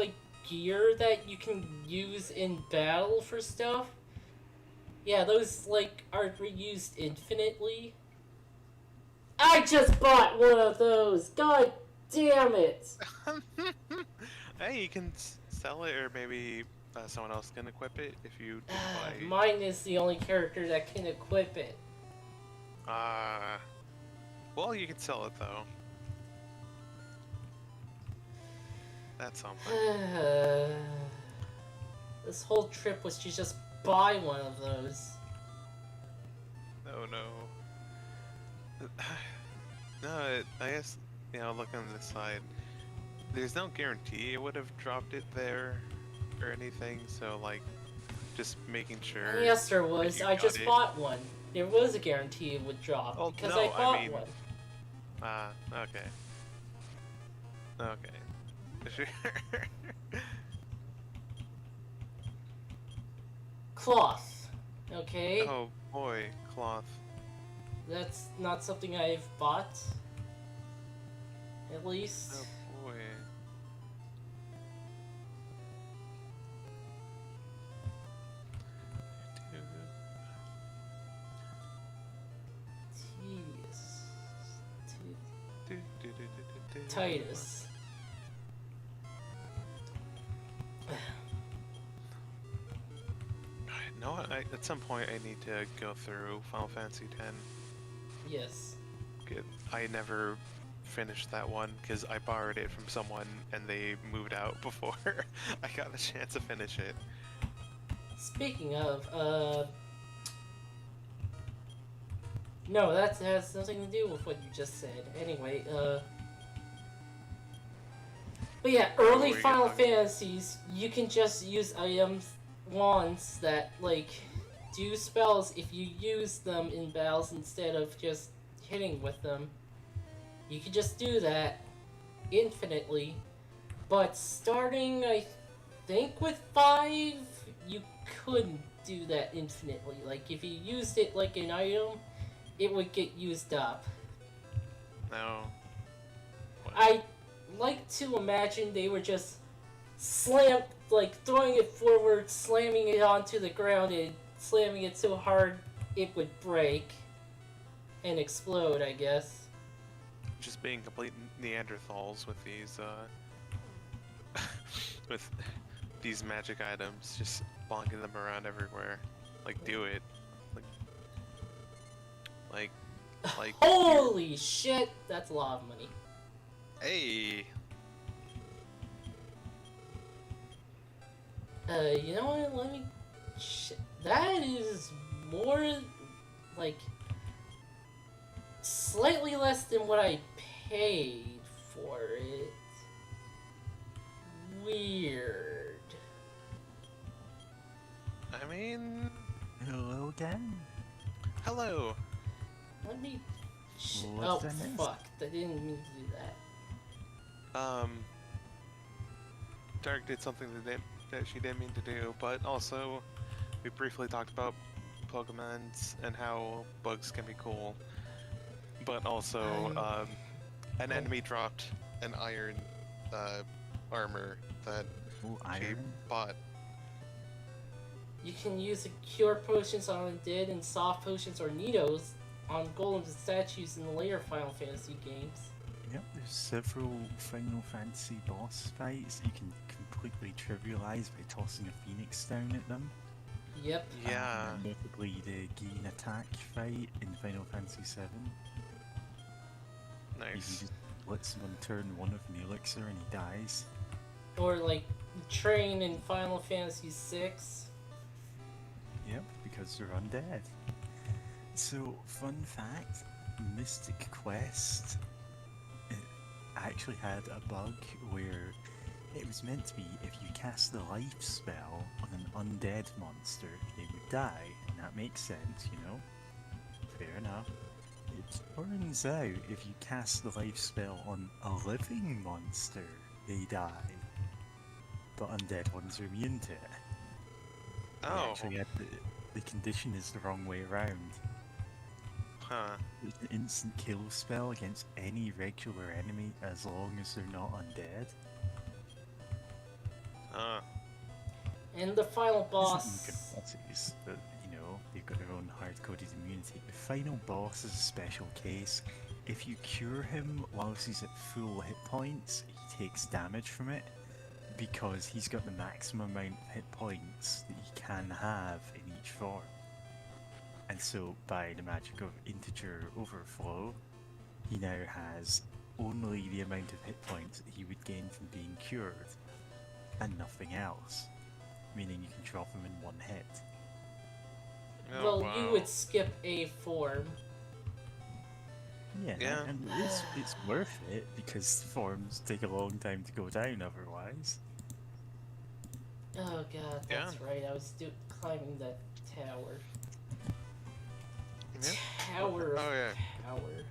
gear that you can use in battle for stuff. Yeah, those, are reused infinitely. I just bought one of those! God damn it! Hey, you can sell it, or maybe someone else can equip it if you buy. Mine is the only character that can equip it. Well, you can sell it though. That's something. This whole trip was to just buy one of those. Oh no. No, I guess, look on this side. There's no guarantee it would have dropped it there or anything, so just making sure. Yes, there was. I just it. bought one. There was a guarantee it would drop because I bought one. Okay. Okay. Sure. Cloth. Okay? Oh boy, cloth. That's not something I've bought. At least. Oh boy. Titus. No, at some point I need to go through Final Fantasy X. Yes. I never finished that one because I borrowed it from someone and they moved out before I got a chance to finish it. Speaking of, no, that has nothing to do with what you just said. Anyway, but yeah, early Final Fantasies, you can just use items, wands that, do spells if you use them in battles instead of just hitting with them. You can just do that infinitely, but starting, I think, with 5, you couldn't do that infinitely. If you used it like an item, it would get used up. No. What? I like to imagine they were just throwing it forward, slamming it onto the ground, and slamming it so hard it would break and explode, I guess. Just being complete Neanderthals with these, with these magic items, just bonking them around everywhere. Do it. Holy shit! That's a lot of money. Hey! You know what? Let me. That is more slightly less than what I paid for it. Weird. I mean... Hello again? Hello! Let me. What's Oh, that next? fuck. I didn't mean to do that. Dark did something that she didn't mean to do, but also we briefly talked about Pokemons and how bugs can be cool. But also, an enemy dropped an iron armor that Oh, she iron. bought. You can use the cure potions on undead and soft potions or Nidos on golems and statues in the later Final Fantasy games. Yep, there's several Final Fantasy boss fights you can completely trivialize by tossing a phoenix down at them. Yep. Yeah. Notably the gain attack fight in Final Fantasy VII. You can Nice. just let someone turn one of an elixir and he dies. Or like train in Final Fantasy VI. Yep, because they're undead. So, fun fact, Mystic Quest actually had a bug where it was meant to be if you cast the life spell on an undead monster, they would die, and that makes sense, you know? Fair enough. It turns out if you cast the life spell on a living monster, they die. But undead ones are immune to it. They Oh. actually had the condition is the wrong way around. Huh. It's an instant kill spell against any regular enemy as long as they're not undead. And the final boss. Isn't bosses, but you know, they've got their own hard-coded immunity. The final boss is a special case. If you cure him whilst he's at full hit points, he takes damage from it because he's got the maximum amount of hit points that he can have in each form. And so, by the magic of integer overflow, he now has only the amount of hit points that he would gain from being cured, and nothing else. Meaning you can drop him in one hit. Oh, Well, wow. you would skip a form. Yeah, Yeah. and it's worth it because forms take a long time to go down otherwise. Oh god, that's right. I was climbing that tower. Yeah. Tower of Oh, yeah. power.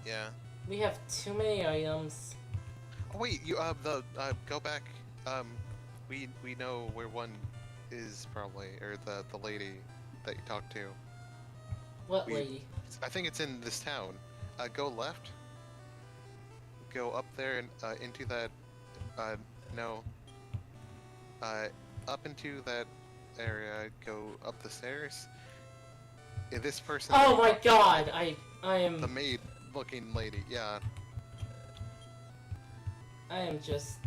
Yeah. We have too many items. Oh wait, you go back. We know where one is probably, or the lady that you talked to. What We- lady? I think it's in this town. Go left. Go up there and into that. No. Up into that area. Go up the stairs. This person. Oh my god! I am. The maid-looking lady. Yeah. I am just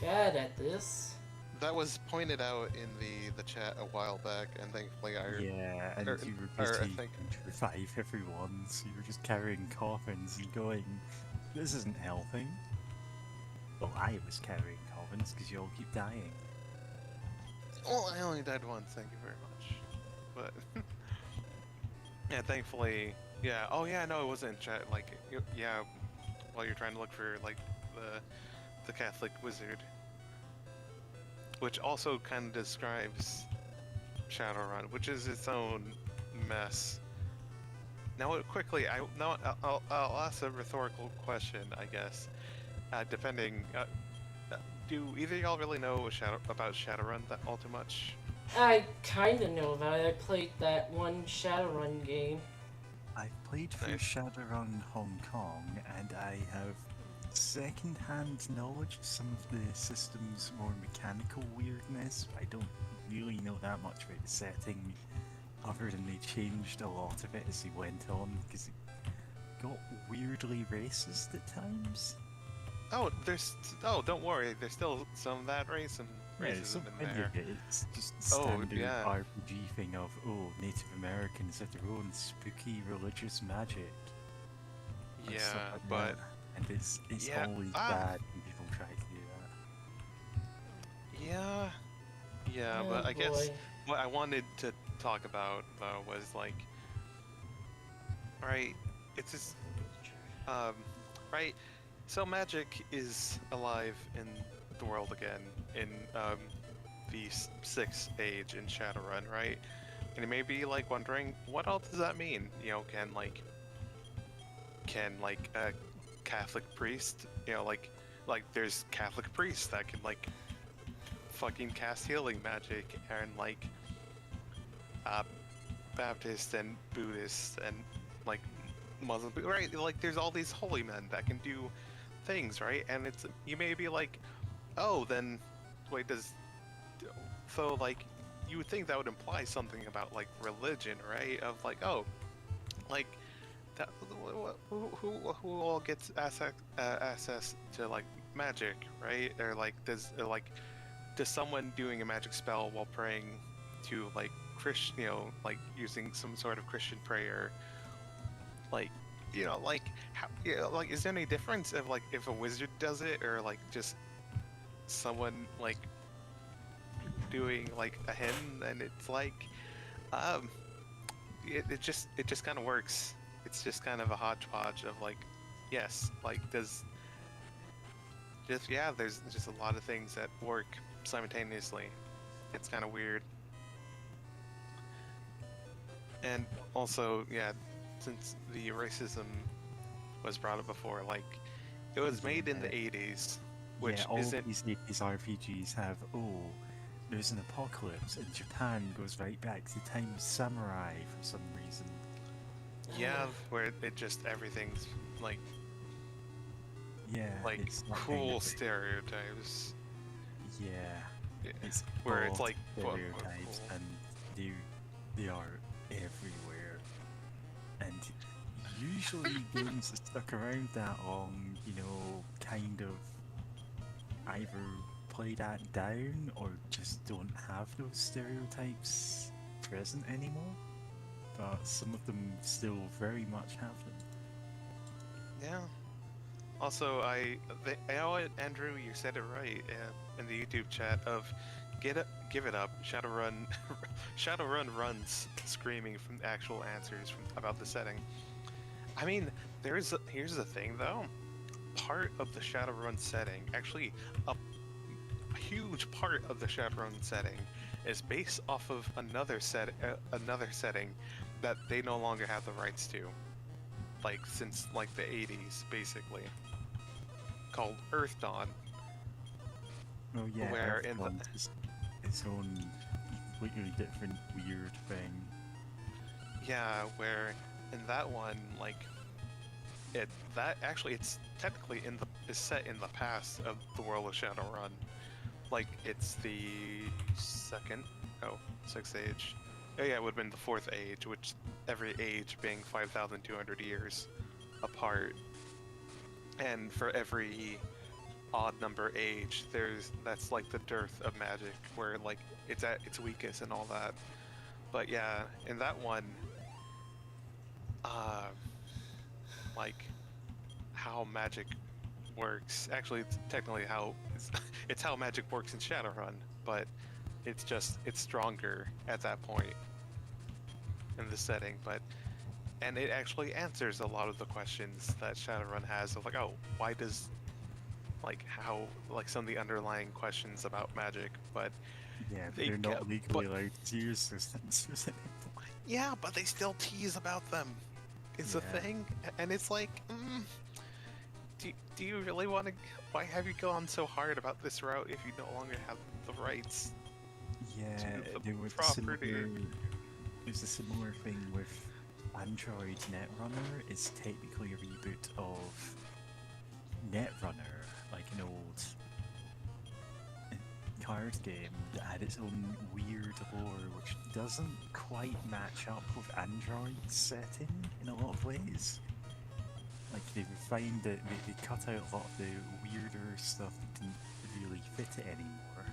bad at this. That was pointed out in the chat a while back, and thankfully I. Yeah, and or- you were or I busy think- trying to revive everyone, so you were just carrying coffins and going, this isn't helping. Well, I was carrying coffins because you all keep dying. Well, I only died once. Thank you very much. But yeah, thankfully, yeah. Oh yeah, no, it wasn't in chat. Like, yeah, while you're trying to look for like the Catholic wizard, which also kind of describes Shadowrun, which is its own mess. Now, quickly, I'll ask a rhetorical question, I guess. Depending, do either of y'all really know about Shadowrun all too much? I kinda know about it. I played that one Shadowrun game. I've played through Nice. Shadowrun Hong Kong, and I have second-hand knowledge of some of the system's more mechanical weirdness. I don't really know that much about the setting, other than they changed a lot of it as they went on, because it got weirdly racist at times. Oh, don't worry. There's still some of that racism So in many there. of it, it's just Oh, standard yeah. RPG thing of, oh, Native Americans have their own spooky religious magic. and stuff Yeah, like but that. And it's yeah, always bad when people try to do that. yeah, Oh, but I guess boy. what I wanted to talk about though was like, right, it's just, right. So magic is alive in the world again in the 6th age in Shadowrun, right? And you may be like wondering, what else does that mean? You know, can like can like a Catholic priest, you know, like there's Catholic priests that can like fucking cast healing magic, and like Baptists and Buddhists and like Muslim, right? Like there's all these holy men that can do things, right? And it's, you may be like, oh, then wait, so like you would think that would imply something about like religion, right? Of like, oh, like that who all gets access to like magic, right? Or like does someone doing a magic spell while praying to like Christian, you know, like using some sort of Christian prayer, like, you know, like how, you know, like is there any difference of like if a wizard does it or like just someone like doing like a hymn? And it's like it just kind of works. It's just kind of a hodgepodge of like, yes, like there's just a lot of things that work simultaneously. It's kind of weird. And also, yeah, since the racism was brought up before, like it was made in the 80s, which yeah, all isn't. these 80s RPGs have, oh, there's an apocalypse, and Japan goes right back to the time of samurai for some reason. Yeah, where it just everything's like It's that kind cool of- stereotypes. Yeah, Yeah, it's where it's all like stereotypes, cool. and they are everywhere. And usually games that stuck around that long, you know, kind of either play that down or just don't have those stereotypes present anymore. But some of them still very much have them. Yeah. Also, you know what, Andrew, you said it right in the YouTube chat of give it up. Shadowrun, Shadowrun runs screaming from actual answers about the setting. I mean, here's the thing though. Part of the Shadowrun setting, actually, a huge part of the Shadowrun setting, is based off of another setting that they no longer have the rights to, like since like the 80s, basically, called Earth Dawn. Oh yeah, Where in Earthbound is its own completely different weird thing. Yeah, where in that one, like it's technically is set in the past of the world of Shadowrun. Like it's the sixth age. Oh yeah, it would have been the fourth age, which every age being 5,200 years apart. And for every odd number age, that's like the dearth of magic, where like it's at its weakest and all that. But yeah, in that one, like how magic works. Actually, it's technically it's how magic works in Shadowrun, but it's stronger at that point in the setting. And it actually answers a lot of the questions that Shadowrun has of like, oh, why does some of the underlying questions about magic, but Yeah, but They they're not get- legally but- allowed to use those answers anymore. yeah, but they still tease about them. It's a Yeah. thing, and it's like, do you really want to? Why have you gone so hard about this route if you no longer have the rights? Yeah, the there was property. there's a similar thing with Android Netrunner. It's technically a reboot of Netrunner, like an old card game that had its own weird lore, which doesn't quite match up with Android's setting in a lot of ways. Like they refined it, they cut out a lot of the weirder stuff that didn't really fit it anymore,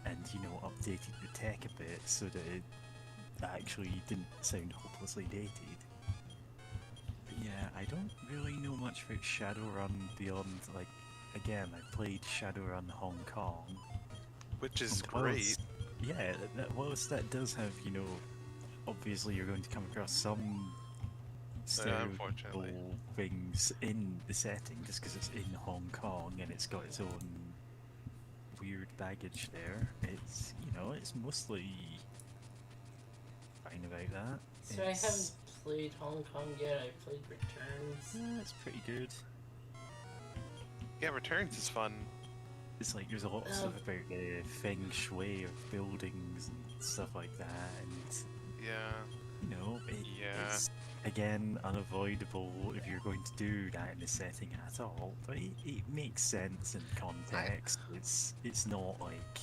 and updated the tech a bit so that it actually didn't sound hopelessly dated. But yeah, I don't really know much about Shadowrun beyond, like, again, I played Shadowrun Hong Kong. Which is and great. Yeah, whilst that does have, obviously you're going to come across some unfortunately. stereotypical things in the setting just because it's in Hong Kong and it's got its own weird baggage there. It's, it's mostly fine about that. So I haven't played Hong Kong yet. I played Returns. Yeah, it's pretty good. Yeah, Returns is fun. It's like there's lots of about feng shui of buildings and stuff like that, and Yeah. you know, Yeah. it's again unavoidable if you're going to do that in the setting at all. But it makes sense in context. It's not like,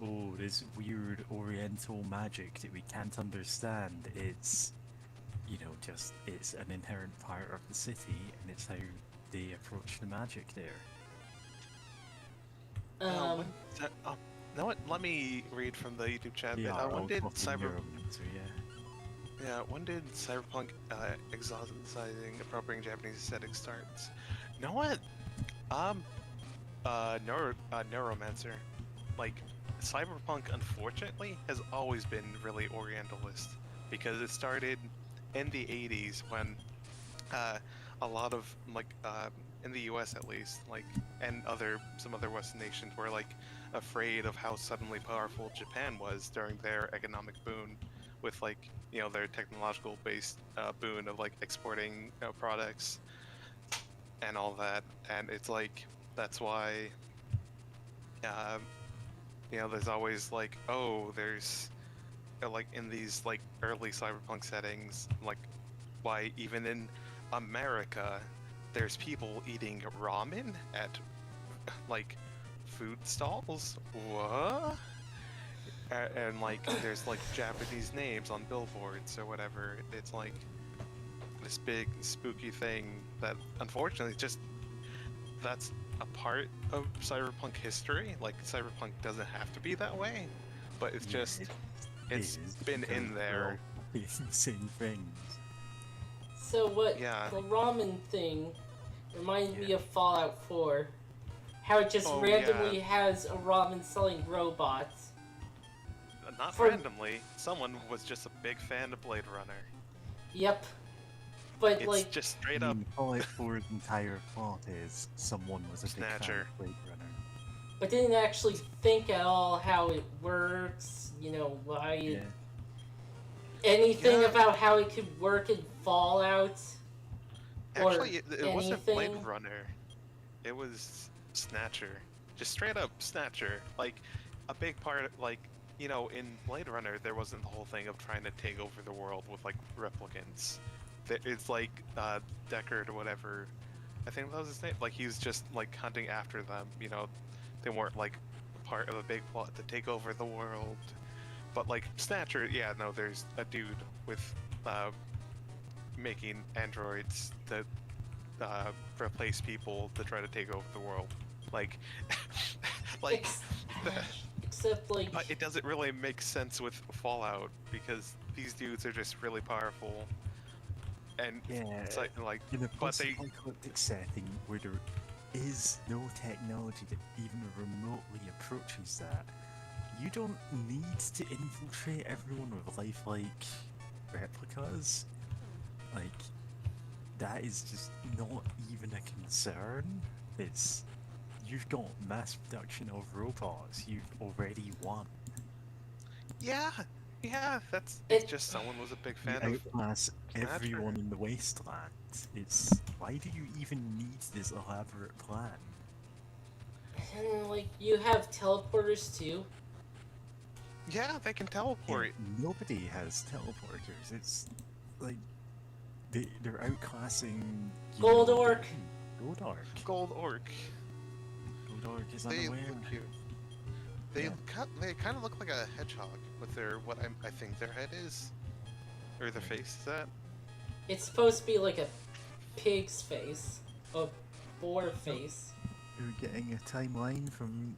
oh, this weird Oriental magic that we can't understand. It's, you know, just it's an inherent part of the city, and it's how they approach the magic there. Now what? Let me read from the YouTube chat. Yeah, When did Cyber? So yeah. Yeah, when did Cyberpunk exoticizing appropriating Japanese aesthetic starts? You know what? Neuromancer. Like, Cyberpunk, unfortunately, has always been really Orientalist because it started in the 80s when a lot of in the U.S. at least, and some other Western nations were afraid of how suddenly powerful Japan was during their economic boom, with their technological based boon of exporting products and all that, and it's that's why there's always there's in these early cyberpunk settings, why even in America there's people eating ramen at food stalls. What? And there's Japanese names on billboards or whatever. It's this big spooky thing that unfortunately that's a part of cyberpunk history. Cyberpunk doesn't have to be that way, but it's just it's been in there. Same things. So what? Yeah. The ramen thing reminds me of Fallout 4. How it just randomly has a ramen selling robots. Not randomly. Someone was just a big fan of Blade Runner. Yep. But it's just straight up. Fallout 4's entire plot is someone was a big fan of Blade Runner. But didn't actually think at all how it works, why it... Anything about how it could work in Fallout? Actually, it wasn't Blade Runner. It was Snatcher. Just straight up Snatcher. A big part, in Blade Runner, there wasn't the whole thing of trying to take over the world with, replicants. It's Deckard or whatever. I think that was his name. He was just, hunting after them, They weren't, part of a big plot to take over the world. But, Snatcher, yeah, no, there's a dude with, making androids that, replace people to try to take over the world. Except, it doesn't really make sense with Fallout, because these dudes are just really powerful. And it's in a post-apocalyptic setting where there is no technology that even remotely approaches that, you don't need to infiltrate everyone with lifelike replicas. That is just not even a concern. You've got mass production of robots. You've already won. Yeah, it's just someone was a big fan of outclass everyone in the wasteland. Why do you even need this elaborate plan? And you have teleporters too. Yeah, they can teleport. Yeah, nobody has teleporters. It's they're outclassing Gold Orc. Gold Orc. Gold Orc. Gold Orc is unaware. They kind of look like a hedgehog with what I think their head is, or their face is that. It's supposed to be like a pig's face, a boar face. You're getting a timeline from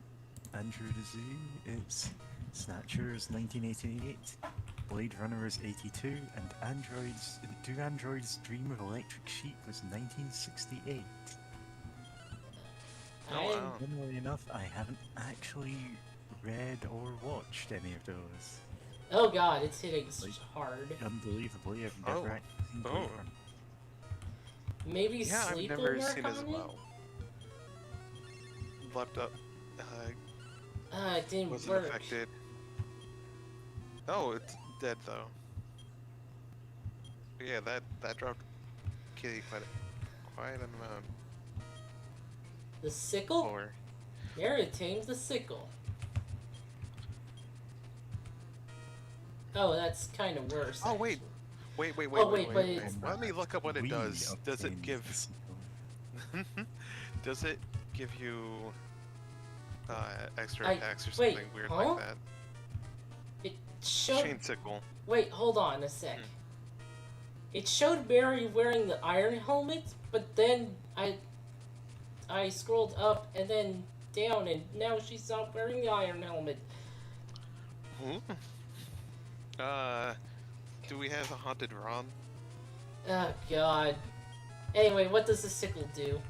Andrew the Zoo. It's Snatcher's 1988, Blade Runner is 82, and Do Androids Dream of Electric Sheep was 1968. Oh wow. Funnily enough, I haven't actually read or watched any of those. Oh god, it's hitting hard. Unbelievably, I've never actually seen Blade Runner. Maybe I've Sleep never will work seen on as it? well. Leapt up. It didn't Wasn't work. affected. Oh, it's dead though. Yeah, that dropped Kitty quite an amount. The sickle? Or Mary tamed the sickle. Oh, that's kind of worse. oh wait, actually. wait. It's- Let me look up what it We does. Does it obtained give? the sequel. Does it give you extra I- attacks or wait, something weird huh? like that? It showed. Chain sickle. Wait, hold on a sec. Hmm. It showed Mary wearing the iron helmet, but then I scrolled up and then down, and now she's not wearing the iron helmet. Ooh. Do we have a haunted Ron? Oh god. Anyway, what does the sickle do?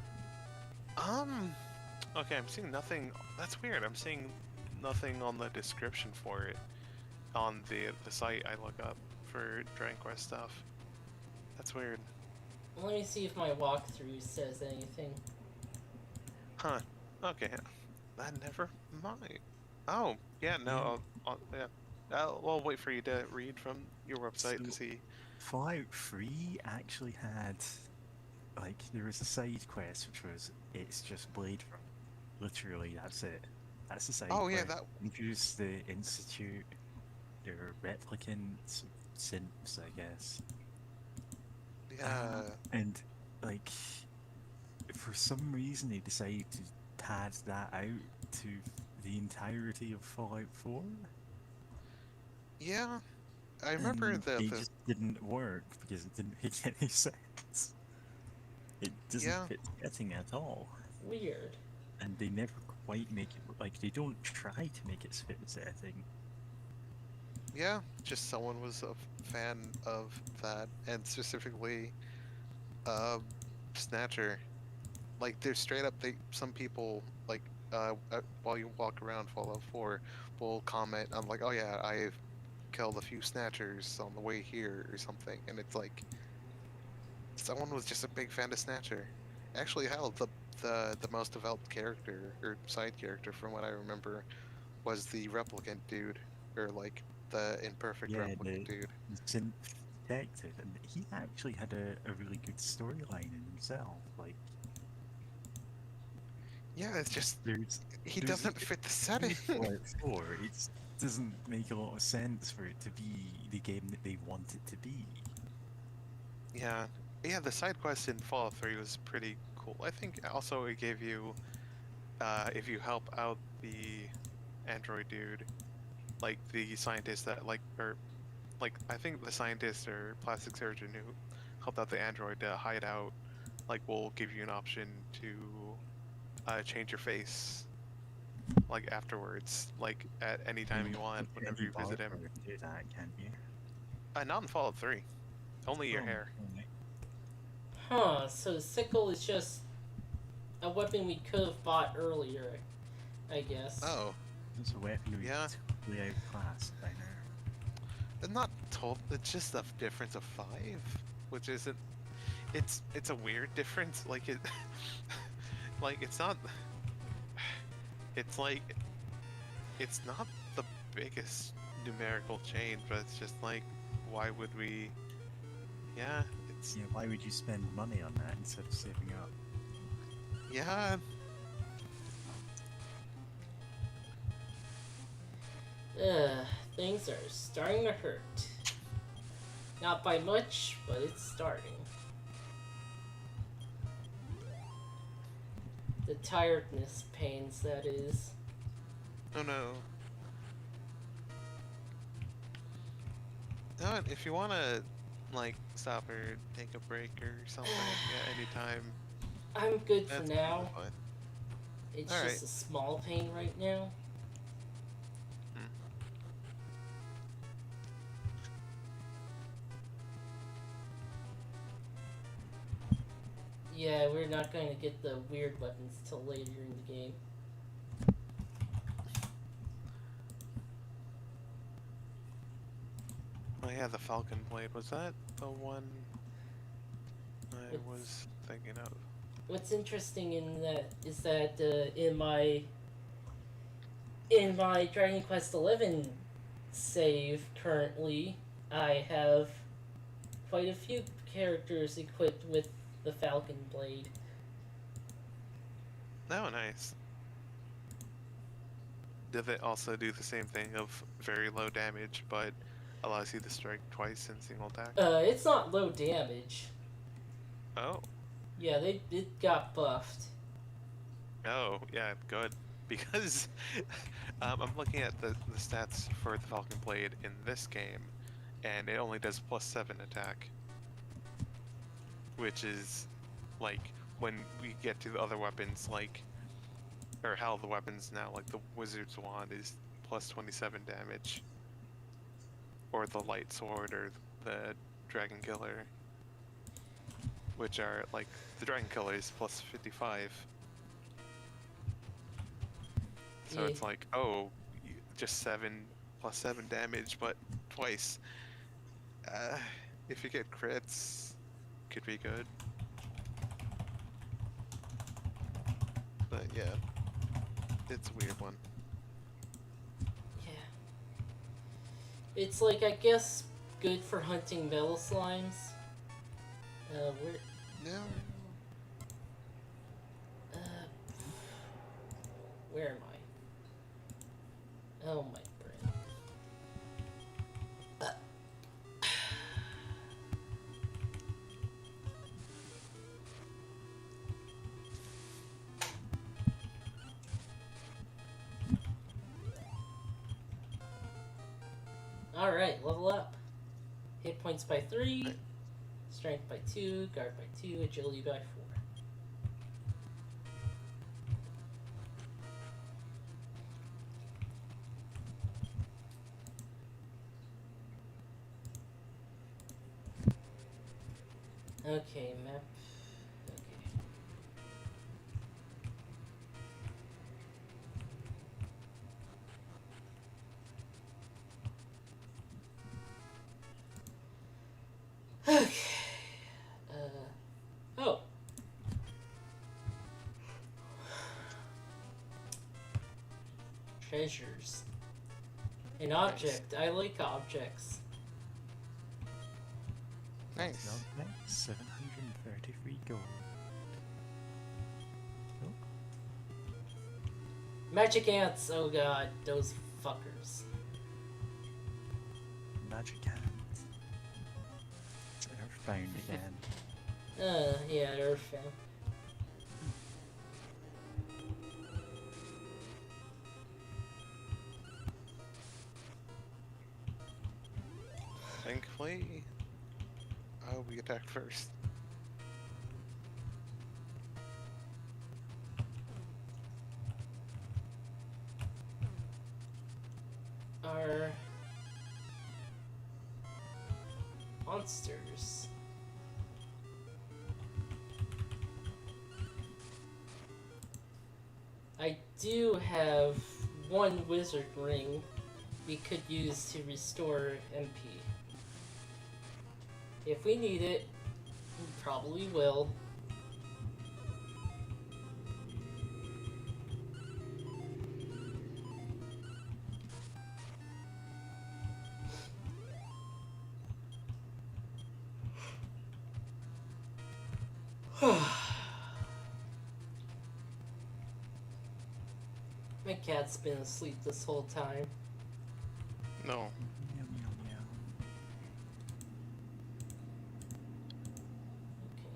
Okay, I'm seeing nothing. That's weird. I'm seeing nothing on the description for it on the site I look up for Dragon Quest stuff. That's weird. Let me see if my walkthrough says anything. Huh. Okay. That never mind. Oh, yeah, no, yeah. I'll wait for you to read from your website to So- see. Fallout 3 actually had, like, there was a side quest which was, it's just Blade Run. Literally, that's it. That's the side Oh, yeah, quest. that. Introduce the Institute, their replicants, synths, I guess. Yeah. And, like, for some reason they decided to pad that out to the entirety of Fallout 4. Yeah. I remember and the. it just didn't work because it didn't make any sense. It doesn't Yeah. fit the setting at all. Weird. And they never quite make it, like, they don't try to make it fit the setting. Yeah, just someone was a fan of that, and specifically, Snatcher. Like, they're straight up. Some people like, while you walk around Fallout 4, will comment on like, oh yeah, I've killed a few Snatchers on the way here or something, and it's like, someone was just a big fan of Snatcher. Actually, hell, the most developed character or side character from what I remember was the replicant dude, or like the imperfect Yeah, replicant dude. the synth detective, and he actually had a really good storyline in himself. Like, Yeah, it's just he there's doesn't fit the setting. Fallout 4, it doesn't make a lot of sense for it to be the game that they want it to be. Yeah, the side quest in Fallout 3 was pretty cool. I think also it gave you, if you help out the android dude, like the scientist that I think the scientist or plastic surgeon who helped out the android to hide out, like will give you an option to change your face, like afterwards, like at any time you want, whenever you visit him. You can do that, can't you? Not in Fallout 3, only your Oh, hair. okay. Huh, so the sickle is just a weapon we could have bought earlier, I guess. Oh, It's a weapon we Yeah. totally outclassed by now. not told. It's just a difference of 5, which isn't. It's a weird difference. Like it, like it's not. It's like, it's not the biggest numerical change, but it's just like, why would we? Yeah, it's Yeah, why would you spend money on that instead of saving up? yeah. Things are starting to hurt. Not by much, but it's starting. The tiredness pains, that is. Oh no. No, if you wanna like stop or take a break or something, yeah, anytime. I'm good for That's now. fine. It's Alright. just a small pain right now. Yeah, we're not going to get the weird weapons till later in the game. Oh yeah, the Falcon Blade, was that the one I It's- was thinking of? What's interesting in that is that in my Dragon Quest XI save currently, I have quite a few characters equipped with the Falcon Blade. Oh, nice. Does it also do the same thing of very low damage, but allows you to strike twice in single attack? It's not low damage. Oh. Yeah, it got buffed. Oh, yeah, good. Because I'm looking at the stats for the Falcon Blade in this game, and it only does +7 attack. Which is, like, when we get to the other weapons, like, or how the weapons now, like the Wizard's Wand is +27 damage. Or the Light Sword, or the Dragon Killer. Which are, like, the Dragon Killer is +55. So Yeah. it's like, oh, just +7 damage, but twice. If you get crits, could be good. But yeah, it's a weird one. Yeah. It's like, I guess, good for hunting metal slimes. Where? No. Where am I? Oh, my brain. Alright, level up. Hit points by 3, strength by 2, guard by 2, agility by 4. Okay, map. Okay. Okay. Oh. Treasures. An object. I like objects. Nice. Not next. 733 gold. Oh, Magic ants. Oh god, those fuckers. magic hands. Earthbound again. Yeah, they're found. Thankfully, I'll be attacked first. Are monsters. I do have one wizard ring we could use to restore MP. If we need it, we probably will. My cat's been asleep this whole time. No. Meow, meow, meow. Okay.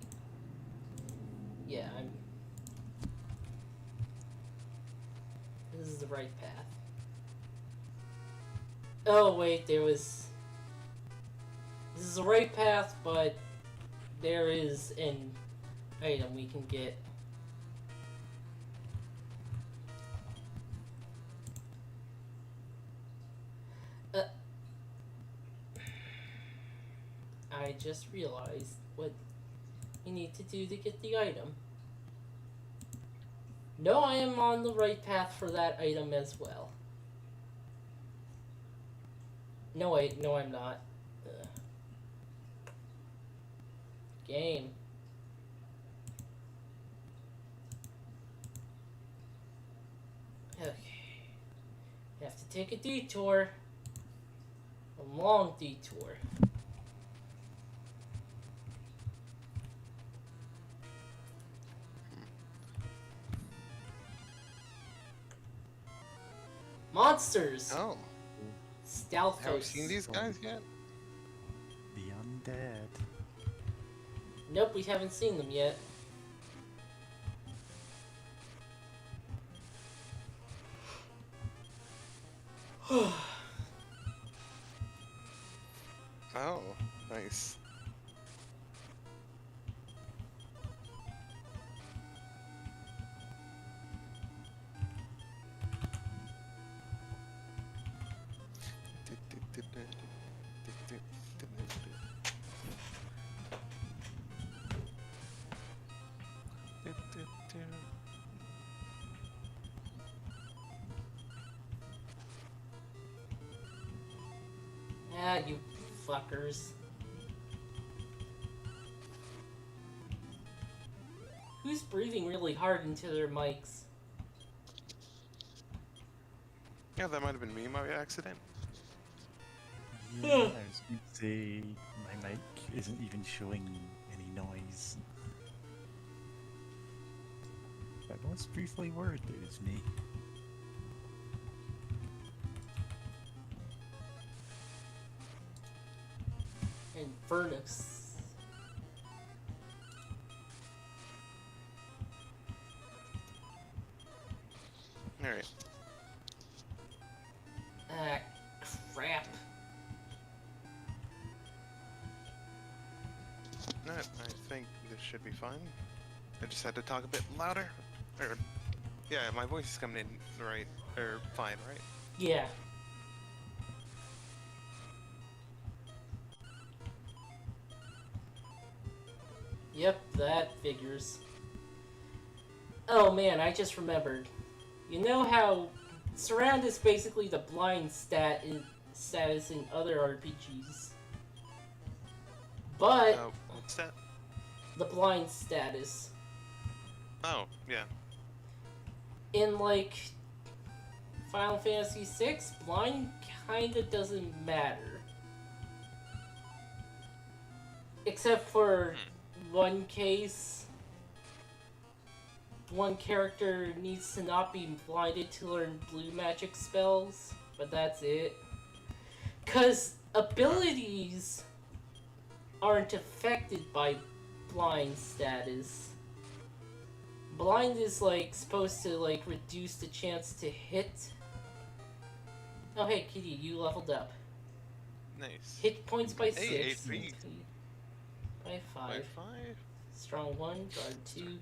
Yeah, This is the right path. Oh wait, this is the right path, but there is an item we can get. I just realized what you need to do to get the item. No, I am on the right path for that item as well. No, wait, no, I'm not. Game. Okay. I have to take a detour. A long detour. Monsters! Oh, Stealth have we face. seen these guys yet? The undead. Nope, we haven't seen them yet. Oh, nice. Ah, you fuckers. Who's breathing really hard into their mics? Yeah, that might have been me by accident. Yeah, I was going to say my mic isn't even showing any noise. I was briefly worried that it was me. Infernus. Alright. Ah, crap. Alright, I think this should be fine. I just had to talk a bit louder. Or, yeah, my voice is coming in right, or fine, right? Yeah. Yep, that figures. Oh man, I just remembered. You know how Surround is basically the blind status in other RPGs. But What's that? the blind status. Oh, yeah. In like Final Fantasy VI, blind kinda doesn't matter. Except for one case. One character needs to not be blinded to learn blue magic spells, but that's it. 'Cause abilities aren't affected by blind status. Blind is like supposed to like reduce the chance to hit. Oh hey Kitty, you leveled up. Nice. Hit points by Hey, 6. HP. By 5. 5. Strong 1, guard 2,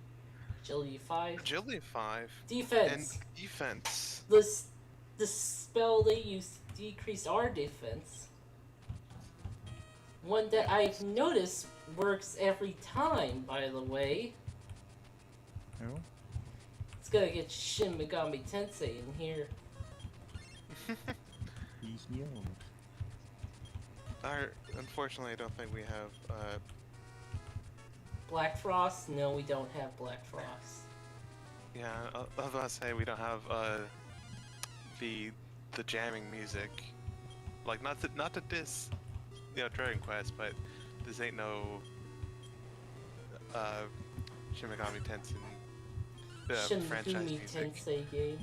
agility 5. Agility 5. Defense. And defense. The spell they use to decrease our defense. One that I've noticed works every time, by the way. Oh? It's gonna get Shin Megami Tensei in here. He's healed. Unfortunately, I don't think we have, Black Frost? No, we don't have Black Frost. yeah, I was about to say we don't have, the jamming music. Like, not to diss, you know, Dragon Quest, but this ain't no, Shin Megami Tensei, franchise Shin music. Tensei game.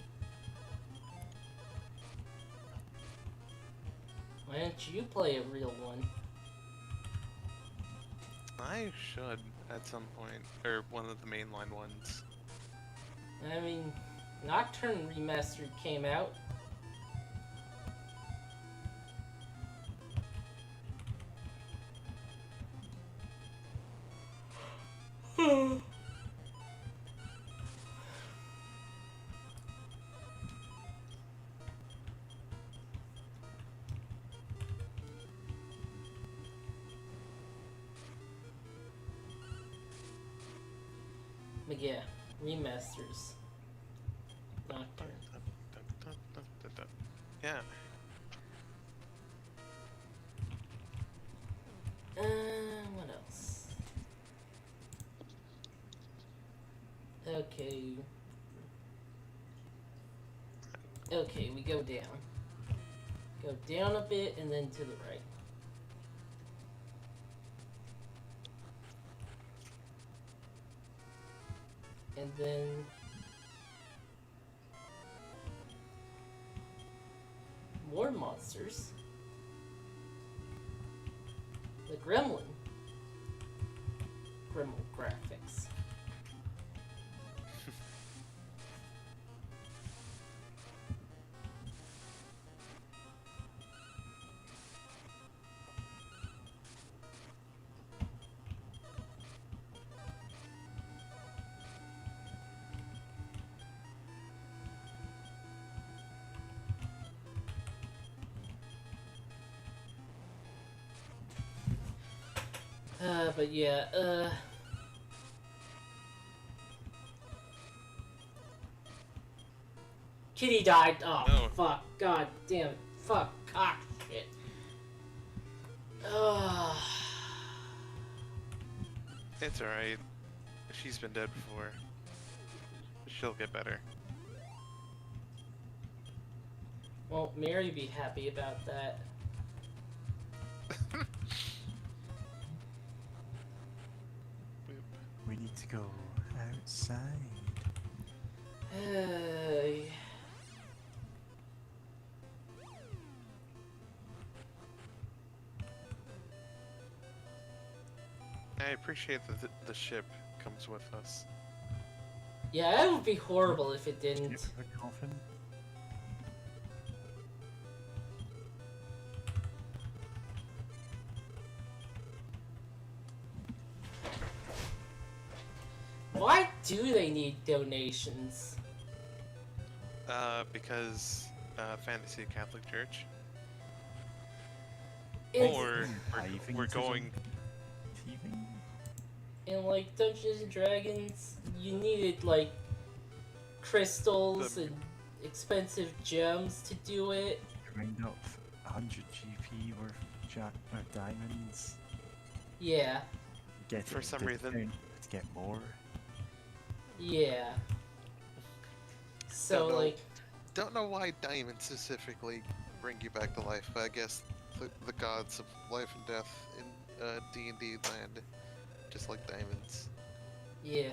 Why don't you play a real one? I should at some point, or one of the mainline ones. I mean, Nocturne Remastered came out. But yeah, remasters. Nocturne. Yeah. What else? Okay. Okay, we go down. Go down a bit and then to the right. And then more monsters. The Gremlin. Gremlin graphics. But yeah, Kitty died. Oh, No. fuck. God damn it. Fuck. Cock shit. Ugh. It's alright. She's been dead before. She'll get better. Won't Mary be happy about that? We need to go outside. Hey. I appreciate that the ship comes with us. Yeah, it would be horrible if it didn't. Skip the coffin. Why do they need donations? Because Fantasy Catholic Church. It's, Or Diving we're to them. going. Thieving? in like Dungeons and Dragons, you needed like crystals The- and expensive gems to do it. Grind up 100 GP worth of diamonds. Yeah, Get For it some discount reason- to get more. yeah. So Don't know. like, Don't know why diamonds specifically bring you back to life, but I guess the gods of life and death in D&D land just like diamonds. yeah.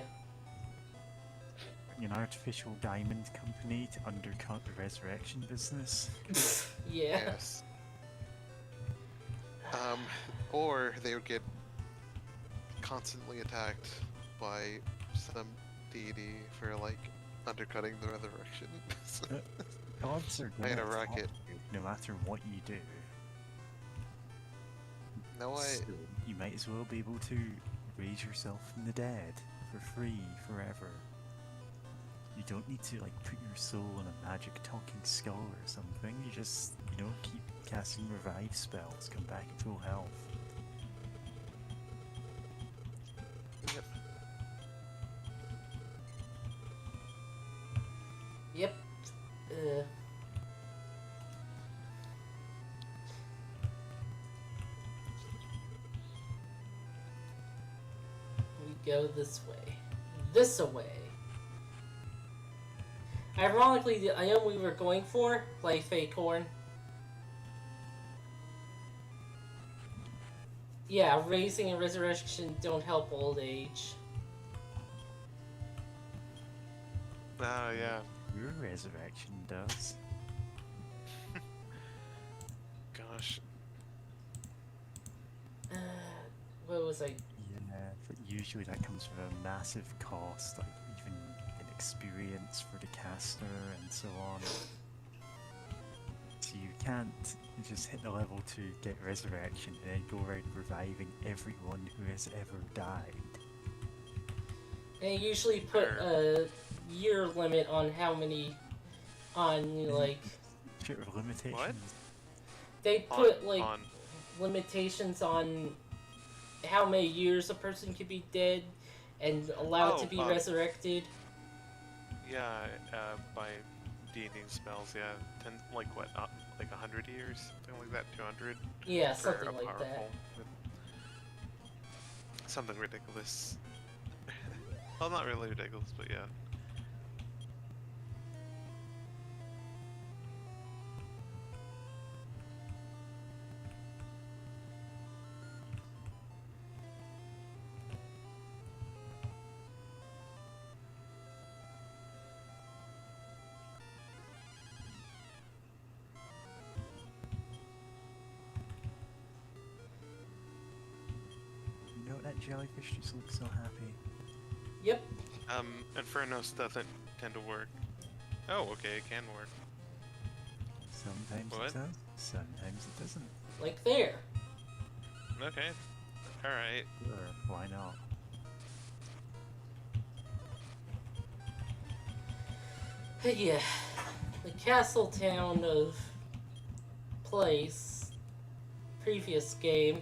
An artificial diamond company to undercut the resurrection business. Yeah. Yes. Or they would get constantly attacked by some deity for like undercutting the resurrection. Gods are I had gonna a attack rocket. you no matter what you do. No, So you might as well be able to raise yourself from the dead for free forever. You don't need to like put your soul in a magic talking skull or something. You just, keep casting revive spells, come back at full health. Yep. Yep. We go this way. This away. Ironically, the item we were going for, Life Acorn. Yeah, raising and resurrection don't help old age. Ah, yeah. Your resurrection does. Gosh. What was I? Yeah, but usually that comes with a massive cost, like even in experience for the caster and so on. So you can't just hit the level to get resurrection and then go around reviving everyone who has ever died. They usually put a year limit on how many, like, Sort of limitations. they put like on limitations on how many years a person could be dead and allowed to be resurrected. yeah, by D&D spells, yeah, 10, like what, like 100 years, something like that, 200. Yeah, for something a like that. powerful- Something ridiculous. Well, not really ridiculous, but yeah. jellyfish just look so happy. Yep. Infernos doesn't tend to work. Oh, okay, it can work. Sometimes What? it does, sometimes it doesn't. Like there. Okay. Alright. Sure, why not? Yeah. The castle town of place, previous game,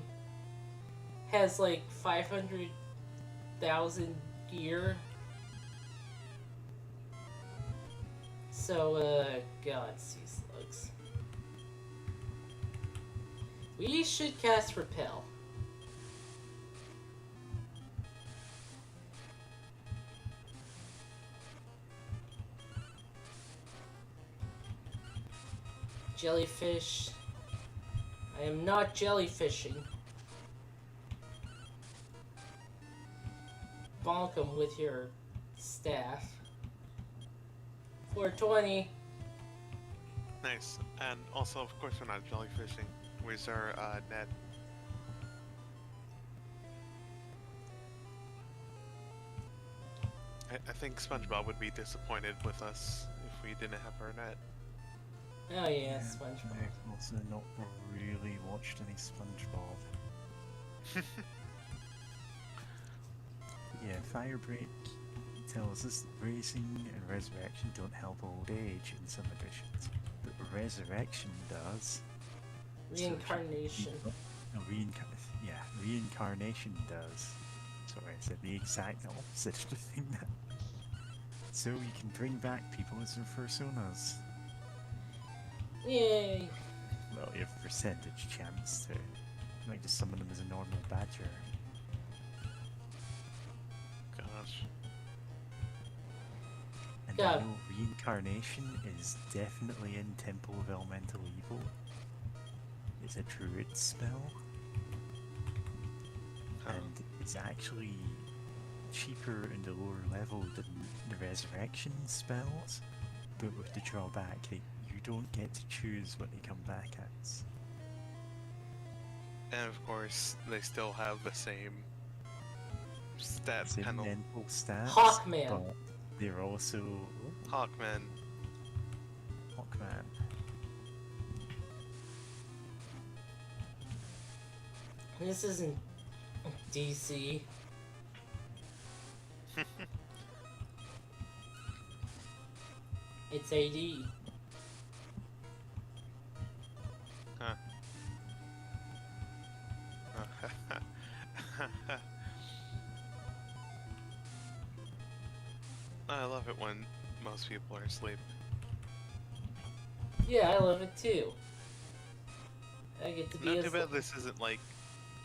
has like 500,000 gear. So, God, sea slugs. We should cast Repel. Jellyfish. I am not jellyfishing. Bonk him with your staff. 420. Nice. And also, of course, we're not jellyfishing. Where's our net? I think SpongeBob would be disappointed with us if we didn't have our net. Oh yeah, SpongeBob. I've also not really watched any SpongeBob. Yeah, Firebreak tells us that raising and resurrection don't help old age in some editions, but resurrection does. Reincarnation. Reincarnation does. Sorry, I said the exact opposite of the thing that. So you can bring back people as their personas. Yay. Well, you have a percentage chance to. You might just summon them as a normal badger. Gosh. And Yeah. I know reincarnation is definitely in Temple of Elemental Evil. It's a druid spell. Huh. And it's actually cheaper and a lower level than the resurrection spells, but with the drawback that you don't get to choose what they come back as. And of course, they still have the same stat Same panel. mental stats, Hawkman. but they're also Hawkman. Hawkman. This isn't DC. It's AD. Huh. I love it when most people are asleep. Yeah, I love it too. I get to be Not as too bad this isn't like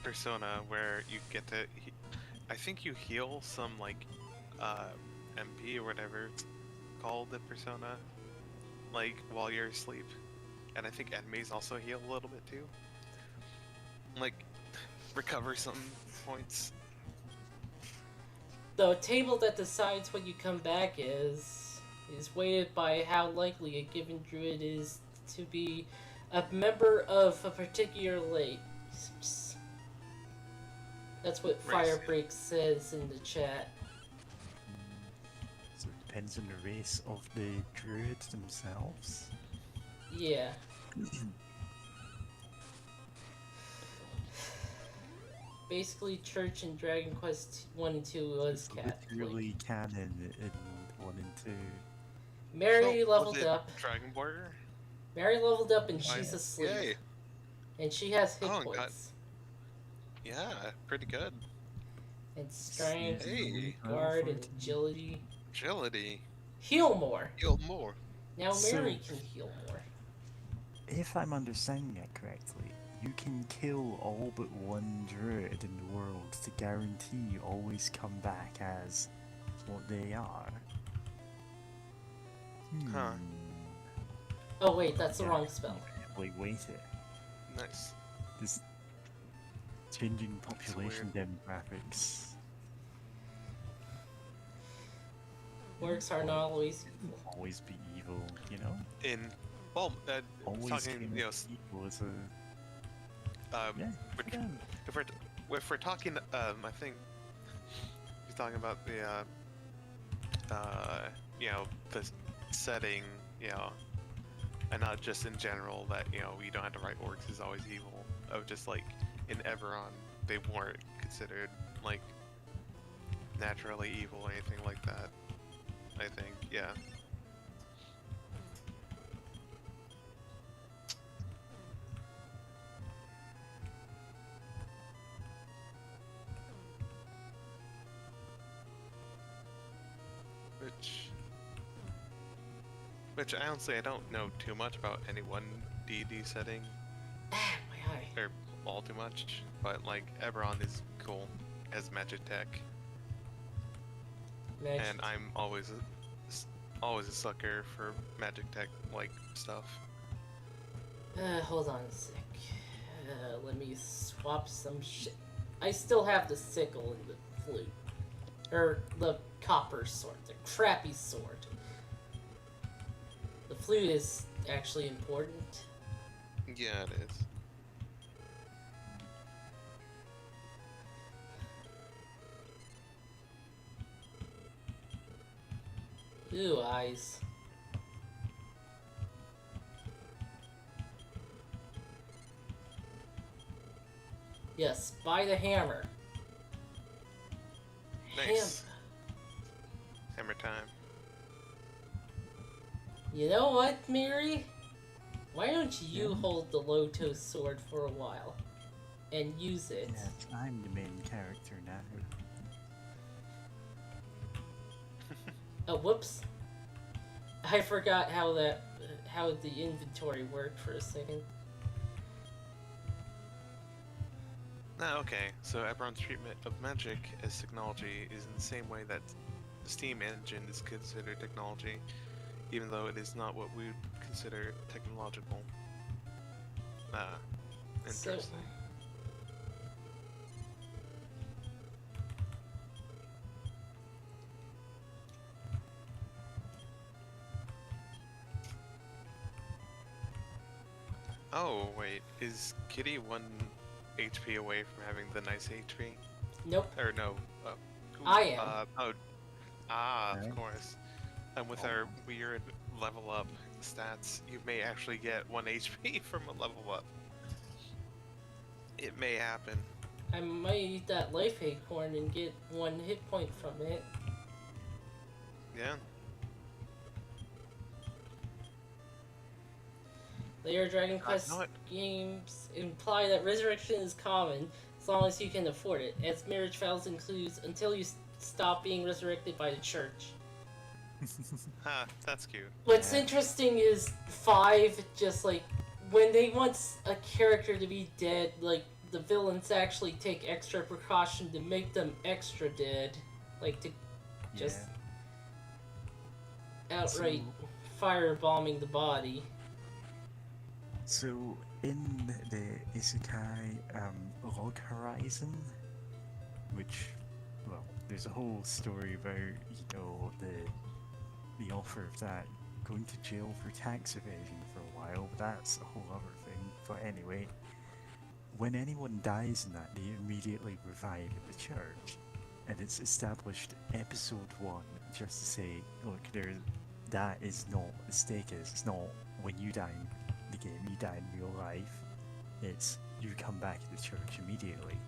Persona where you get to. I think you heal some like MP or whatever it's called in Persona, like while you're asleep, and I think enemies also heal a little bit too. Like recover some points. The table that decides what you come back is weighted by how likely a given druid is to be a member of a particular race. That's what Race, yeah. Firebreak says in the chat. So it depends on the race of the druids themselves. Yeah. Basically, Church in Dragon Quest 1 and 2 was Catholic. Literally canon in 1 and 2. Mary So, leveled was it up. Dragon Warrior. Mary leveled up and Oh, she's yeah. asleep. Yay. And she has hit Oh, and got- points. Yeah, pretty good. And strength, Hey. guard, and agility. Agility. Heal more. Heal more. Now So- Mary can heal more. If I'm understanding it correctly, you can kill all but one druid in the world to guarantee you always come back as what they are. Huh. Oh wait, that's the Yeah. wrong spell. Wait it. Nice. This changing population demographics. Works are not always evil. Always be evil, you know? Well, Always talking, being you know, evil is a... um, Yeah, which- yeah. if we're talking, I think talking about the you know, the setting, you know, and not just in general that, you know, you don't have to write orcs is always evil. Of just like in Eberron, they weren't considered like naturally evil or anything like that. I think, yeah. Which honestly I don't know too much about any one D&D setting, Ah, my eye. or all too much, but like Eberron is cool as magic tech, Magic. and I'm always a sucker for magic tech like stuff. Hold on a sec. Let me swap some shit. I still have the sickle and the flute. Or the copper sword, the crappy sword. The flute is actually important. Yeah, it is. Ooh, eyes. Yes, buy the hammer. Nice. Hammer time. You know what, Mary? Why don't you hold the Loto sword for a while and use it? Yes, I'm the main character now. Oh, whoops. I forgot how the inventory worked for a second. Ah, okay. So Eberron's treatment of magic as technology is in the same way that the Steam engine is considered technology, even though it is not what we would consider technological. Ah, interesting. So, Oh, wait. Is Kitty 1 HP away from having the nice HP? nope. Or no. I am. Of Right. course. And with our weird level up stats, you may actually get 1 HP from a level up. It may happen. I might eat that life acorn and get 1 hit point from it. Yeah. Later Dragon Quest know it. games imply that resurrection is common as long as you can afford it, as marriage vows includes until you stop being resurrected by the church. Ha, that's cute. What's Yeah. interesting is 5, just like, when they want a character to be dead, like, the villains actually take extra precaution to make them extra dead. Like, to just outright firebombing the body. So, in the Isekai Log Horizon, which, well, there's a whole story about, you know, the author of that going to jail for tax evasion for a while, but that's a whole other thing. But anyway, when anyone dies in that, they immediately revive at the church. And it's established episode 1 just to say, look, that is not the stake is. It's not when you die in the game, you die in real life. It's you come back to the church immediately.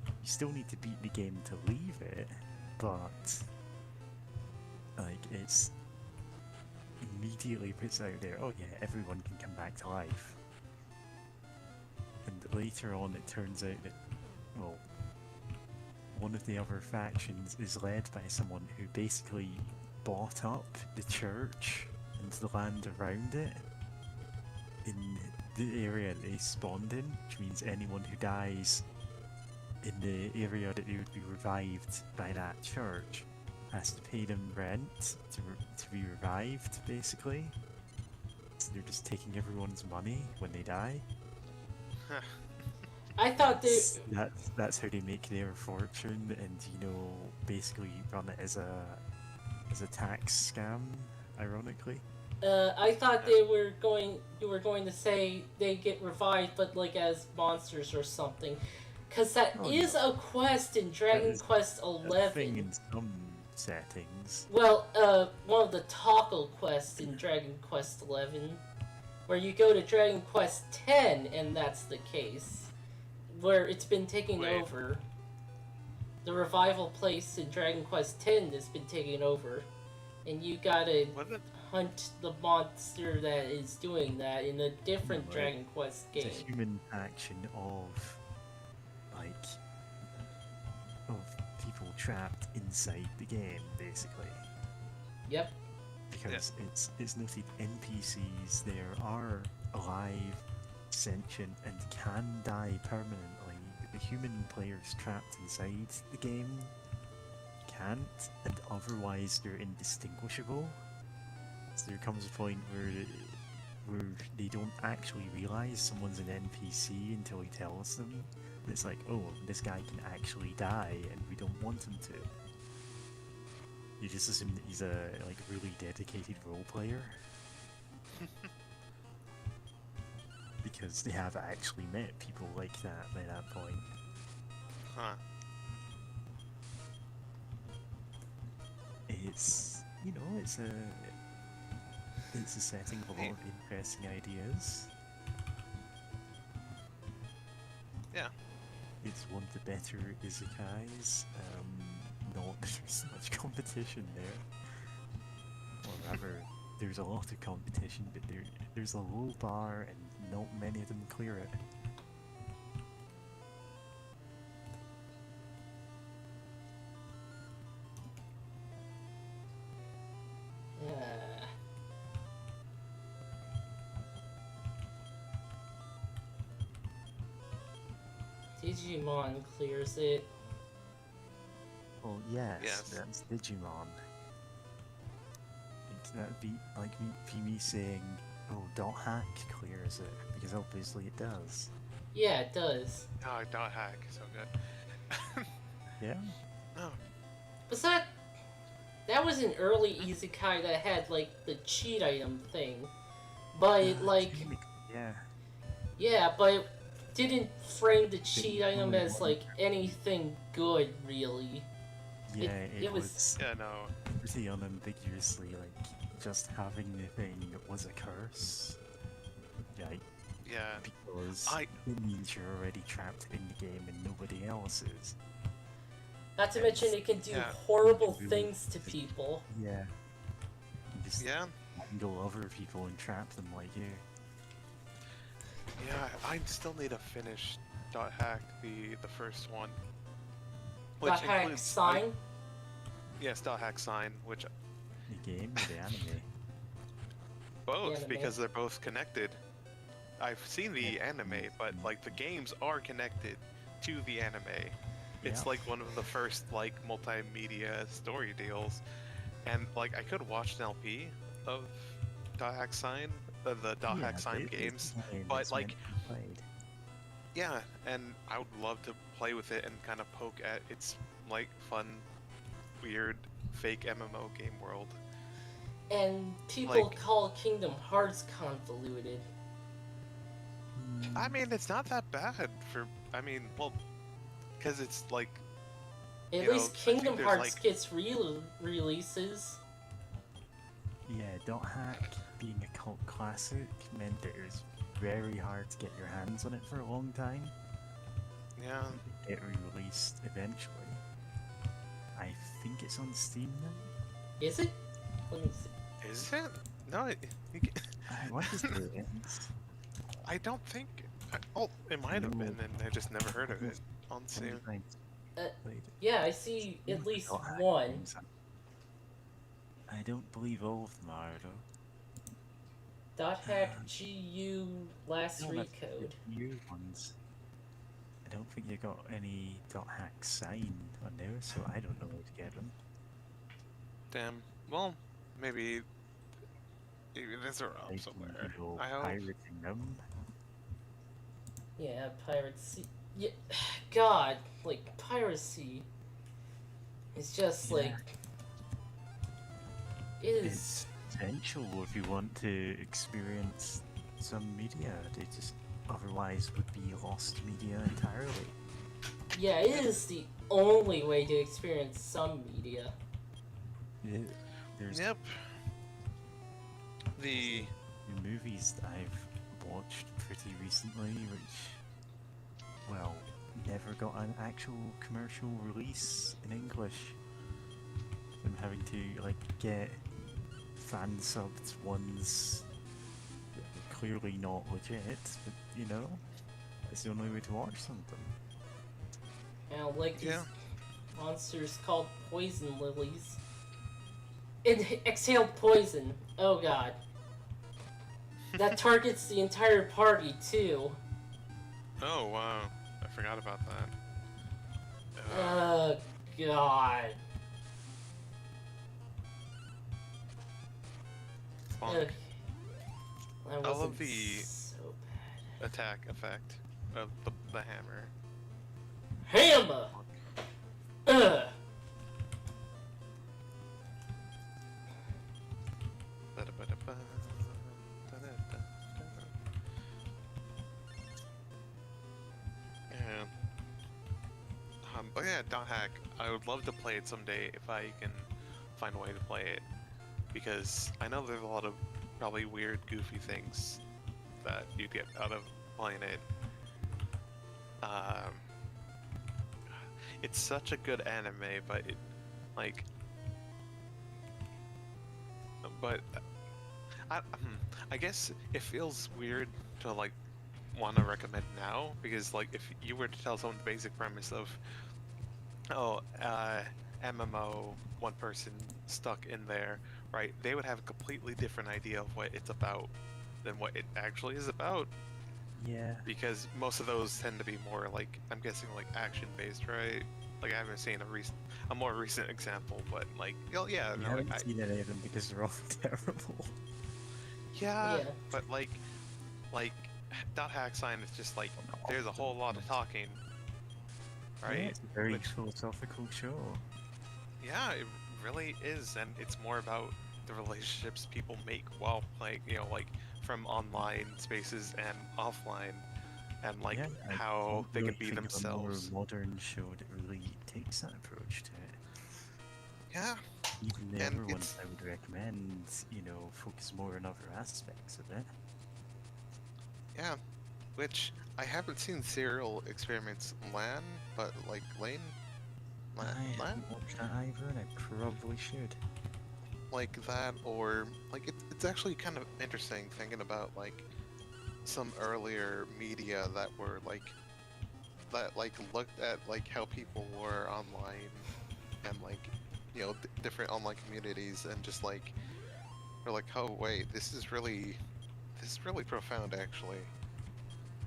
You still need to beat the game to leave it, but like it's immediately puts out there, oh yeah, everyone can come back to life. And later on it turns out that, well, one of the other factions is led by someone who basically bought up the church and the land around it in the area they spawned in, which means anyone who dies in the area that they would be revived by that church has to pay them rent to be revived, basically. So they're just taking everyone's money when they die. I thought they... That's how they make their fortune, and you know, basically run it as a tax scam, ironically. I thought you were going to say they get revived, but like as monsters or something. Because that Oh, is a quest in Dragon is Quest A thing 11. in some settings. Well, one of the toggle quests in Dragon Quest 11, where you go to Dragon Quest 10, and that's the case, where it's been taking Wait. over. The revival place in Dragon Quest 10 has been taken over, and you gotta Was it? hunt the monster that is doing that in a different Right. Dragon Quest It's a game. human action of, like, of people trapped inside the game, basically. Yep. Because it's noted NPCs there are alive, sentient, and can die permanently. But the human players trapped inside the game can't, and otherwise they're indistinguishable. So there comes a point where they don't actually realize someone's an NPC until he tells them. And it's like, oh, this guy can actually die, and we don't want him to. You just assume that he's a really dedicated role player. Because they have actually met people like that by that point. Huh. It's it's a setting of a lot of interesting ideas. Yeah. It's one of the better isekais. Not there's so much competition there. Or rather, there's a lot of competition, but there's a low bar and not many of them clear it. Ah. Digimon clears it. Oh yes, Yes. that's Digimon. That'd be like me saying, oh, Dot Hack clears it, because obviously it does. Yeah, it does. Oh, dot hack, so good. Yeah? Oh, Was that was an early isekai that had like the cheat item thing, but it, like Technically, yeah. yeah, but it didn't frame the cheat Didn't item really as want like anything good really. Yeah, it it was- was yeah, no. pretty unambiguously like just having the thing was a curse. Right? Yeah. Because I- it means you're already trapped in the game and nobody else is. Not to mention it can do Yeah. horrible Really- things to people. Yeah. You just Yeah. handle other people and trap them like you. Yeah, I still need to finish dot hack, the first one. Dot hack includes, sign. yes, dot hack sign, which The game or the anime? both anime. because they're both connected. I've seen the anime, but like the games are connected to the anime. It's Yeah. like one of the first like multimedia story deals, and like I could watch an LP of dot hack sign, the dot Yeah, hack sign it's games. fine, but, it's like, meant to be played. Yeah, and I would love to play with it and kind of poke at its like fun, weird, fake MMO game world. And people Like- call Kingdom Hearts convoluted. I mean, it's not that bad for. I mean, well, because it's like At You know, least I think Kingdom there's, Hearts like- gets releases. Yeah, Dot Hack being a cult classic meant that it was very hard to get your hands on it for a long time. yeah. It re-released eventually. I think it's on Steam now. Is it? Let me see. Is it? No, I want to say it is. I don't think. Oh, it might have been, and I just never heard of it on Steam. Sometimes Uh, played it. Yeah, I see at least Dot Hack one. games. I don't believe all of them are though. Dot hack GU last No, that's recode. the new ones. I don't think you got any Dot Hack sign on there, so I don't know where to get them. Damn. Well, maybe these are up Like, somewhere. you know, I hope. pirating them. Yeah, piracy. Yeah, God, like piracy. It's just Yeah. like it is. It's essential if you want to experience some media. They just otherwise would be lost media entirely. Yeah, it is the only way to experience some media. There's Yep. The movies that I've watched pretty recently, which, well, never got an actual commercial release in English. I'm having to, like, get fan-subbed ones that are clearly not legit, but, you know, it's the only way to watch something. And like these Yeah. monsters called poison lilies. It exhaled poison. Oh god. That targets the entire party too. Oh wow, I forgot about that. Oh god. Bonk. Ugh. That I love wasn't the so bad. attack effect of the hammer. Hammer! Ugh! Ba-da-ba-da-ba, da-da-da-da. Yeah. But yeah, Dot Hack. I would love to play it someday if I can find a way to play it, because I know there's a lot of probably weird, goofy things that you get out of playing it. It's such a good anime, but it, like, but I guess it feels weird to like want to recommend now, because like if you were to tell someone the basic premise of MMO, one person stuck in there, right, they would have a completely different idea of what it's about than what it actually is about, Yeah. because most of those tend to be more like, I'm guessing, like action based, right? Like I haven't seen a more recent example, but like, yeah, I no, haven't like, seen any of them because they're all terrible. yeah, Yeah. but like Dot Hack Sign is just like, there's a whole lot of talking, Yeah, right? it's a very Which- philosophical show. Yeah, it really is, and it's more about the relationships people make while playing, you know, like from online spaces and offline, and like Yeah, I how don't they really can be think of themselves. a more modern show that really takes that approach to it. Yeah, Even the and other ones it's I would recommend, you know, focus more on other aspects of it. yeah, which I haven't seen Serial Experiments LAN, but like Lane, I LAN, haven't watched that either, and I probably should. like that, or like it's actually kind of interesting thinking about like some earlier media that were like looked at like how people were online, and like, you know, different online communities, and just like we're like, oh wait, this is really profound actually,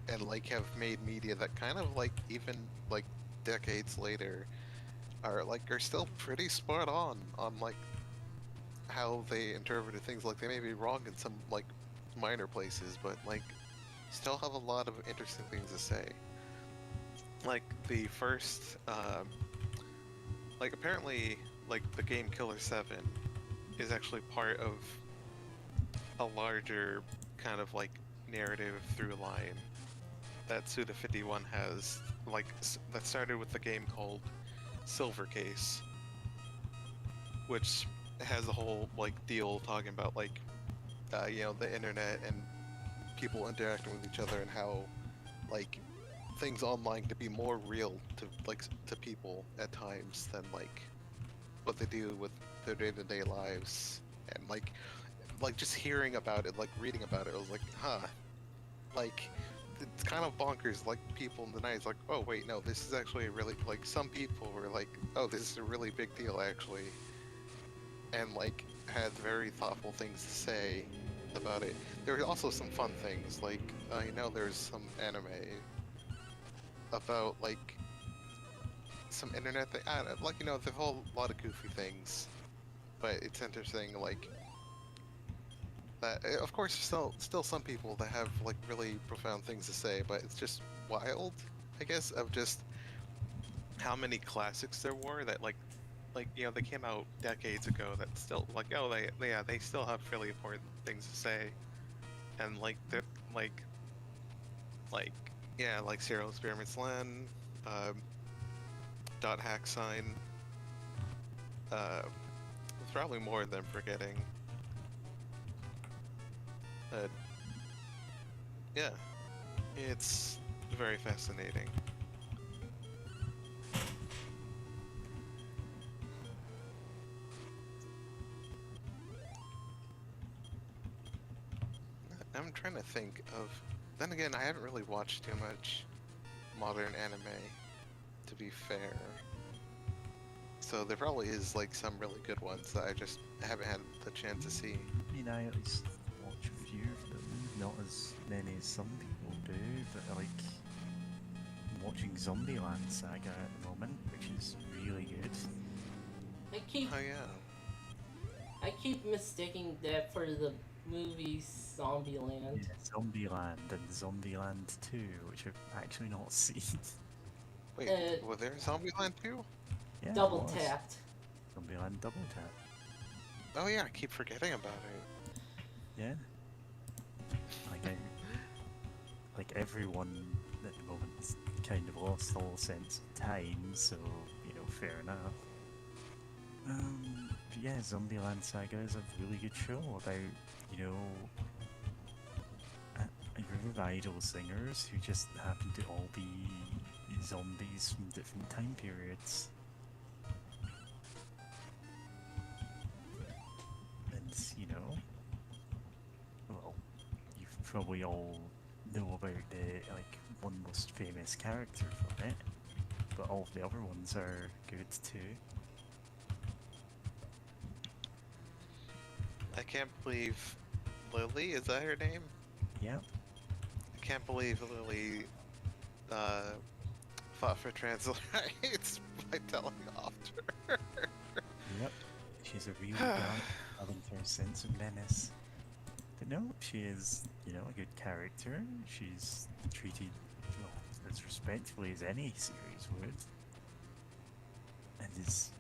and like have made media that kind of like, even like decades later, are still pretty spot on like how they interpreted things. Like they may be wrong in some like minor places, but like still have a lot of interesting things to say. Like the first, like apparently, like the game Killer 7 is actually part of a larger kind of like narrative through line that Suda51 has, like that started with the game called Silver Case, which has a whole like deal talking about like, you know, the internet and people interacting with each other, and how like things online can be more real to like to people at times than like what they do with their day-to-day lives. And like just hearing about it, like reading about it, I was like, huh, like it's kind of bonkers. Like people in the night, it's like, oh wait, no, this is actually really, like some people were like, oh, this is a really big deal actually, and like had very thoughtful things to say about it. There were also some fun things, like I know there's some anime about like some internet thing, like, you know, there's a whole lot of goofy things, but it's interesting, like that. Of course, still some people that have like really profound things to say, but it's just wild, I guess, of just how many classics there were that like, you know, they came out decades ago that still like, oh, they still have really important things to say, and like they're like yeah, like Serial Experiments LAN, dot hack sign. It's probably more than forgetting. Yeah, it's very fascinating. I'm trying to think of. Then again, I haven't really watched too much modern anime, to be fair. So there probably is like some really good ones that I just haven't had the chance to see. I mean, I at least watch a few of them, not as many as some people do, but like I'm watching Zombieland Saga at the moment, which is really good. Oh yeah. I keep mistaking that for the movie Zombieland. Yeah, Zombieland and Zombieland 2, which I've actually not seen. Wait, was there Zombieland 2? Yeah, Double it was. tapped. Zombieland Double Tap. Oh yeah, I keep forgetting about it. Yeah. Like everyone at the moment has kind of lost all sense of time, so, you know, fair enough. But yeah, Zombieland Saga is a really good show about, you know, a group of idol singers who just happen to all be zombies from different time periods. And, you know, well, you probably all know about the, like, one most famous character from it, but all of the other ones are good too. I can't believe Lily, is that her name? Yep. I can't believe Lily fought for trans rights by telling off her. Yep. She's a real guy, having her sense of menace. But no, she is, you know, a good character. She's treated, well, as respectfully as any series would. And is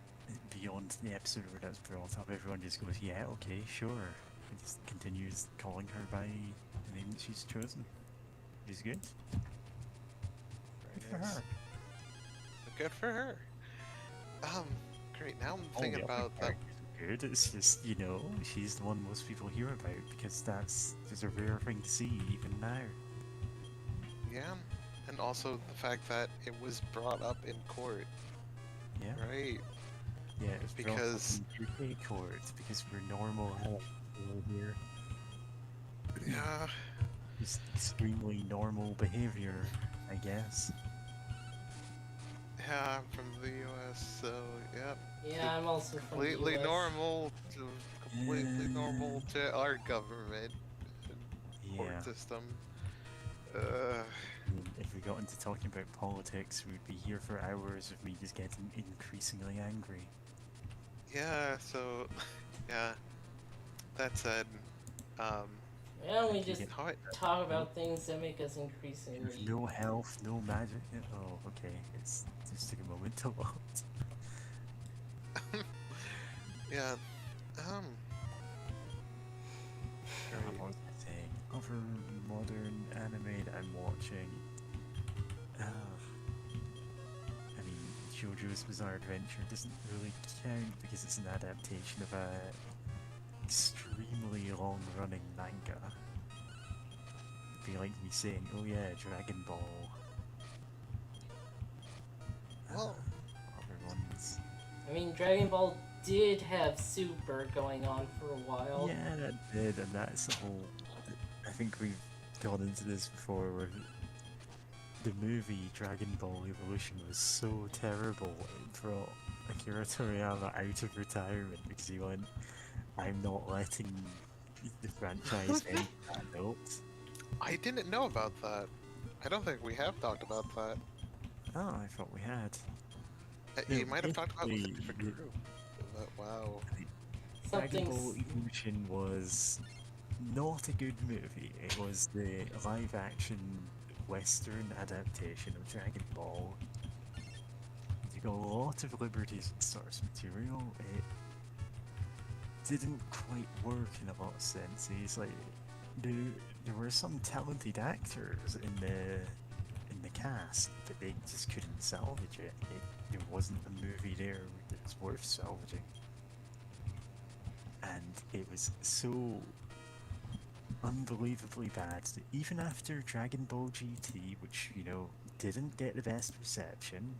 beyond the episode where that's brought up, everyone just goes, yeah, okay, sure. And just continues calling her by the name that she's chosen. She's good. Good for her. Good for her. Great. Now I'm All thinking the other about that. characters are good. It's just, you know, she's the one most people hear about because that's just a rare thing to see even now. Yeah, and also the fact that it was brought up in court, Yeah. right? Yeah, it's Because- in UK courts because we're normal here. Yeah. Just extremely normal behavior, I guess. Yeah, I'm from the US, so yeah. Yeah, I'm also from the Completely US. normal to completely normal to our government and Yeah. court system. I mean, if we got into talking about politics, we'd be here for hours of me just getting increasingly angry. Yeah, so yeah. That said, Why don't we You just get- how I, talk about things that make us With increasingly... no health, no magic. Oh, okay. It's just took a moment to load. yeah, What was I saying? Other modern anime that I'm watching. I mean, JoJo's Bizarre Adventure doesn't really count because it's an adaptation of a extremely long-running manga. It'd be like me saying, "Oh yeah, Dragon Ball." Well- Other ones. I mean, Dragon Ball did have Super going on for a while. Yeah, that did, and that's the whole. I think we've gone into this before, where the movie Dragon Ball Evolution was so terrible it brought Akira Toriyama out of retirement because he went, "I'm not letting the franchise end that note." I didn't know about that. I don't think we have talked about that. Oh, I thought we had. You No, might have talked about it with a basically, different you- group. But, wow. Dragon Ball Something's... Evolution was not a good movie. It was the live-action Western adaptation of Dragon Ball. You got a lot of liberties with source material. It didn't quite work in a lot of senses. Like, there were some talented actors in the cast, but they just couldn't salvage it. There wasn't a movie there that was worth salvaging. And it was so unbelievably bad that even after Dragon Ball GT, which, you know, didn't get the best reception,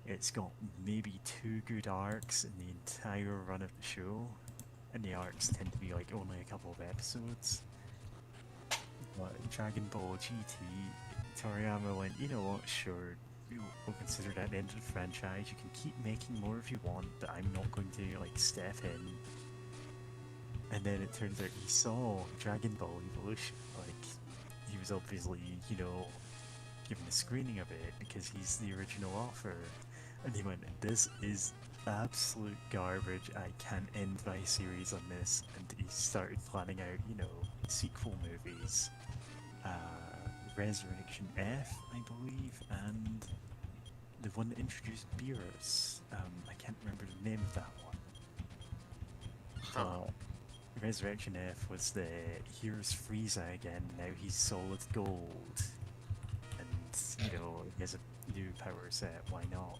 it's got maybe 2 good arcs in the entire run of the show, and the arcs tend to be like only a couple of episodes. But Dragon Ball GT, Toriyama went, you know what, sure, we'll consider that the end of the franchise, you can keep making more if you want, but I'm not going to, like, step in. And then it turns out he saw Dragon Ball Evolution, like, he was obviously, you know, given a screening of it because he's the original author, and he went, this is absolute garbage, I can't end my series on this, and he started planning out, you know, sequel movies, Resurrection F, I believe, and the one that introduced Beerus, I can't remember the name of that one. Huh. Resurrection F was the here's Frieza again, now he's solid gold. And, you know, he has a new power set, why not?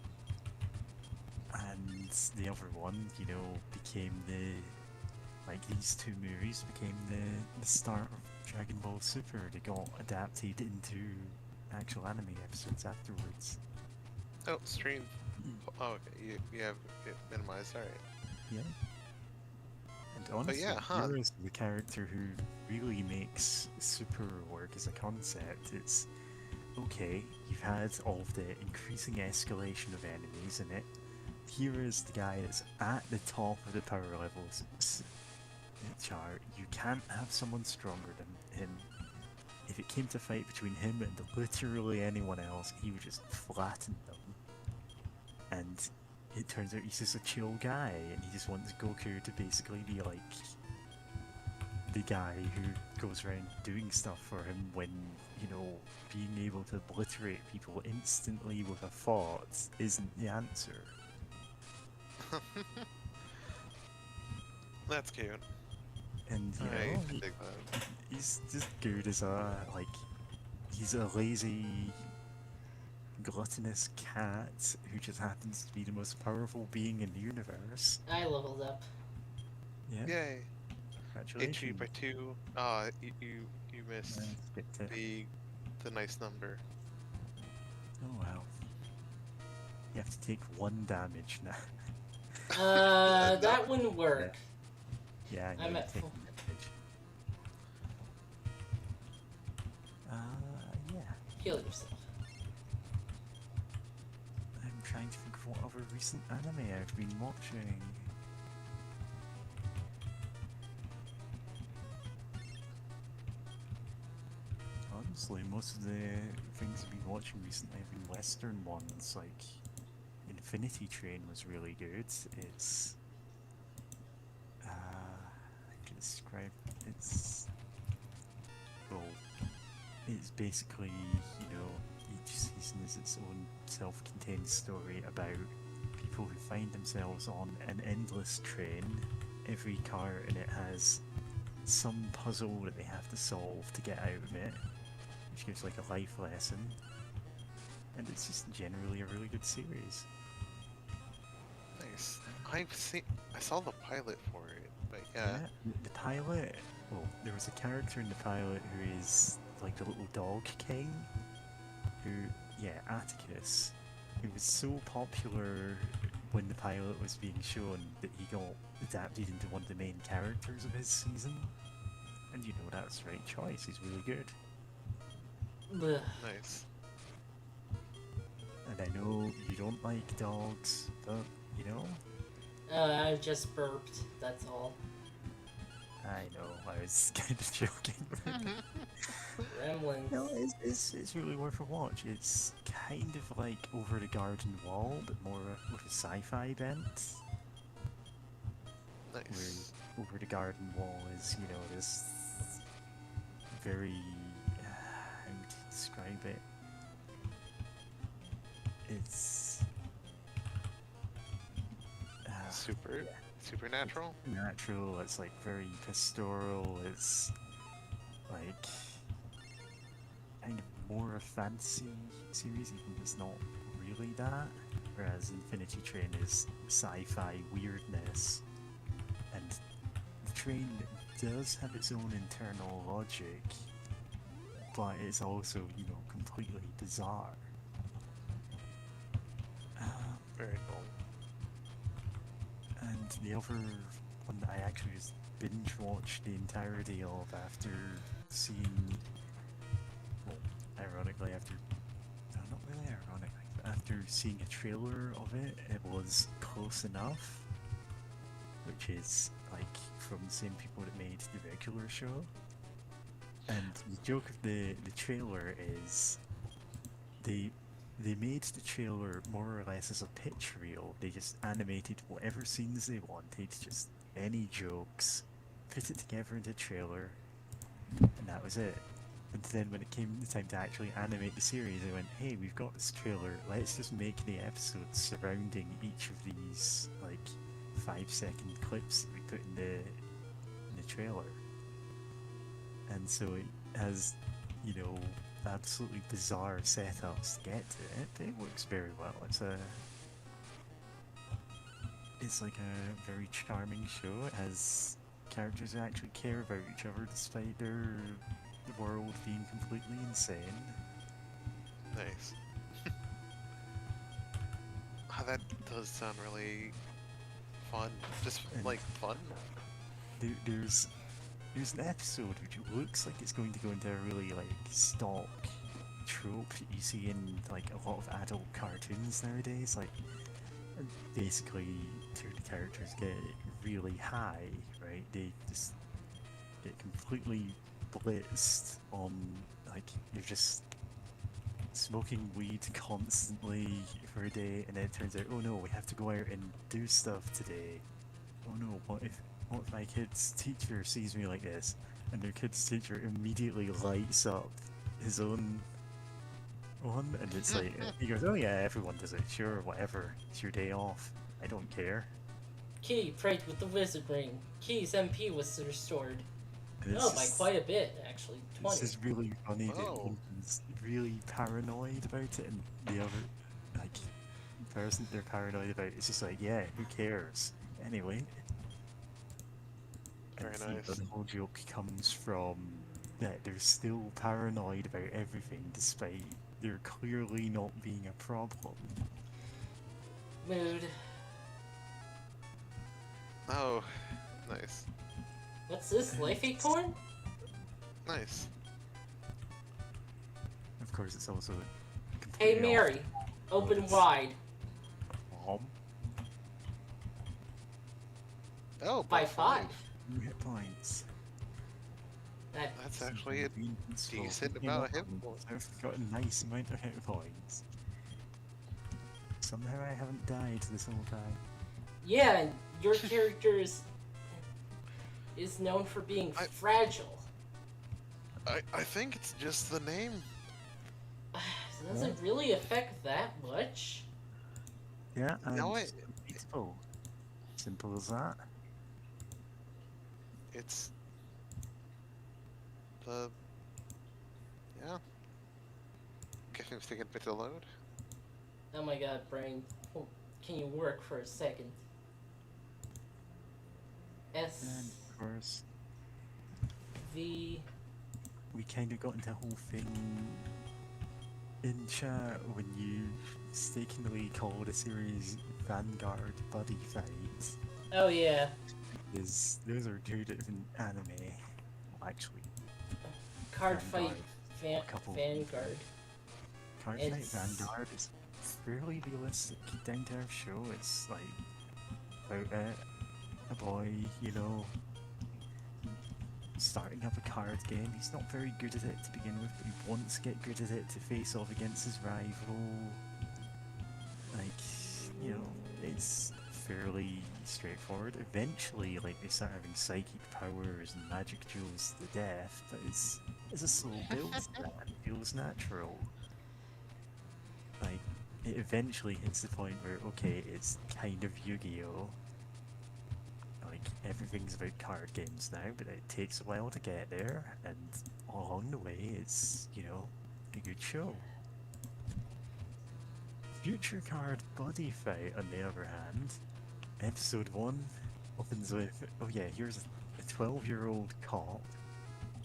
And the other one, you know, became like these 2 movies became the start of Dragon Ball Super. They got adapted into actual anime episodes afterwards. Oh, stream. Oh, okay. You have it minimized. All right. Yeah. And honestly, yeah, huh. Hero's the character who really makes Super work as a concept. It's okay, you've had all of the increasing escalation of enemies in it. Here is the guy that's at the top of the power levels chart. You can't have someone stronger than him. If it came to fight between him and literally anyone else, he would just flatten them. And it turns out he's just a chill guy, and he just wants Goku to basically be like the guy who goes around doing stuff for him when, you know, being able to obliterate people instantly with a thought isn't the answer. That's cute. And, you I know, dig that. he's just good as a, like, he's a lazy, gluttonous cat who just happens to be the most powerful being in the universe. I leveled up. Yeah, Yay. Hit you congratulations. by 2. You missed Get to- the nice number. Oh wow. You have to take 1 damage now. That wouldn't work. Yeah, I know I'm you at take full. damage. Yeah. Heal yourself. I'm trying to think of what other recent anime I've been watching. Honestly, most of the things I've been watching recently have been Western ones, like Infinity Train was really good. It's I can describe it's well, it's basically, you know, each season is its own self-contained story about people who find themselves on an endless train. Every car in it has some puzzle that they have to solve to get out of it, which gives like a life lesson. And it's just generally a really good series. Nice. I saw the pilot for it, but yeah. The pilot, well, there was a character in the pilot who is like the little dog king, who, yeah, Atticus, who was so popular when the pilot was being shown that he got adapted into one of the main characters of his season. And you know, that's the right choice, he's really good. Ugh. Nice. And I know you don't like dogs, but, you know, I just burped, that's all. I know, I was kind of joking. Gremlins. No, it's really worth a watch. It's kind of like Over the Garden Wall, but more with a sci-fi bent. Nice. Where Over the Garden Wall is, you know, this very... how to describe it? It's... Supernatural? Natural, it's like very pastoral, it's like kind of more fantasy series, even if it's not really that. Whereas Infinity Train is sci-fi weirdness, and the train does have its own internal logic, but it's also, you know, completely bizarre. Very cool. And the other one that I actually just binge watched the entirety of after seeing, well, ironically after, no, not really ironically, but after seeing a trailer of it, it was Close Enough, which is like from the same people that made the regular show. And the joke of the trailer is they made the trailer more or less as a pitch reel. They just animated whatever scenes they wanted, just any jokes, put it together in the trailer, and that was it. And then when it came time to actually animate the series, they went, hey, we've got this trailer, let's just make the episodes surrounding each of these, like, 5-second clips that we put in the trailer. And so it has, you know, absolutely bizarre setups to get to it, but it works very well. It's like a very charming show. It has characters who actually care about each other despite the world being completely insane. Nice. That does sound really fun. Just And- like fun. There's an episode which looks like it's going to go into a really like stock trope that you see in like a lot of adult cartoons nowadays. Like basically, two of the characters get really high, right? They just get completely blitzed on, like, you're just smoking weed constantly for a day, and then it turns out, oh no, we have to go out and do stuff today. Oh no, what if my kid's teacher sees me like this? And their kid's teacher immediately lights up his own one, and it's like, he goes, oh yeah, everyone does it, sure, whatever, it's your day off, I don't care. Kitty prayed with the wizard ring. Kitty's MP was restored. And it's Oh, by just- quite a bit, actually. It's 20. just really funny that Oh. one is really paranoid about it, and the other, like, person they're paranoid about, it's just like, yeah, who cares? Anyway. Very And nice. the whole joke comes from that they're still paranoid about everything despite there clearly not being a problem. Mood. Oh, nice. What's this? Life acorn? Nice. Of course, it's also Hey completely Mary, open Yes. wide. off. Oh, By 5. 2 hit points. That's actually a Convenience for decent picking amount up of hit on points. I've got a nice amount of hit points. Somehow I haven't died this whole time. Yeah, and your character is known for being I- fragile. I think it's just the name. Does it really affect that much? Yeah, and No, it's beatable. Simple as that. It's the yeah. Guessing it's taking a bit to load. Oh my god, brain. Oh, can you work for a second? And S of course, V. we kind of got into a whole thing in chat when you mistakenly called a series Vanguard Buddy Fight. Oh yeah. Those are two different anime. Well, actually, Card Vanguard. Fight Couple. Vanguard. Card Fight It's- Vanguard is fairly realistic down to earth show. It's like about a boy, you know, starting up a card game. He's not very good at it to begin with, but he wants to get good at it to face off against his rival. Like, you know, it's fairly straightforward. Eventually, like, they start having psychic powers and magic jewels to the death, but it's a slow build to that, and it feels natural. Like, it eventually hits the point where, okay, it's kind of Yu-Gi-Oh! Like, everything's about card games now, but it takes a while to get there, and along the way, it's, you know, a good show. Future Card Buddy Fight, on the other hand, episode 1 opens with, oh yeah, here's a 12-year-old cop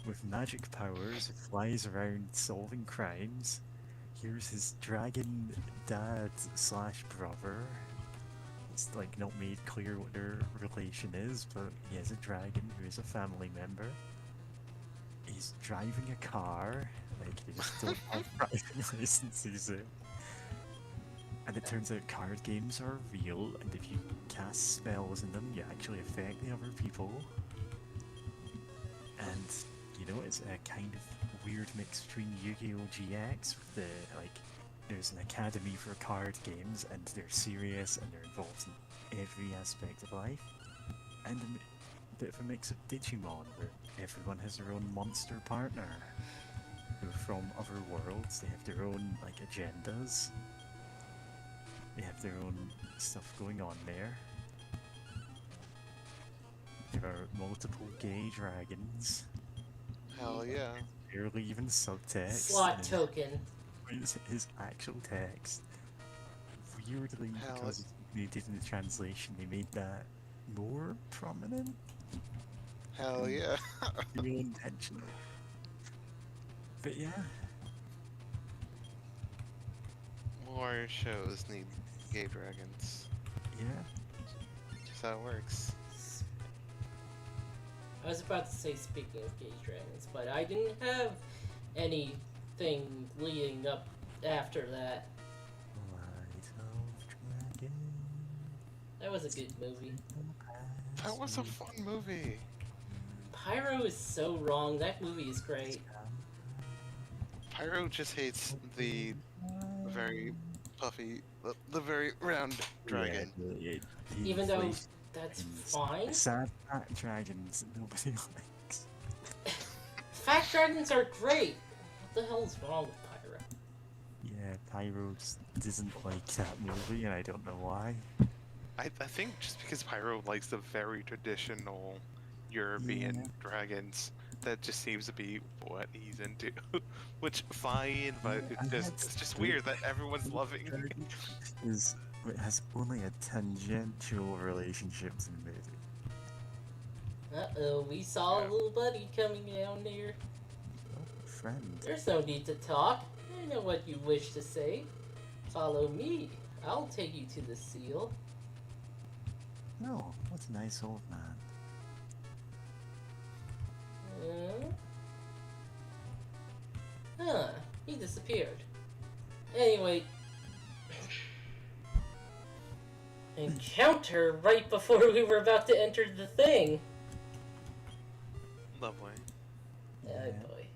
with magic powers who flies around solving crimes. Here's his dragon dad slash brother. It's like not made clear what their relation is, but he has a dragon who is a family member. He's driving a car, like they just don't have driving licenses in. And it turns out card games are real, and if you cast spells in them, you actually affect the other people. And, you know, it's a kind of weird mix between Yu-Gi-Oh! GX with the, like, there's an academy for card games, and they're serious, and they're involved in every aspect of life. And a bit of a mix of Digimon, where everyone has their own monster partner. Who are from other worlds, they have their own, like, agendas. They have their own stuff going on there. There are multiple gay dragons. Hell yeah. Barely even subtext. Slot token. His actual text. Weirdly, Hell because they did in the translation, they made that more prominent. Hell yeah. Real intentional. But yeah. More shows need gay dragons. Yeah. Just how it works. I was about to say speaking of gay dragons, but I didn't have anything leading up after that. Light of Dragon. That was a good movie. That was a fun movie. Pyro is so wrong. That movie is great. Pyro just hates the very puffy, the very round dragon. Yeah, Even though that's fine. Sad fat dragons that nobody likes. Fat dragons are great. What the hell is wrong with Pyro? Yeah, Pyro just doesn't like that movie, and I don't know why. I think just because Pyro likes the very traditional European dragons, that just seems to be what he's into. Which, fine, but it's just weird that everyone's loving it. It has only a tangential relationship to the movie. Uh-oh, we saw a little buddy coming down there. Oh, friend. There's no need to talk. I know what you wish to say. Follow me. I'll take you to the seal. No, what a nice old man. Huh, he disappeared. Anyway, encounter right before we were about to enter the thing. Lovely. Oh Yeah. boy.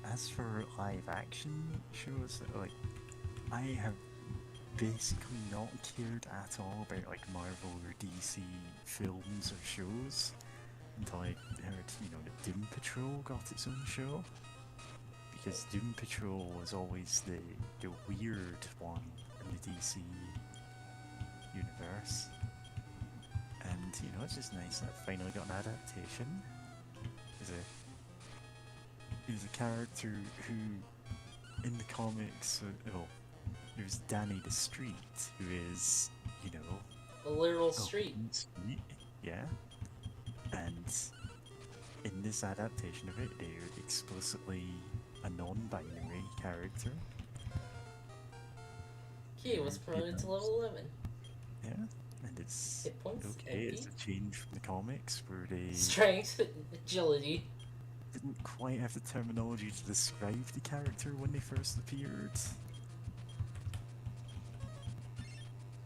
As for live action shows, like, I have basically not cared at all about like Marvel or DC films or shows until I heard, you know, that Doom Patrol got its own show. Because Doom Patrol was always the weird one in the DC universe. And, you know, it's just nice that it finally got an adaptation. There's a character who, in the comics, there's Danny the Street, who is, you know... A literal street. Street, yeah. And in this adaptation of it, they're explicitly a non-binary character. He was promoted to level 11. Yeah, and it's Hit points, okay. It's MP. a change from the comics where they Strength, agility. didn't quite have the terminology to describe the character when they first appeared.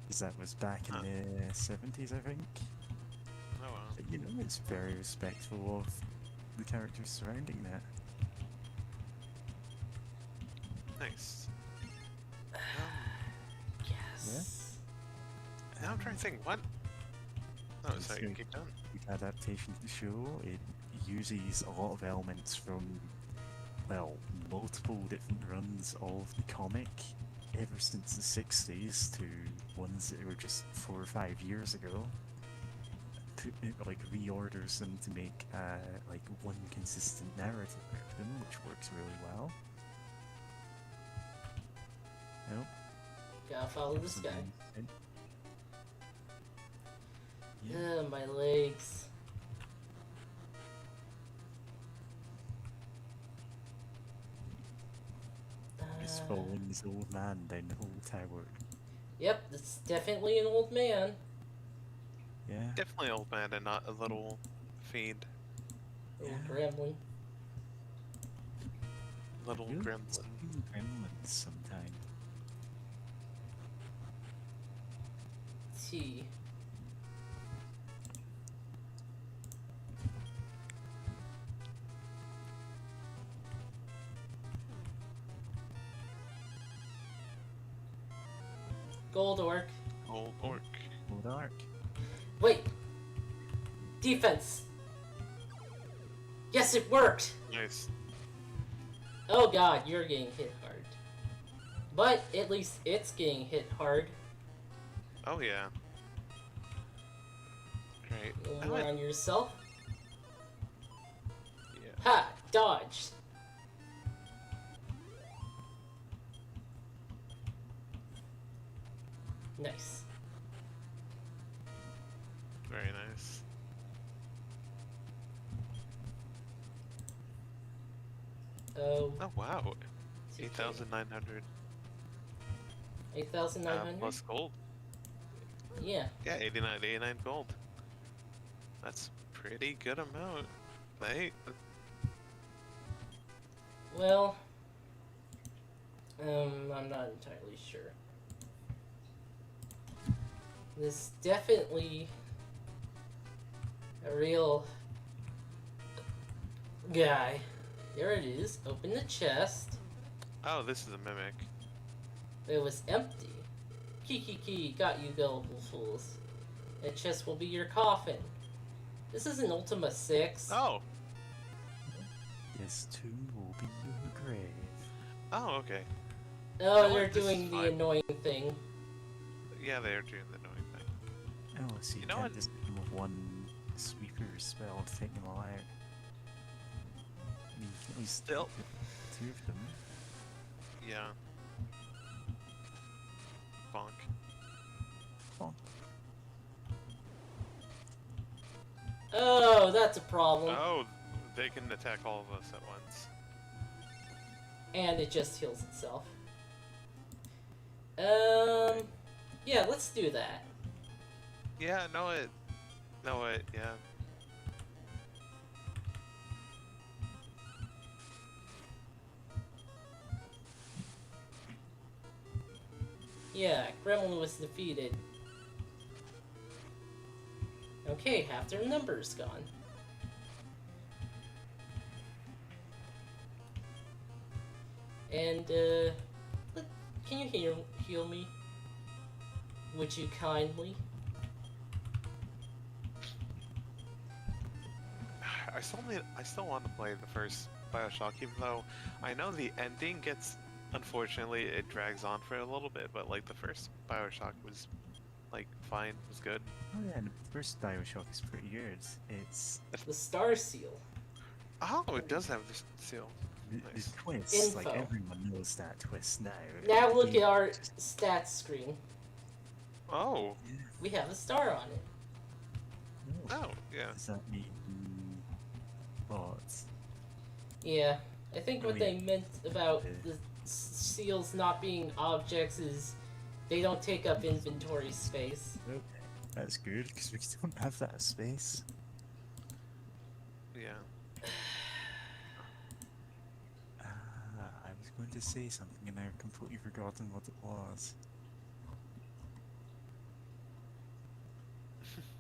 Because that was back in the 70s, I think. Oh wow. But, you know, it's very respectful of the characters surrounding that. Nice. Yes. Now I'm trying to think, what? Oh, It's sorry, good. keep going. The adaptation of the show, it uses a lot of elements from, well, multiple different runs of the comic ever since the 60s to ones that were just 4 or 5 years ago. Like reorders them to make like one consistent narrative of them, which works really well. Nope. Gotta follow this guy. Something in. Yeah. My legs. Just following this old man down the whole tower. Yep, it's definitely an old man. Yeah. Definitely an old man and not a little fiend. Little Yeah. gremlin. Little Really gremlin. seeing gremlins sometime. T. Gold orc. Old orc. Old arc. Wait! Defense! Yes, it worked! Nice. Oh god, you're getting hit hard. But at least it's getting hit hard. Oh yeah. Great. A little I more went- on yourself. Yeah. Ha! Dodged! Nice. Very nice. Oh, Oh wow. TK. 8,900 8,900? plus gold. Yeah. Yeah, 89 gold. That's pretty good amount. Right? Well, I'm not entirely sure. This definitely a real guy. There it is. Open the chest. Oh, this is a mimic. It was empty. Kiki, got you gullible fools. That chest will be your coffin. This is an Ultima 6. Oh! This too will be your grave. Oh, okay. Oh, No, they're this is doing the fine. annoying thing. Yeah, they are doing the annoying thing. Oh, so you, You know can't what? just hit them with one sweeper spell to take them all out. You can at least Still. hit two of them. Yeah. Bonk. Oh, Oh, that's a problem. Oh, they can attack all of us at once. And it just heals itself. Yeah, let's do that. Yeah, know it. Know it, yeah. Yeah, Gremlin was defeated. Okay, half their number's gone. And, can you heal me? Would you kindly? I still want to play the first BioShock, even though I know the ending gets, unfortunately, it drags on for a little bit, but like the first BioShock was like fine, was good. oh yeah, and the first Bioshock is pretty good. It's The Star Seal. Oh, it does have this seal. the Nice. twist, like Info. everyone knows that twist now. Now look The- at our stats screen. Oh, Yeah. We have a star on it. oh, yeah. Does that mean what? Yeah, I think what Oh, they yeah. meant about Yeah. the seals not being objects is they don't take up inventory space. Okay, that's good because we don't have that space. Yeah. I was going to say something and I've completely forgotten what it was.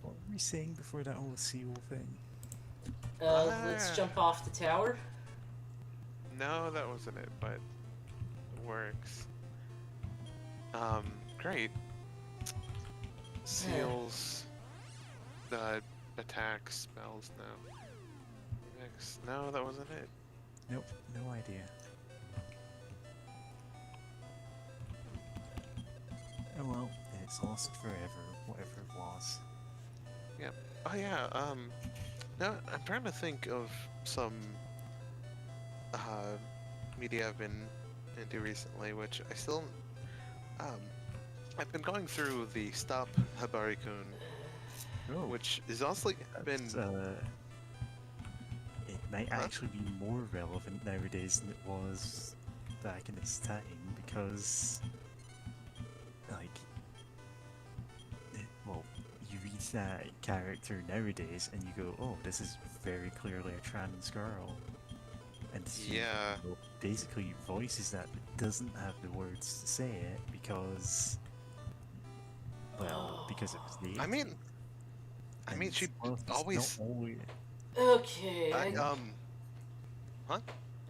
What were we saying before that whole seal thing? Let's jump off the tower. No, that wasn't it, but it works. Great. Seals. Attack spells, no. Mix. No, that wasn't it. Nope, no idea. Oh well, it's lost forever, whatever it was. Oh yeah, now I'm trying to think of some media I've been into recently, which Um, I've been going through the Stop Habari-kun, Oh, which is honestly been. that's, it might Huh? actually be more relevant nowadays than it was back in its time because, like, well, you read that character nowadays and you go, oh, this is very clearly a trans girl. And she Yeah. basically voices that but doesn't have the words to say it because, well, because it was the I 80s. mean, And she whilst it's always. not always. Okay, Huh?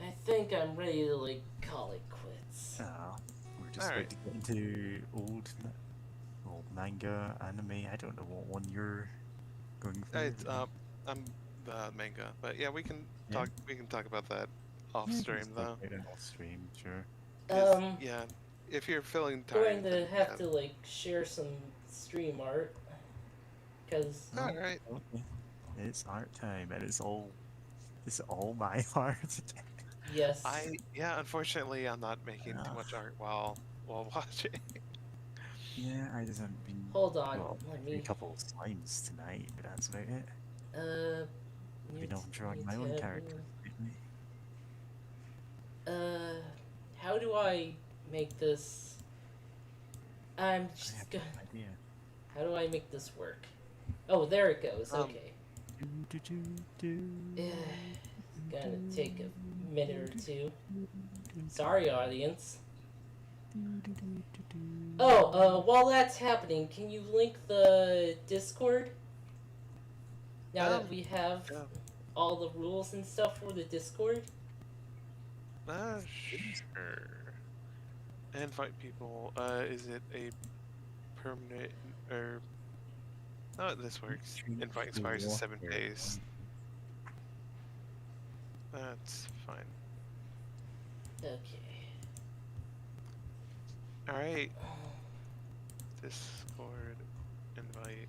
I think I'm ready to like call it quits. We're just Alright. about to get into old manga, anime. I don't know what one you're going for. It's I'm the manga, but yeah, we can Yeah. talk. We can talk about that off Yeah, stream just though. talk about it off stream, sure. 'Cause, yeah, if you're feeling Going tired, to then, have yeah. to like share some stream art because Alright. Okay. It's art time, and it's all my art. yes. Unfortunately, I'm not making too much art while watching. Yeah, I just haven't been. Hold on, Well, let a me. couple of slimes tonight, but that's about it. I've been Mute- off drawing my mute own tab, characters lately. How do I make this? I'm I just have gonna. no idea. How do I make this work? Oh, there it goes. Okay. It's gonna take a minute or two. Sorry, audience. Oh, while that's happening, can you link the Discord? Now that we have Yeah. all the rules and stuff for the Discord? Sure. Invite people. Is it a permanent or? No, this works. Invite expires in 7 days. That's fine. Okay. Alright. Discord invite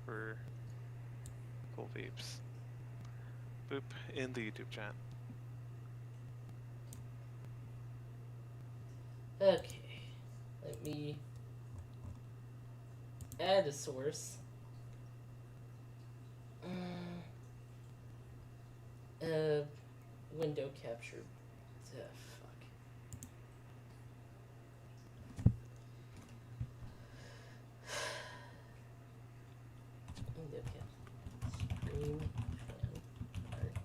for full peeps. Boop in the YouTube chat. Okay. Let me add a source. Window capture. Fuck. Window capture. Stream fan art.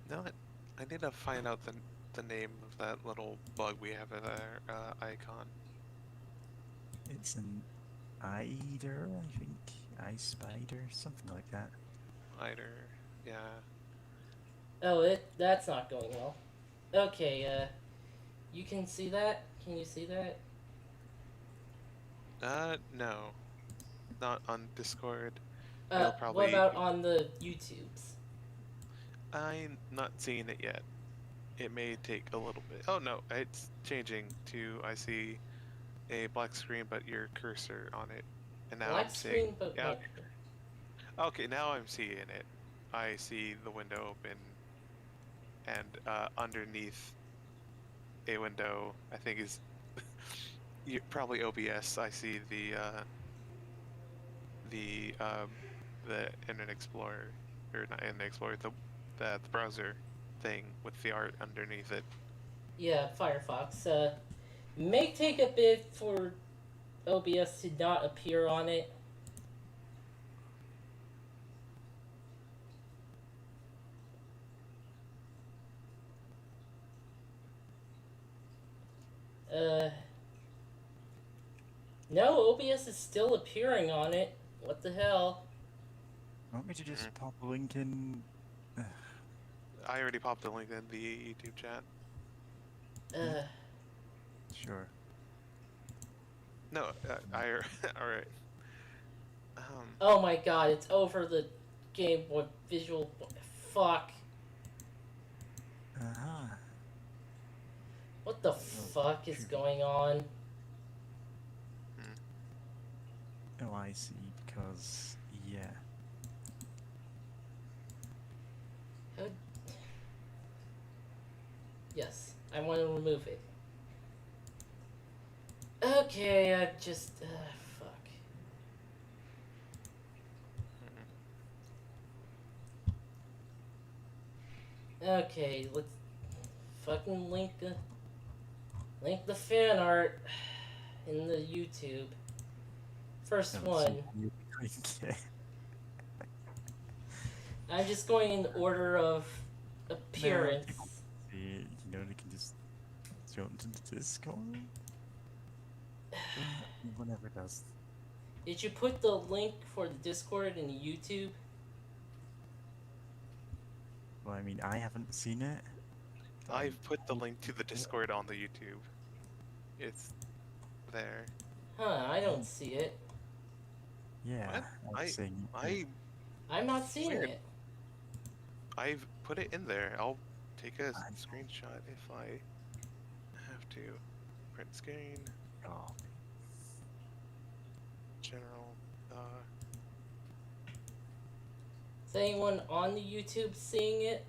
No, I need to find out the name of that little bug we have in our icon. It's an eider, I think. Eye spider, something like that. Eider, yeah. Oh, that's not going well. Okay, you can see that? Can you see that? No. Not on Discord. What about on the YouTubes? I'm not seeing it yet. It may take a little bit. Oh no, it's changing to, I see a black screen but your cursor on it. And now Black I'm screen, seeing... but Yeah, not... okay, now I'm seeing it. I see the window open and underneath a window, I think is probably OBS. I see the Internet Explorer, or not Internet Explorer, the browser thing with the art underneath it. Yeah, Firefox. May take a bit for OBS to not appear on it. No, OBS is still appearing on it. What the hell? Want me to just pop a link in? I already popped the link in the YouTube chat. Sure. No, alright. Oh my god, it's over the Game Boy Visual. Fuck. What the fuck is going on? Oh, I see, because, yeah. How Yes, I want to remove it. Okay, I just fuck. Okay, let's fucking link the fan art in the YouTube. First Haven't one. seen you like it. I'm just going in order of No, appearance. people see it, you know, they can just jump to the Discord. No one ever does. Did you put the link for the Discord in the YouTube? Well, I mean, I haven't seen it. I've put the link to the Discord on the YouTube. It's there. Huh, I don't see it. Yeah, What? I'm saying. I'm not seeing Weird. it. I've put it in there. I'll take a screenshot if I have to. Print screen, Oh, general, Is anyone on the YouTube seeing it?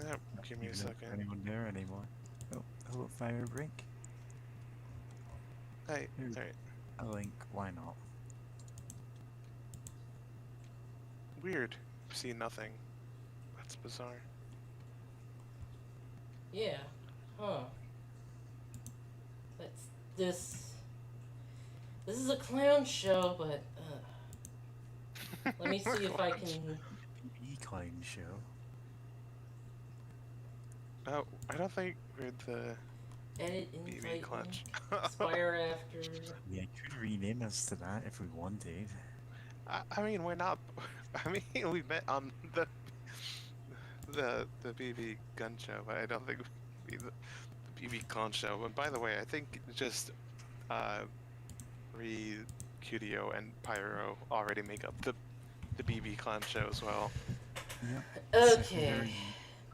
yeah, give me a isn't second. anyone there anymore? Oh, hello, Firebrink. Hey, Here's alright. a link. Why not? Weird. See nothing. That's bizarre. Yeah. Huh. That's this. This is a clown show, but let me see if I can. E-clown show. Oh, I don't think we're the Edit BB invite clutch. expire after. Yeah, could rename us to that if we wanted. I mean, we're not. I mean, we met on the BB gun show, but I don't think we the BB clown show. And by the way, I think just Qtio and Pyro already make up the BB clown show as well. Yep. Okay.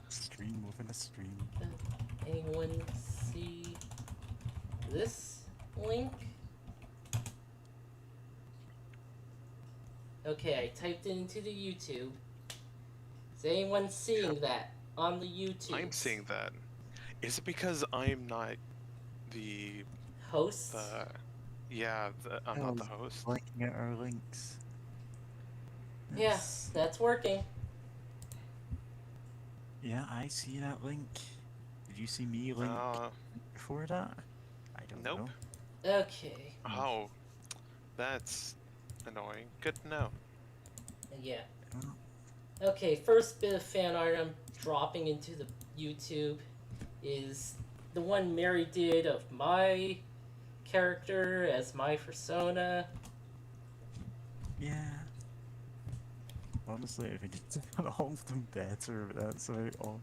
Stream within a stream. Anyone see this link? Okay, I typed it into the YouTube. Is anyone seeing that on the YouTube? I'm seeing that. Is it because I'm not the Host? yeah, I'm not the host. Looking at our links. Yes, that's working. Yeah, I see that link. Did you see me link before that? I don't Nope. know. Okay. Oh, that's annoying. Good to know. Yeah. Oh, Okay, first bit of fan art I'm dropping into the YouTube is the one Mary did of my character as my persona. yeah. Honestly, I think it's all of them better, but that's about all.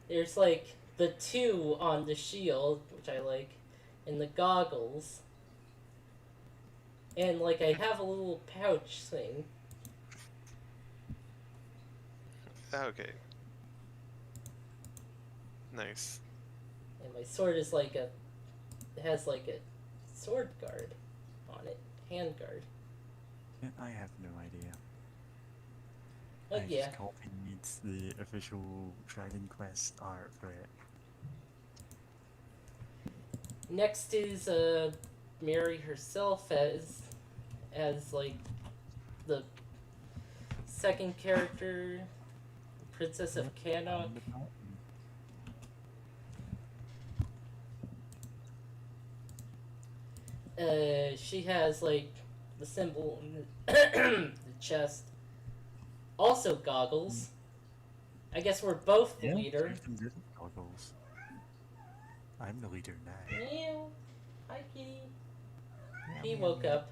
There's like the 2 on the shield, which I like, and the goggles. And like I have a little pouch thing. Okay. Nice. And my sword is like it has like a sword guard on it. Hand guard. Yeah, I have no idea. Oh I yeah. just copied the official Dragon Quest art for it. Next is Mary herself as like the second character, Princess of Cannock. She has like the symbol in the chest. Also goggles. I guess we're both the leader. Goggles. I'm the leader now. Meow. Hi, kitty. Meow, He meow, woke meow. up.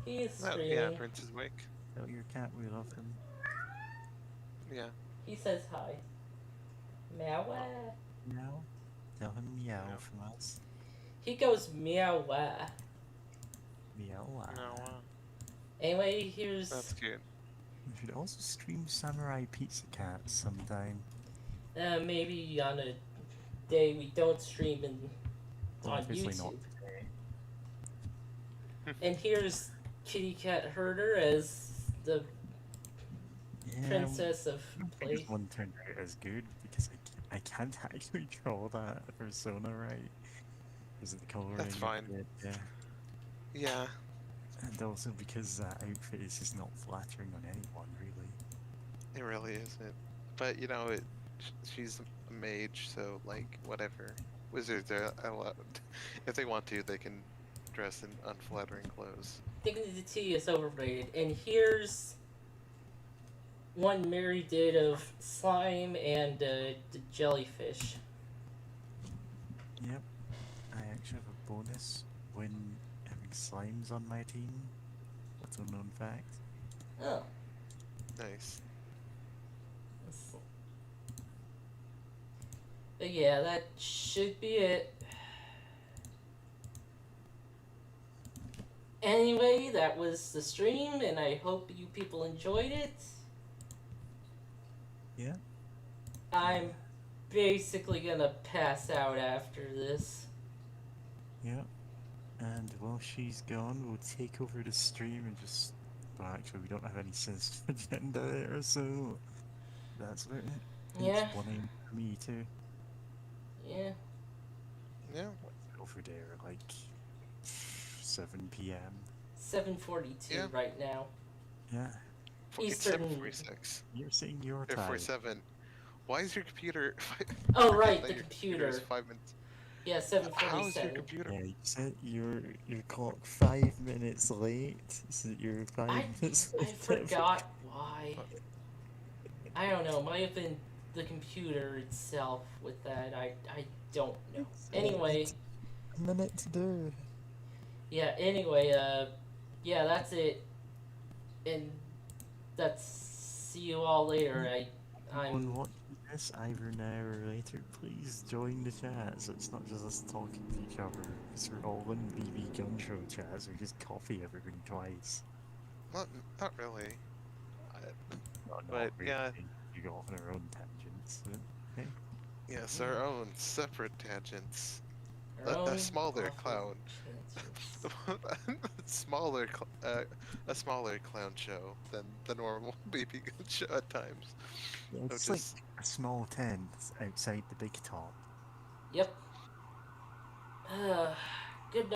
He is Oh, screaming. yeah, Prince is awake. Tell your cat we love him. Yeah. He says hi. Meow. Meow. Tell him meow Meow. from us. He goes meow. Meow. No, Anyway, here's that's cute. We should also stream Samurai Pizza Cat sometime. maybe on a day we don't stream Well, on obviously YouTube. not today. And here's kittycatherder as the Yeah, princess of I don't think place. this one turned out as good because I kept I can't actually draw that persona right. Because of the coloring. That's fine. of it, yeah. Yeah, And also because that outfit is just not flattering on anyone, really. it really isn't. But you know, she's a mage, so like whatever. Wizards are allowed. If they want to, they can dress in unflattering clothes. Dignity is overrated. And here's one Mary did of slime and the jellyfish. Yep. I actually have a bonus when having slimes on my team. Little known fact. Oh. Nice. But yeah, that should be it. Anyway, that was the stream, and I hope you people enjoyed it. Yeah. I'm basically gonna pass out after this. Yep. And while she's gone, we'll take over the stream and just. Well, actually, we don't have any sensitive agenda there, so that's about it. Yeah. It's 1 a.m. for me too. Yeah. Yeah. Over there, like 7 p.m. 7:42 Yeah. right now. Yeah. It's Eastern. 7:46. You're saying your Or time. 47. Why is your computer? Oh right, That the your computer is computer. 5 minutes. Yeah, How is your 7:47. computer? Yeah, you set your clock 5 minutes late, so that you're 5 minutes I late. forgot why. I don't know. Might have been the computer itself with that. I don't know. Anyway, It's a minute to do. yeah. Anyway, yeah, that's it. And that's see you all later. On I'm watching this either now or later, please join the chat so it's not just us talking to each other. Because we're all in BB Gun Show chats, we just copy everything twice. Not really. Not But, really. yeah. You go off on our own tangents. But, hey. Yes, our own separate tangents. our own A smaller awful clown. chances. A smaller clown show than the normal BB gun show at times. Yeah, it's So like just a small tent outside the big top. Yep.